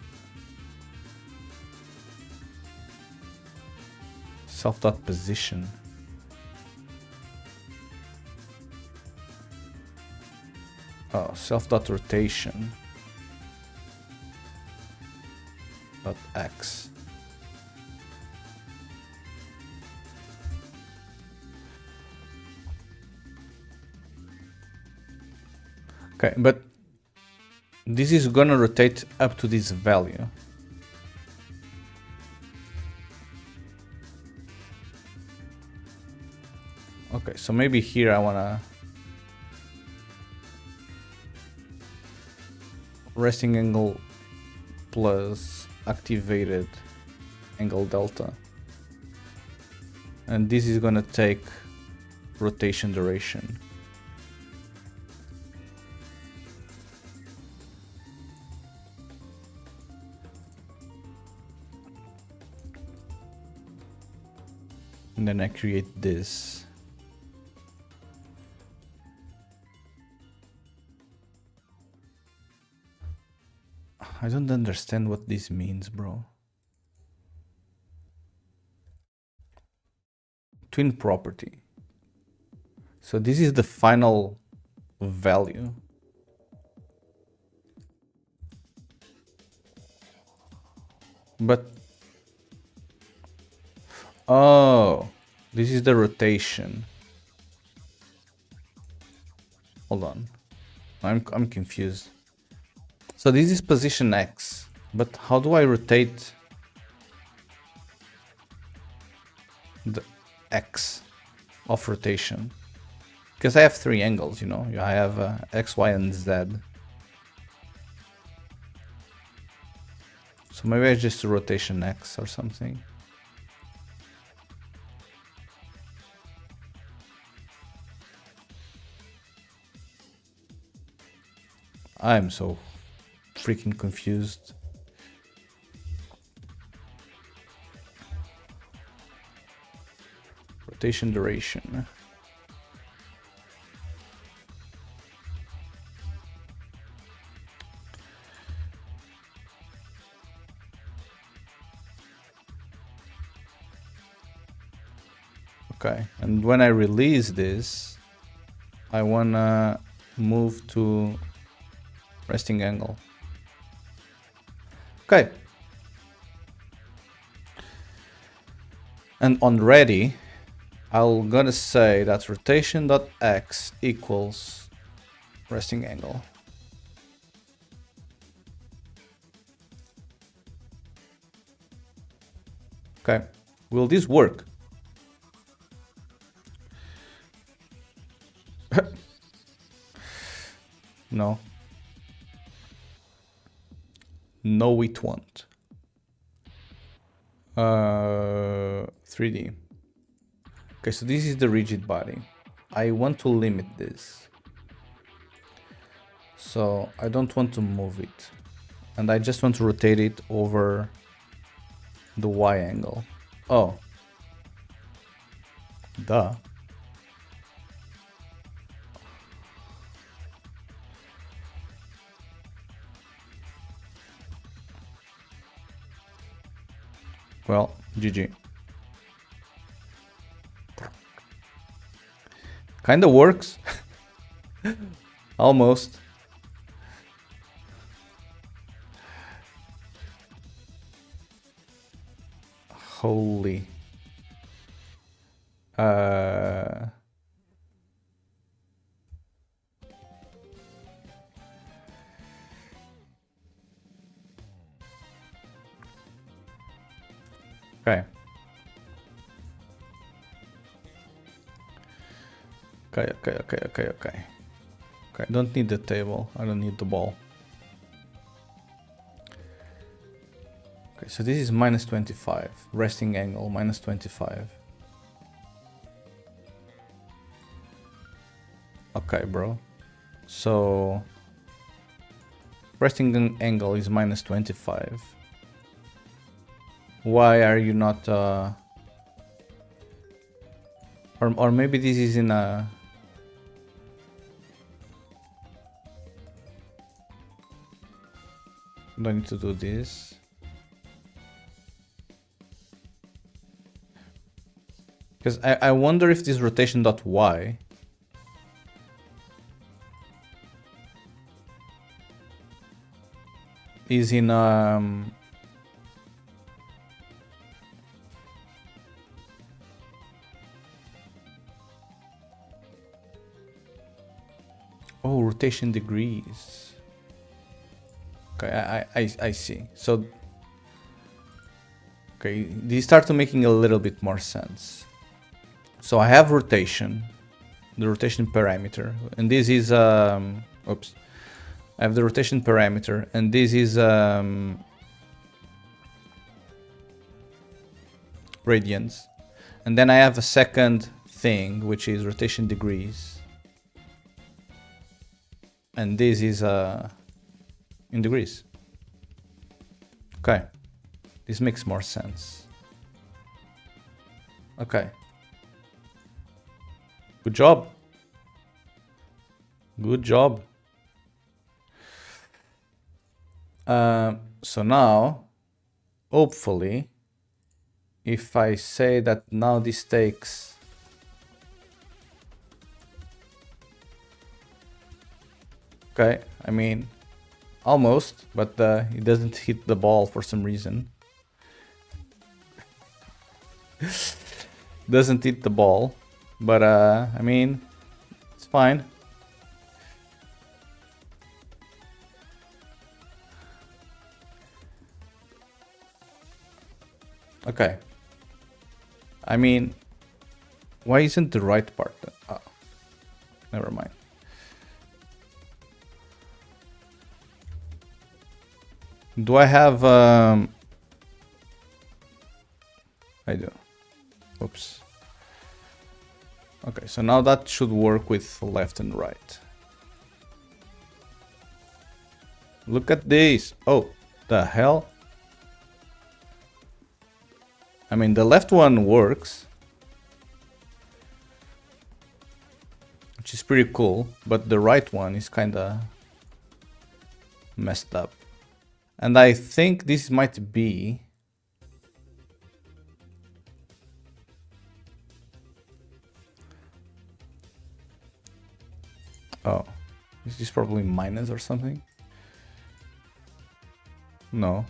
Self dot position. Oh, self dot rotation. Dot x. Okay, but this is gonna rotate up to this value. Okay, so maybe here I wanna resting angle plus activated angle delta. And this is gonna take rotation duration. And then I create this. I don't understand what this means, bro. Twin property. So this is the final value. But oh, this is the rotation. Hold on. I'm confused. So this is position X, but how do I rotate the X of rotation? Because I have three angles, you know. I have X, Y, and Z. So maybe I just do rotation X or something. I'm so freaking confused. Rotation duration. Okay, and when I release this, I wanna move to resting angle. Okay. And on ready, I'm gonna say that rotation.x equals resting angle. Okay, will this work? No. No, it won't. 3D. Okay, so this is the rigid body. I want to limit this. So I don't want to move it. And I just want to rotate it over the Y angle. Oh. Duh. Well, GG. Kinda works. Almost. Holy. Okay. Okay. I don't need the table. I don't need the ball. Okay, so this is minus 25. Resting angle, minus 25. Okay, bro. So resting angle is minus 25. Why are you not Or maybe this is in a... Do I need to do this? Because I wonder if this rotation.y is in oh, rotation degrees. Okay, I see. So okay, these start to making a little bit more sense. So I have rotation, the rotation parameter, and this is oops. I have the rotation parameter, and this is radians. And then I have a second thing, which is rotation degrees. And this is in degrees. Okay, this makes more sense. Okay. Good job. Good job. So now, hopefully, if I say that now this takes okay, I mean almost, but it doesn't hit the ball for some reason. Doesn't hit the ball, but I mean it's fine. Okay. I mean, why isn't the right part? Oh, never mind. Do I have... I do. Oops. Okay, so now that should work with left and right. Look at this. Oh, the hell? I mean, the left one works, which is pretty cool, but the right one is kinda messed up. And I think this might be... Oh, is this probably minus or something? No.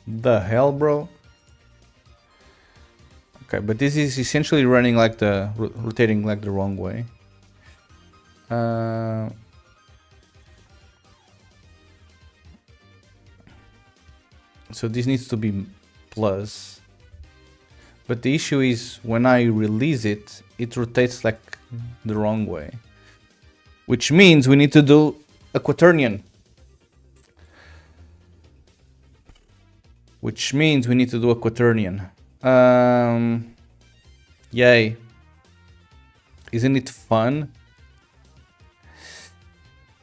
The hell, bro? Okay, but this is essentially running like the... rotating like the wrong way. So this needs to be plus. But the issue is when I release it, it rotates like the wrong way. Which means we need to do a quaternion. Which means we need to do a quaternion. Yay. Isn't it fun?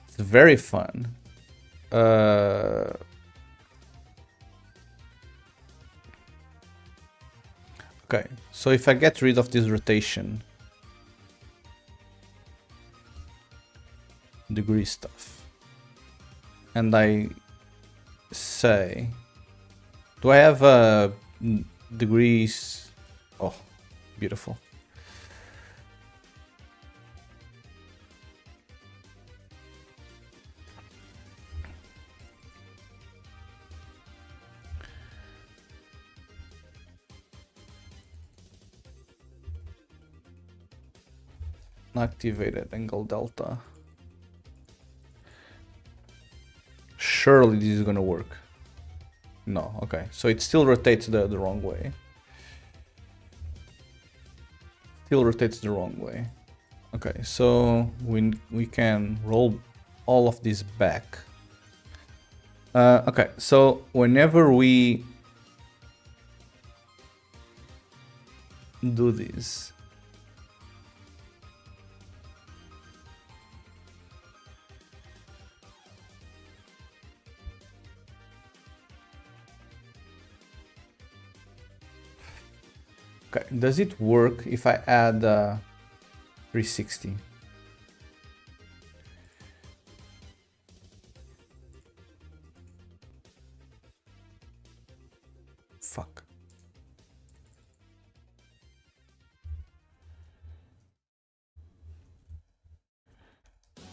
It's very fun. Okay, so if I get rid of this rotation degree stuff, and I say, do I have degrees? Oh, beautiful. Activated angle delta. Surely this is gonna work. No, okay. So it still rotates the wrong way. Still rotates the wrong way. Okay, so we can roll all of this back. Okay, so whenever we do this, Okay, does it work if I add 360? Fuck.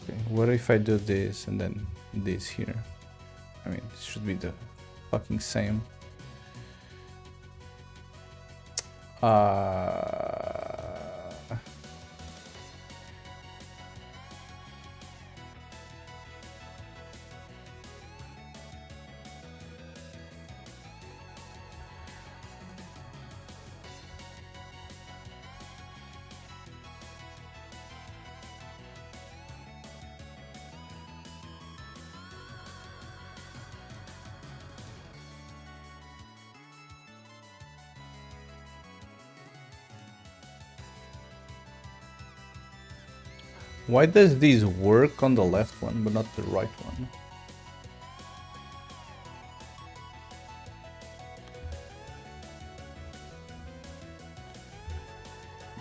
Okay, what if I do this and then this here? I mean, it should be the fucking same. Why does this work on the left one, but not the right one?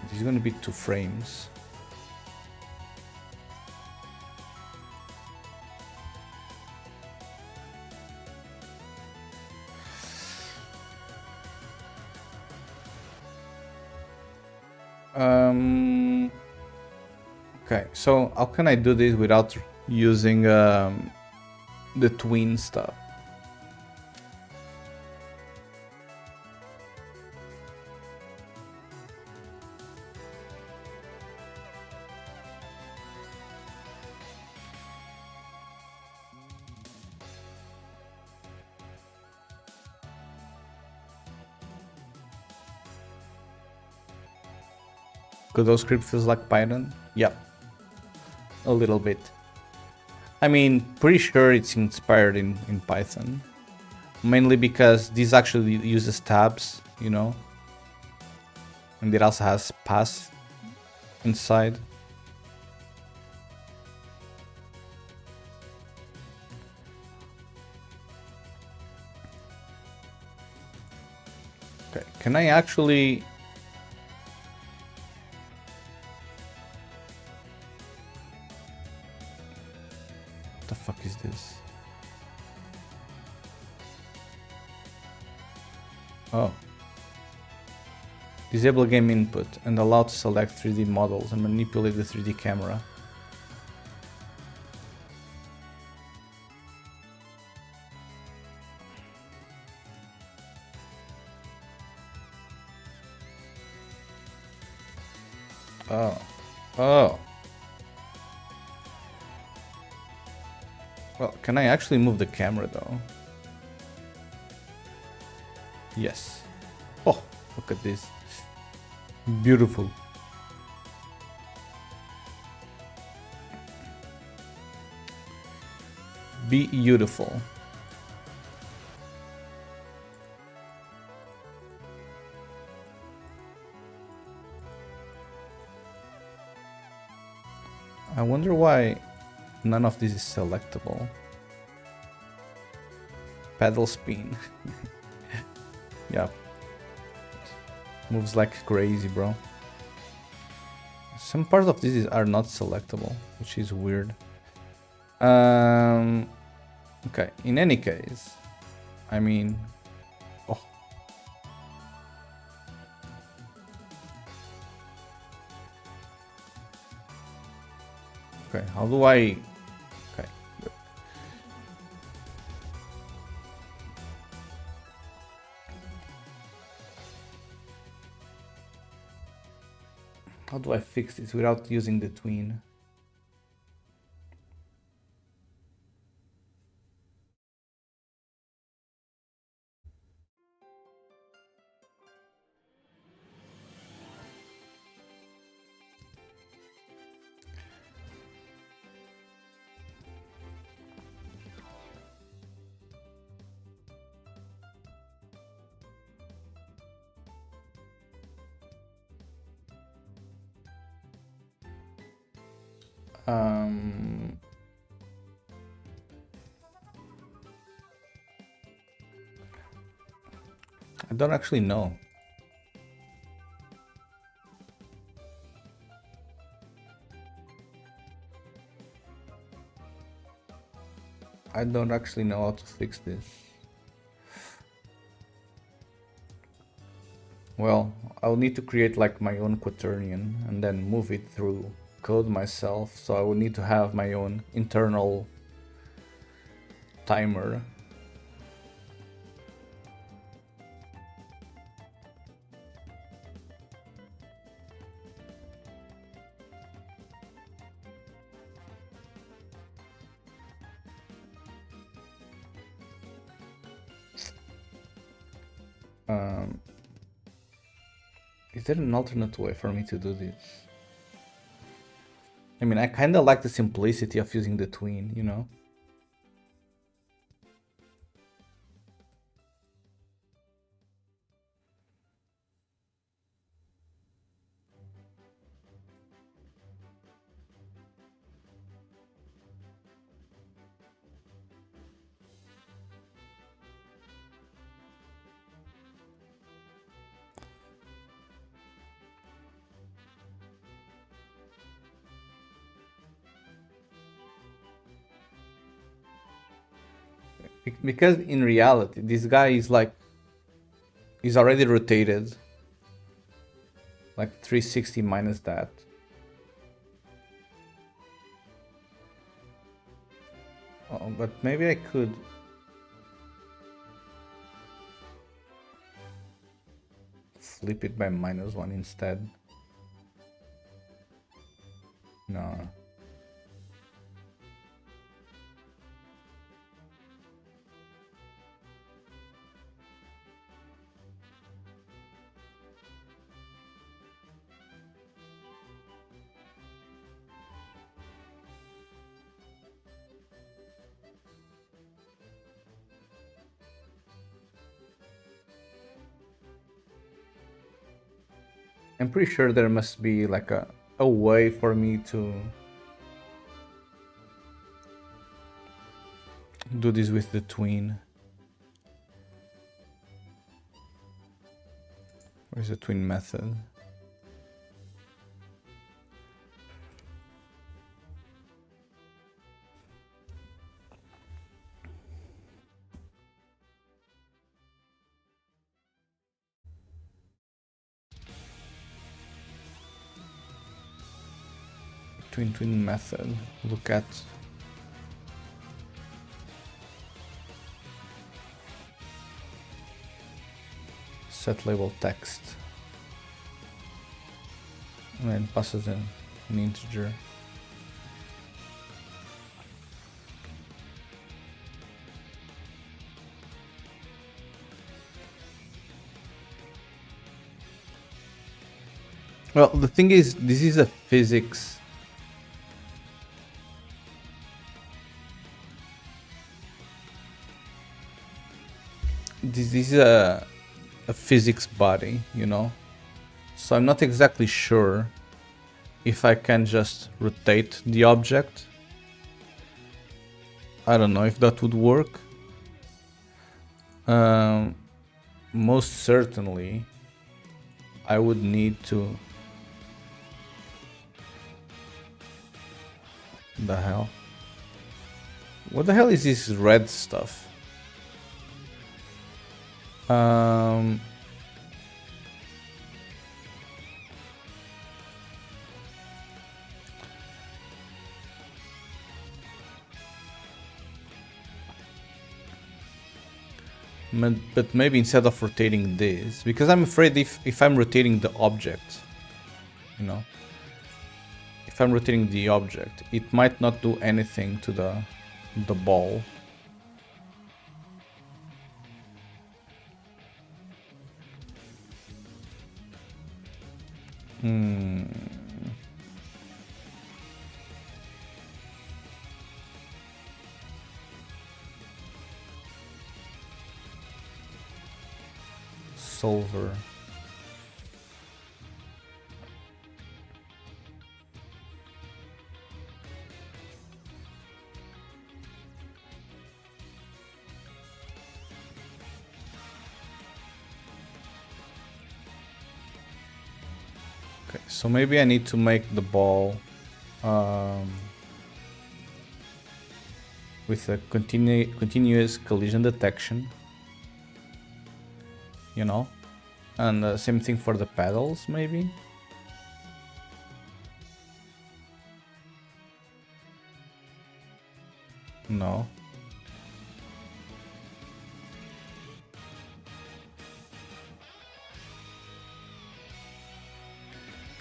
This is gonna be 2 frames. Okay, so how can I do this without using the twin stuff? Godot script feels like Python? Yeah, a little bit. I mean, pretty sure it's inspired in Python. Mainly because this actually uses tabs, you know? And it also has pass inside. Okay, can I actually... What the fuck is this? Oh. Disable game input and allow to select 3D models and manipulate the 3D camera. Oh. Oh. Well, can I actually move the camera though? Yes. Oh, look at this. Beautiful. Beautiful. I wonder why none of this is selectable. Pedal spin. Yeah. Moves like crazy, bro. Some parts of this are not selectable, which is weird. Okay, in any case, I mean... Oh. Okay, how do I... Okay, good. How do I fix this without using the tween? I don't actually know. I don't actually know how to fix this. Well, I'll need to create like my own quaternion and then move it through code myself. So I will need to have my own internal timer. Is there an alternate way for me to do this? I mean, I kind of like the simplicity of using the tween, you know? Because in reality, this guy is like, he's already rotated like 360 minus that. Oh, but maybe I could flip it by -1 instead. No. I'm pretty sure there must be like a way for me to do this with the tween. Where's the tween method? Tween method. Look at set label text. And then passes in an integer. Well, the thing is, this is a physics. This is a physics body, you know? So I'm not exactly sure if I can just rotate the object. I don't know if that would work. Most certainly, I would need to... The hell? What the hell is this red stuff? But maybe instead of rotating this, because I'm afraid if I'm rotating the object, you know, if I'm rotating the object, it might not do anything to the ball. Solver. Okay, so maybe I need to make the ball with a continuous collision detection, you know, and same thing for the pedals, maybe. No.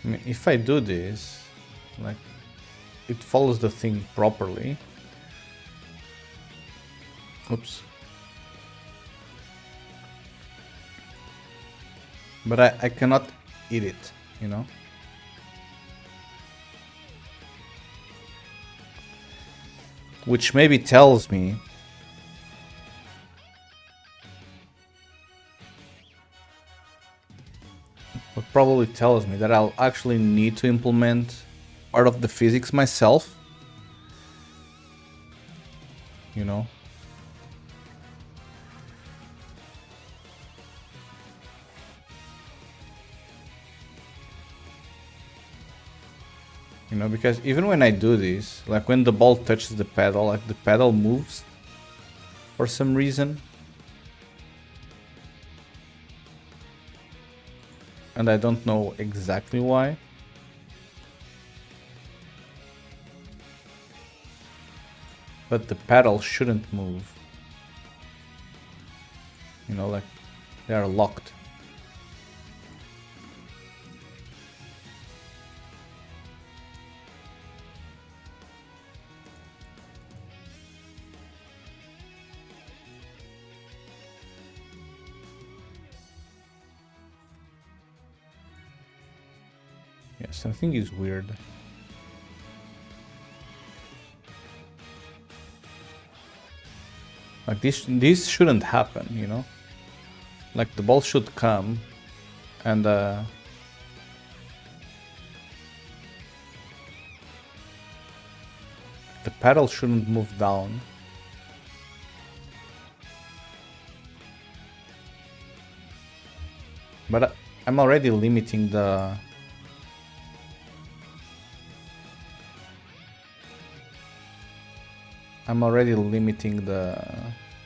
I mean, if I do this, like, it follows the thing properly. Oops. But I cannot eat it, you know? Which maybe tells me what probably tells me that I'll actually need to implement part of the physics myself, you know? You know, because even when I do this, like when the ball touches the pedal, like the pedal moves for some reason. And I don't know exactly why. But the pedal shouldn't move. You know, like they are locked. Yeah, something is weird. Like this shouldn't happen, you know? Like the ball should come and the pedal shouldn't move down. But I'm already limiting the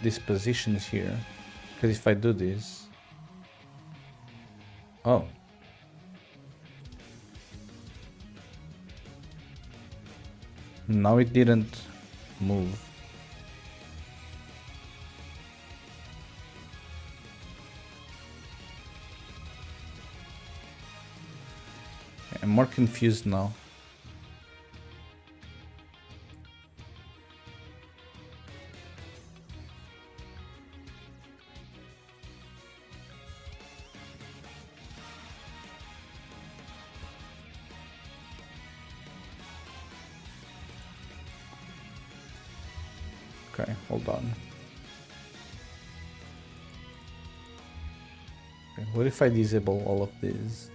these positions here. Because if I do this... Oh. Now it didn't move. I'm more confused now. Okay, hold on. Okay, what if I disable all of these?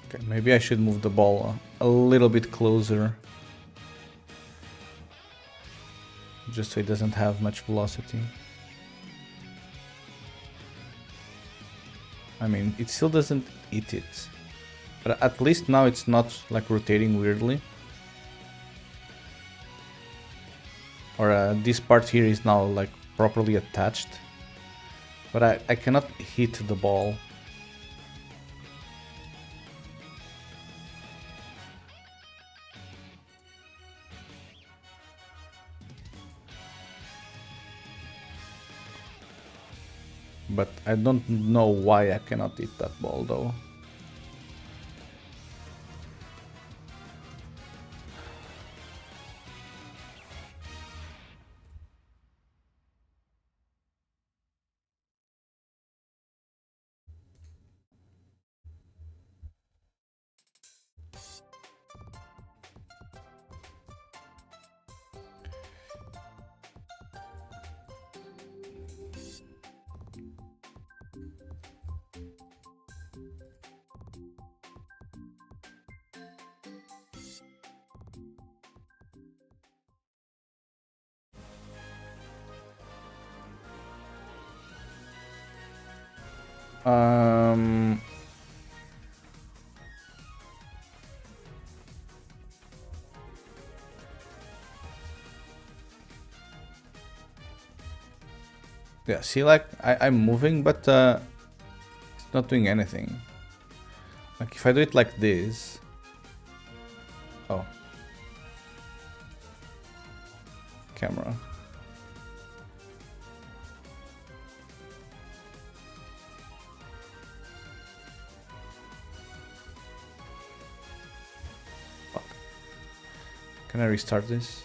Okay, maybe I should move the ball a little bit closer. Just so it doesn't have much velocity. I mean, it still doesn't eat it. But at least now it's not like rotating weirdly. Or this part here is now like properly attached. But I cannot hit the ball. But I don't know why I cannot hit that ball though. Um, yeah, see, like, I'm moving, but it's not doing anything. Like, if I do it like this... Oh. Camera. Fuck. Can I restart this?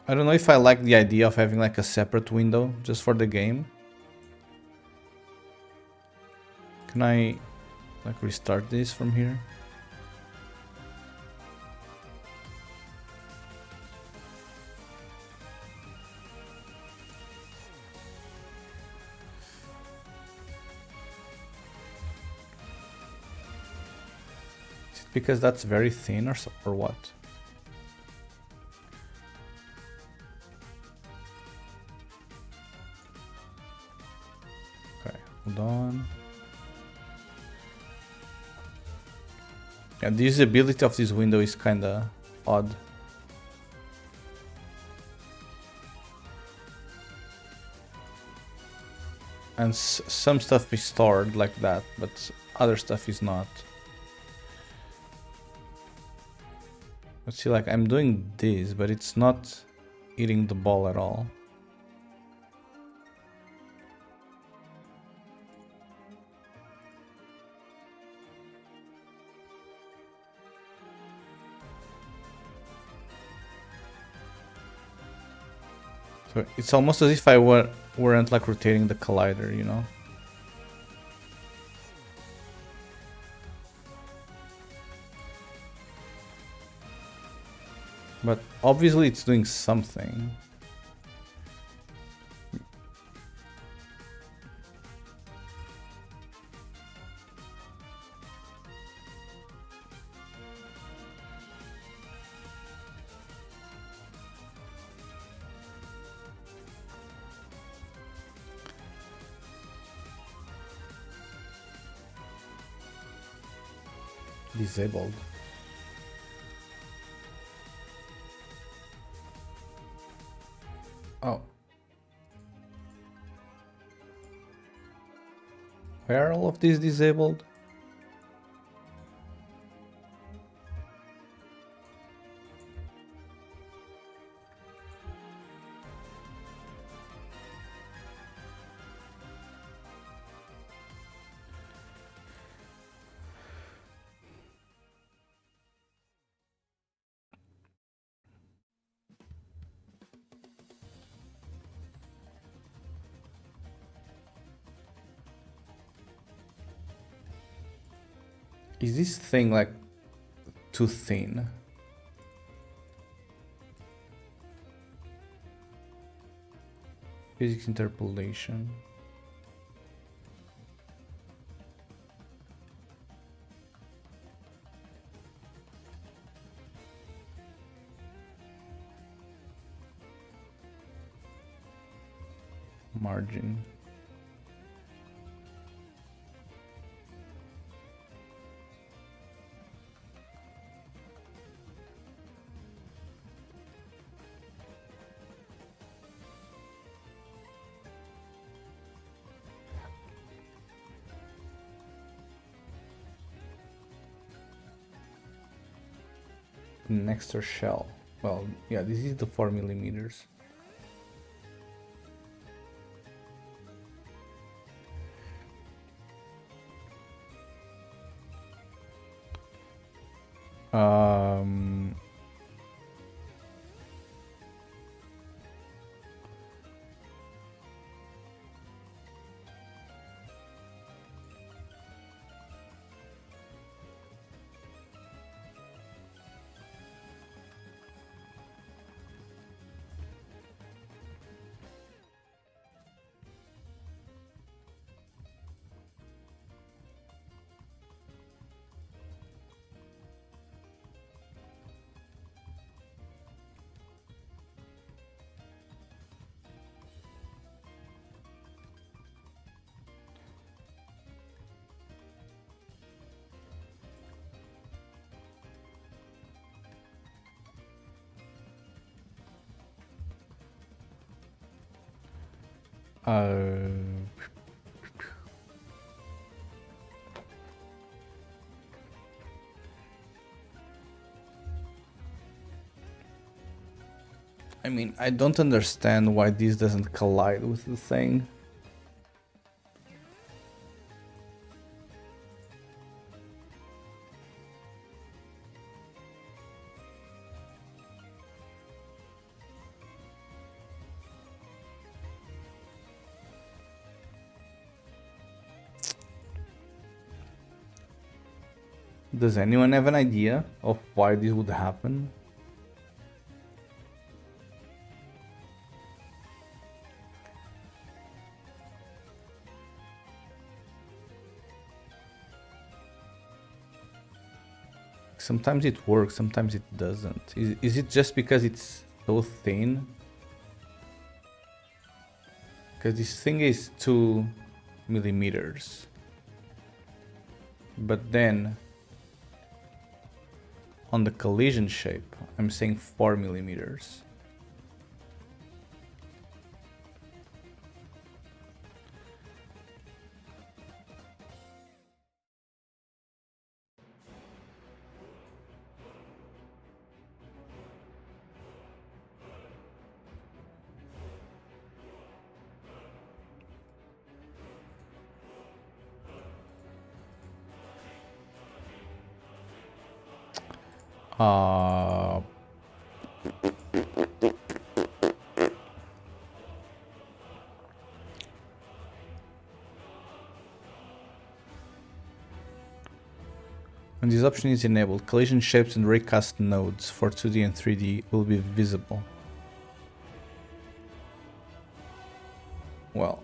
I don't know if I like the idea of having like a separate window just for the game. Can I like restart this from here? Is it because that's very thin or what? Okay, hold on. Yeah, the usability of this window is kinda odd. And some stuff is stored like that, but other stuff is not. Let's see, like, I'm doing this, but it's not eating the ball at all. So it's almost as if I weren't like rotating the collider, you know? But obviously it's doing something. Disabled. Oh. Why are all of these disabled? Is this thing like too thin? Physics interpolation. Margin. Nexter shell. Well, yeah, this is the 4 millimeters. Um, Uh, I mean, I don't understand why this doesn't collide with the thing. Does anyone have an idea of why this would happen? Sometimes it works, sometimes it doesn't. Is it just because it's so thin? Because this thing is 2 millimeters. But then on the collision shape, I'm saying 4 millimeters. Uh, when this option is enabled, collision shapes and raycast nodes for 2D and 3D will be visible. Well,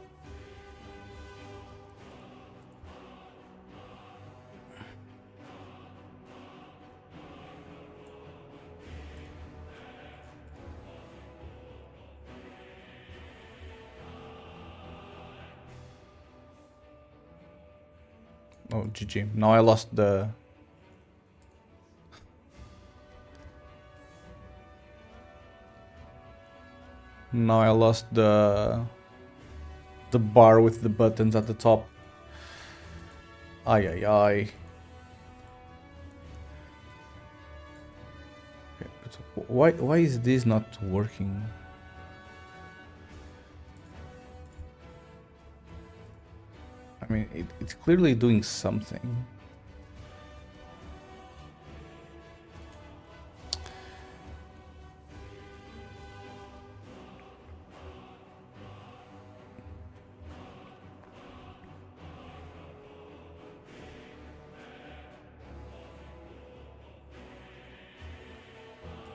oh, GG. Now I lost the... Now I lost the bar with the buttons at the top. Ay ay ay. Okay, but why is this not working? I mean, it's clearly doing something.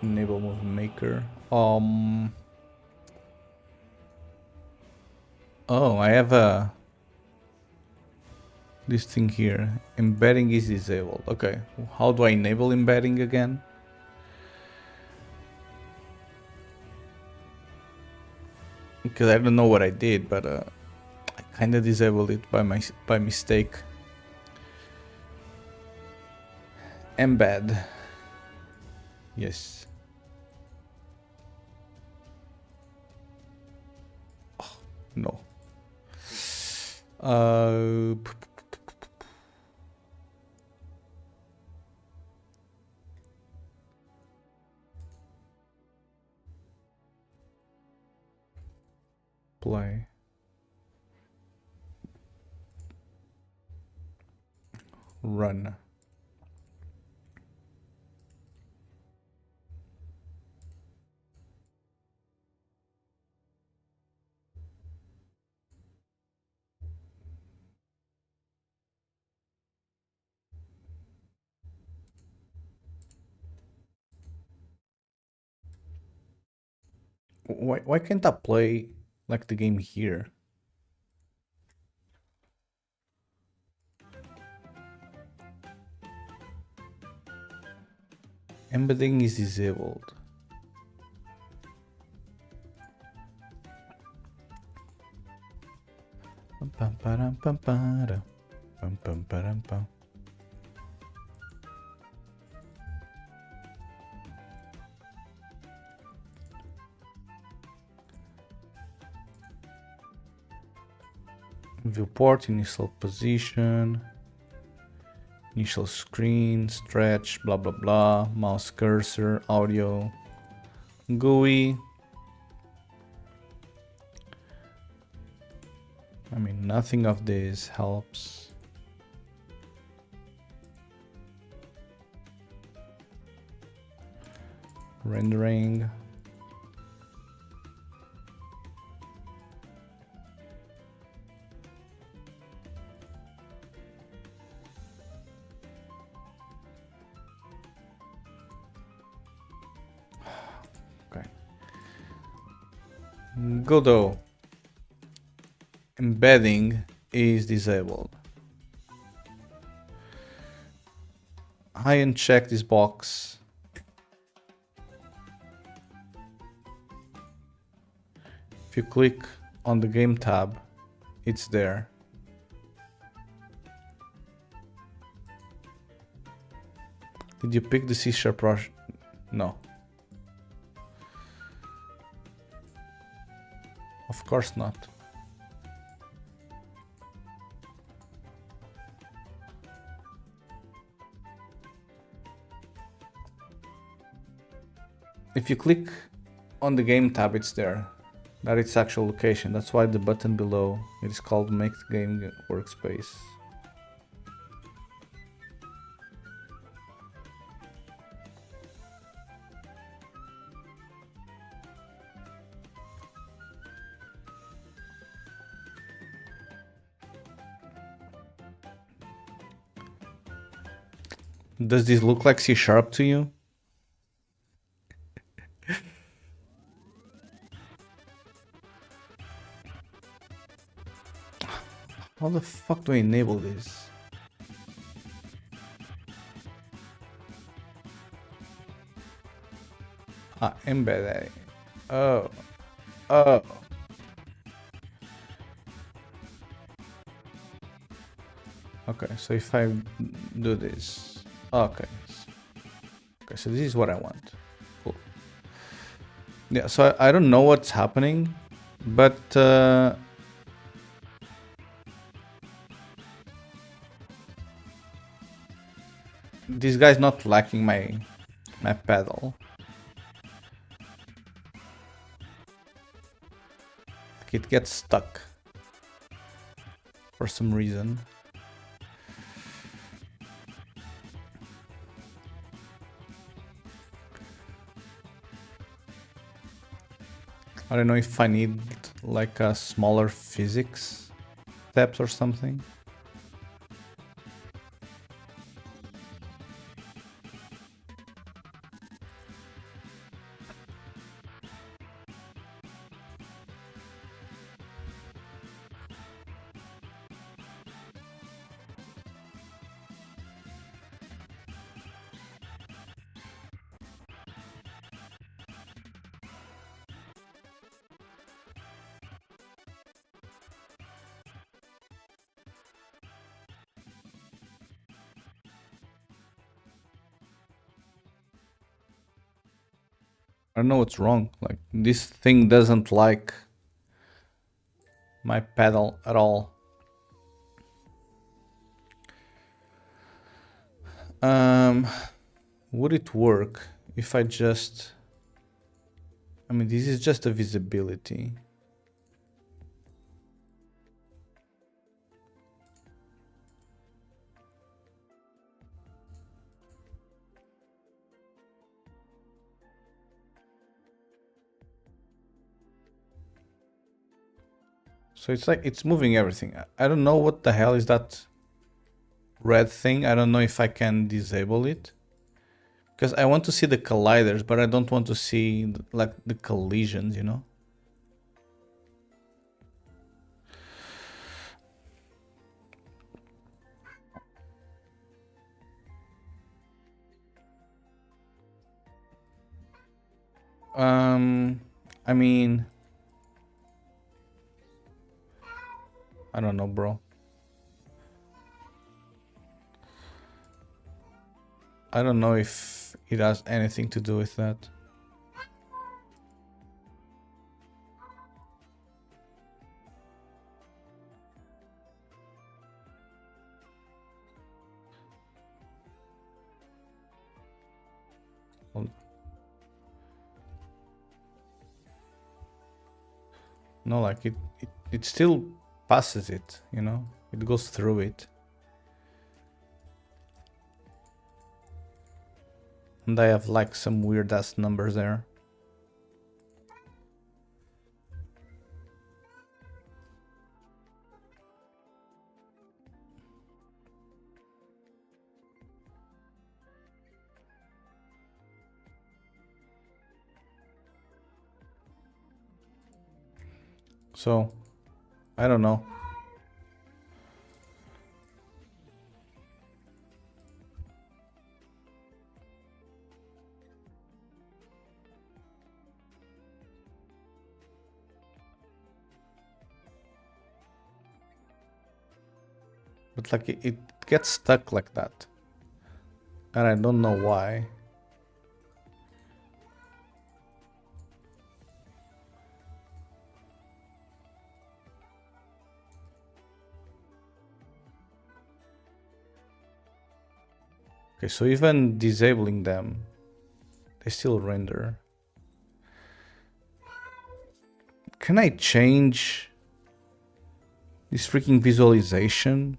Enable move maker. Oh, I have this thing here. Embedding is disabled. Okay, how do I enable embedding again? Because I don't know what I did, but I kind of disabled it by mistake. Embed. Yes. Oh, no. Play. Run. Why can't I play like the game here? Embedding is disabled. Pam pam pam pam pam pam pam pam. Viewport, initial position, initial screen, stretch, blah blah blah, mouse cursor, audio, GUI. I mean, nothing of this helps. Rendering. Okay. Godot. Embedding is disabled. I uncheck this box. If you click on the game tab, it's there. Did you pick the C# project? No. Of course not. If you click on the game tab, it's there. That its actual location. That's why the button below it is called Make the Game Workspace. Does this look like C# to you? How the fuck do I enable this? Embedded. Oh. Oh. Okay, so if I do this. Okay. Okay, so this is what I want. Cool. Yeah, so I don't know what's happening, but this guy's not liking my pedal. Like it gets stuck for some reason. I don't know if I need like a smaller physics steps or something. I don't know what's wrong. Like this thing doesn't like my pedal at all. Would it work if I just... I mean, this is just a visibility. So it's like it's moving everything. I don't know what the hell is that red thing. I don't know if I can disable it. Because I want to see the colliders, but I don't want to see like the collisions, you know? I mean, I don't know, bro. I don't know if it has anything to do with that. No, like it still passes it, you know? It goes through it. And I have like some weird ass numbers there. So, I don't know. But like it gets stuck like that. And I don't know why. Okay, so even disabling them, they still render. Can I change this freaking visualization?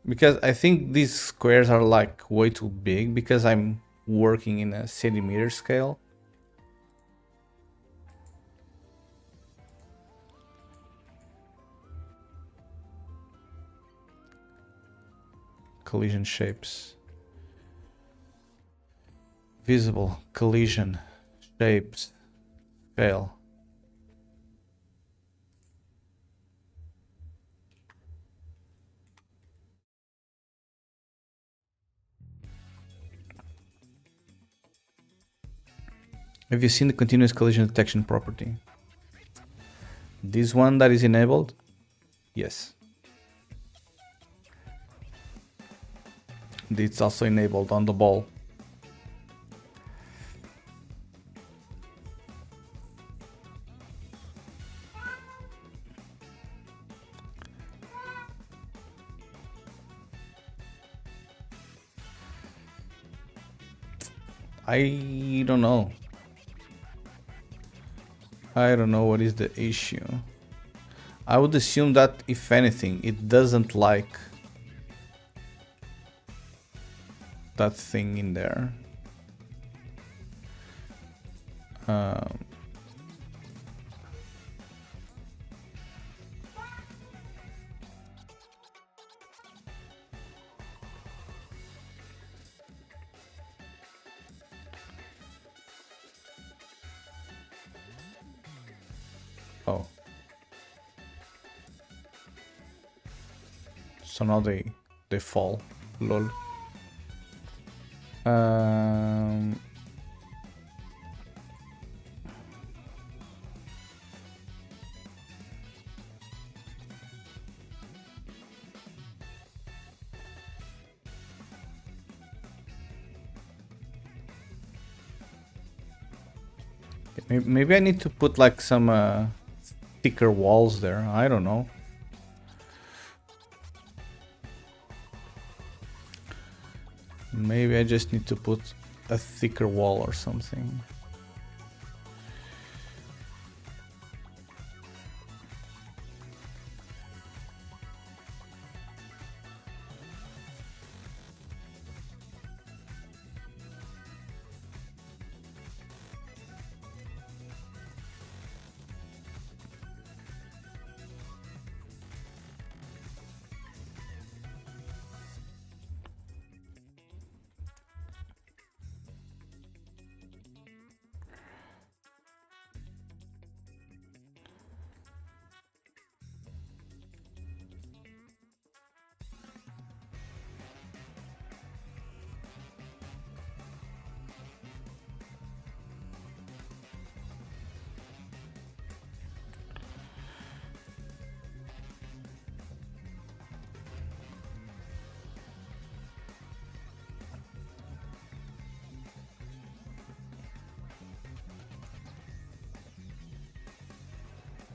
Because I think these squares are like way too big because I'm working in a centimeter scale. Collision shapes. Visible, collision, shapes, scale. Have you seen the continuous collision detection property? This one that is enabled? Yes. It's also enabled on the ball. I don't know. I don't know what is the issue. I would assume that if anything, it doesn't like that thing in there. Oh. So now they fall. Lol. Maybe I need to put like some thicker walls there. I don't know. Maybe I just need to put a thicker wall or something.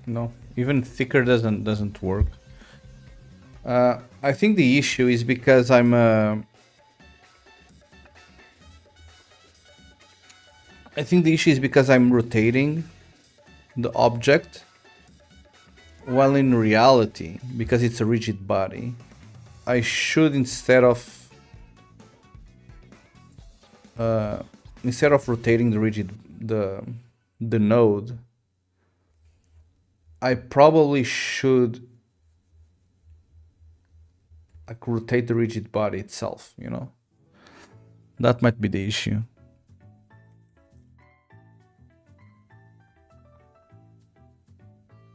No, even thicker doesn't work. I think the issue is because I think the issue is because I'm rotating the object, while in reality, because it's a rigid body, I should instead of rotating the node, I probably should like rotate the rigid body itself, you know? That might be the issue.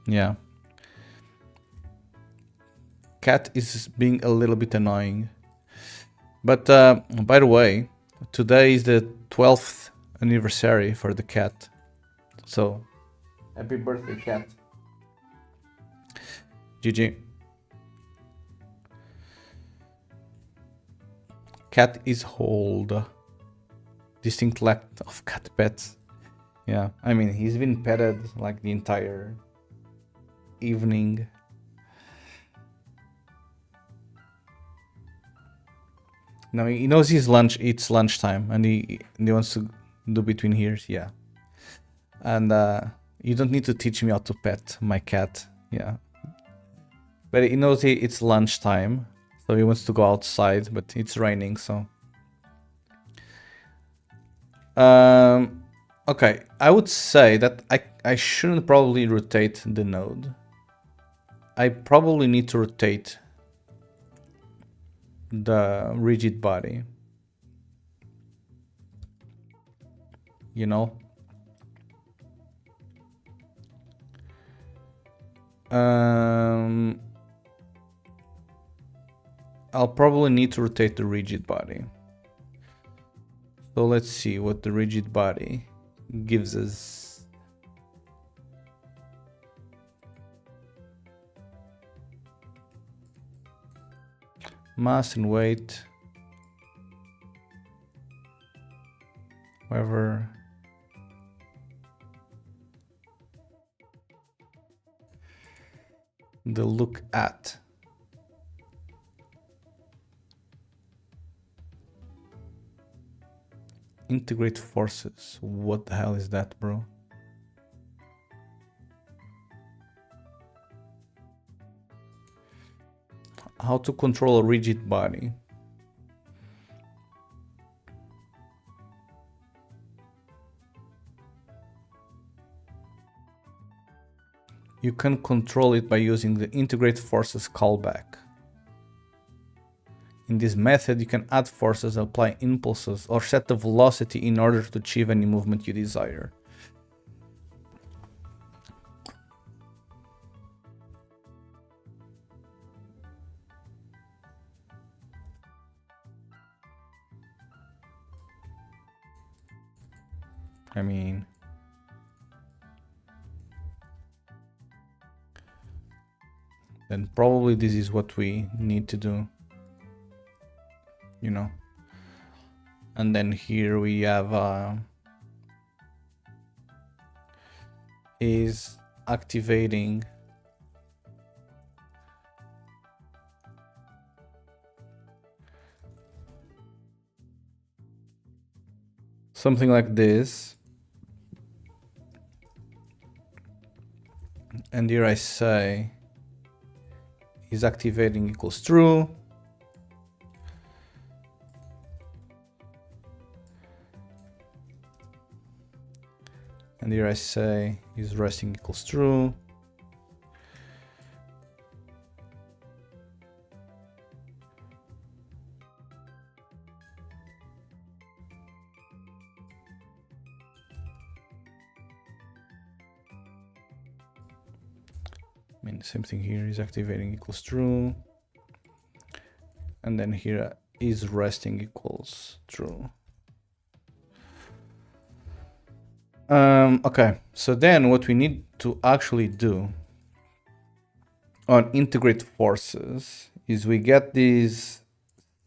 Yeah. Cat is being a little bit annoying. But by the way, today is the 12th anniversary for the cat. So, happy birthday, cat. GG. Cat is old. Distinct lack of cat pets. Yeah, I mean, he's been petted like the entire evening. No, he knows it's lunchtime, and he wants to do between here, yeah. And you don't need to teach me how to pet my cat, yeah. But he knows it's lunchtime, so he wants to go outside, but it's raining, so. Okay, I would say that I shouldn't probably rotate the node. I probably need to rotate the rigid body. You know? I'll probably need to rotate the rigid body. So let's see what the rigid body gives us. Mass and weight. However, the look at. Integrate forces. What the hell is that, bro? How to control a rigid body. You can control it by using the integrate forces callback. In this method, you can add forces, apply impulses, or set the velocity in order to achieve any movement you desire. I mean, then probably this is what we need to do. You know, and then here we have is activating something like this, and here I say is activating equals true. And here I say is resting equals true. I mean, same thing here is activating equals true. And then here is resting equals true. Okay, so then what we need to actually do on integrate forces is we get this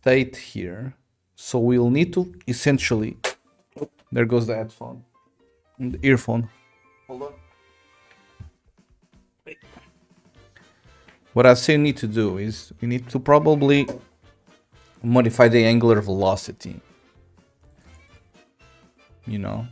state here. So we'll need to essentially, oh, there goes the headphone, the earphone. Hold on. What I say we need to do is we need to probably modify the angular velocity, you know.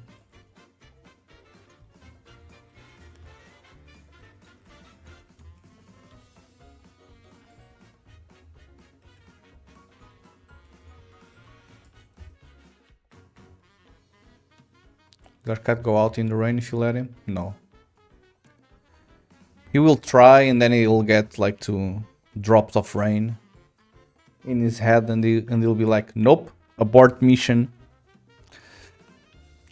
Does cat go out in the rain if you let him? No. He will try and then he'll get like 2 drops of rain in his head and he'll be like, nope, abort mission.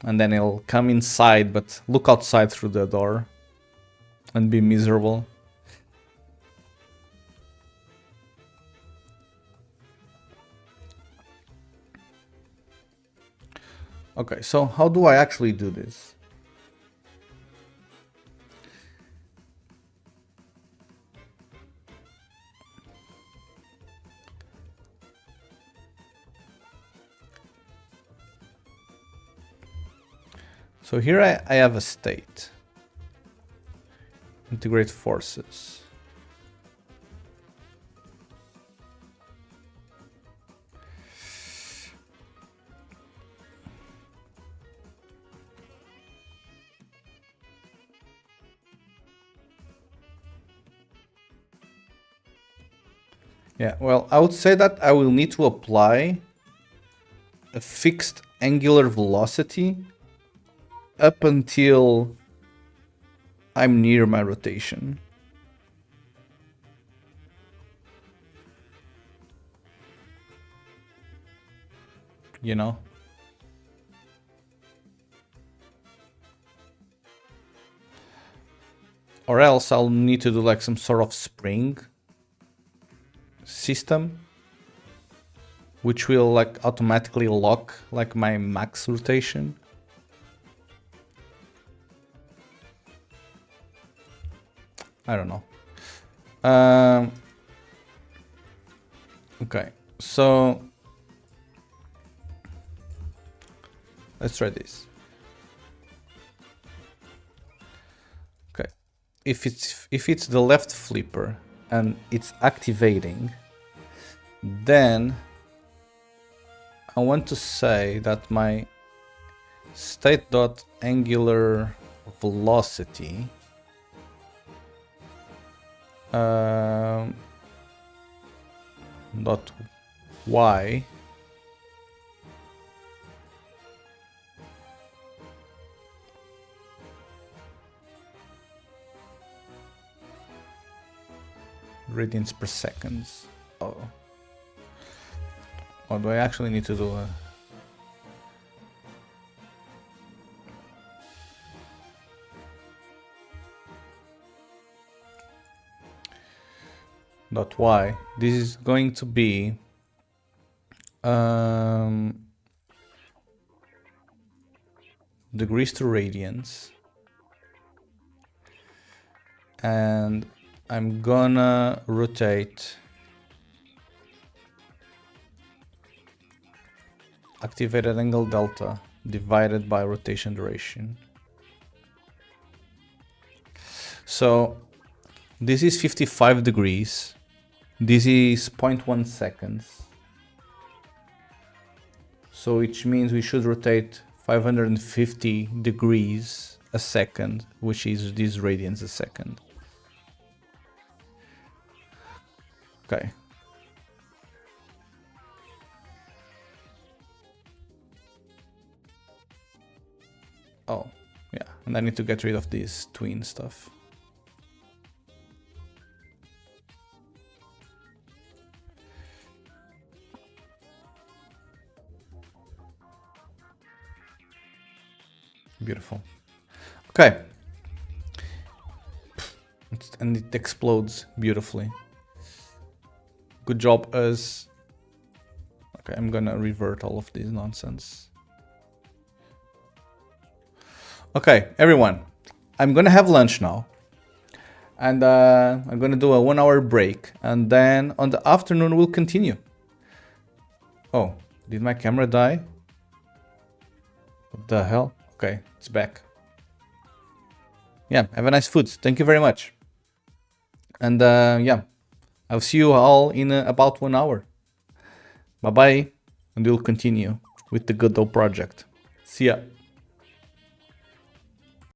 And then he'll come inside but look outside through the door and be miserable. Okay, so how do I actually do this? So here I have a state. Integrate forces. Yeah, well, I would say that I will need to apply a fixed angular velocity up until I'm near my rotation. You know? Or else I'll need to do like some sort of spring system which will like automatically lock like my max rotation. I don't know. Okay, so let's try this. Okay, if it's the left flipper and it's activating, then I want to say that my state dot angular velocity dot y radians per seconds. Oh, do I actually need to do a dot y? This is going to be degrees to radians, and I'm gonna rotate activated angle delta divided by rotation duration. So this is 55 degrees. This is 0.1 seconds. So which means we should rotate 550 degrees a second, which is these radians a second. Okay. Oh, yeah, and I need to get rid of this twin stuff. Beautiful. Okay. And it explodes beautifully. Good job, us. Okay, I'm gonna revert all of this nonsense. Okay, everyone. I'm gonna have lunch now. And I'm gonna do a 1 hour break. And then on the afternoon we'll continue. Oh, did my camera die? What the hell? Okay, it's back. Yeah, have a nice food. Thank you very much. And yeah, I'll see you all in about 1 hour. Bye-bye. And we'll continue with the Godot project. See ya.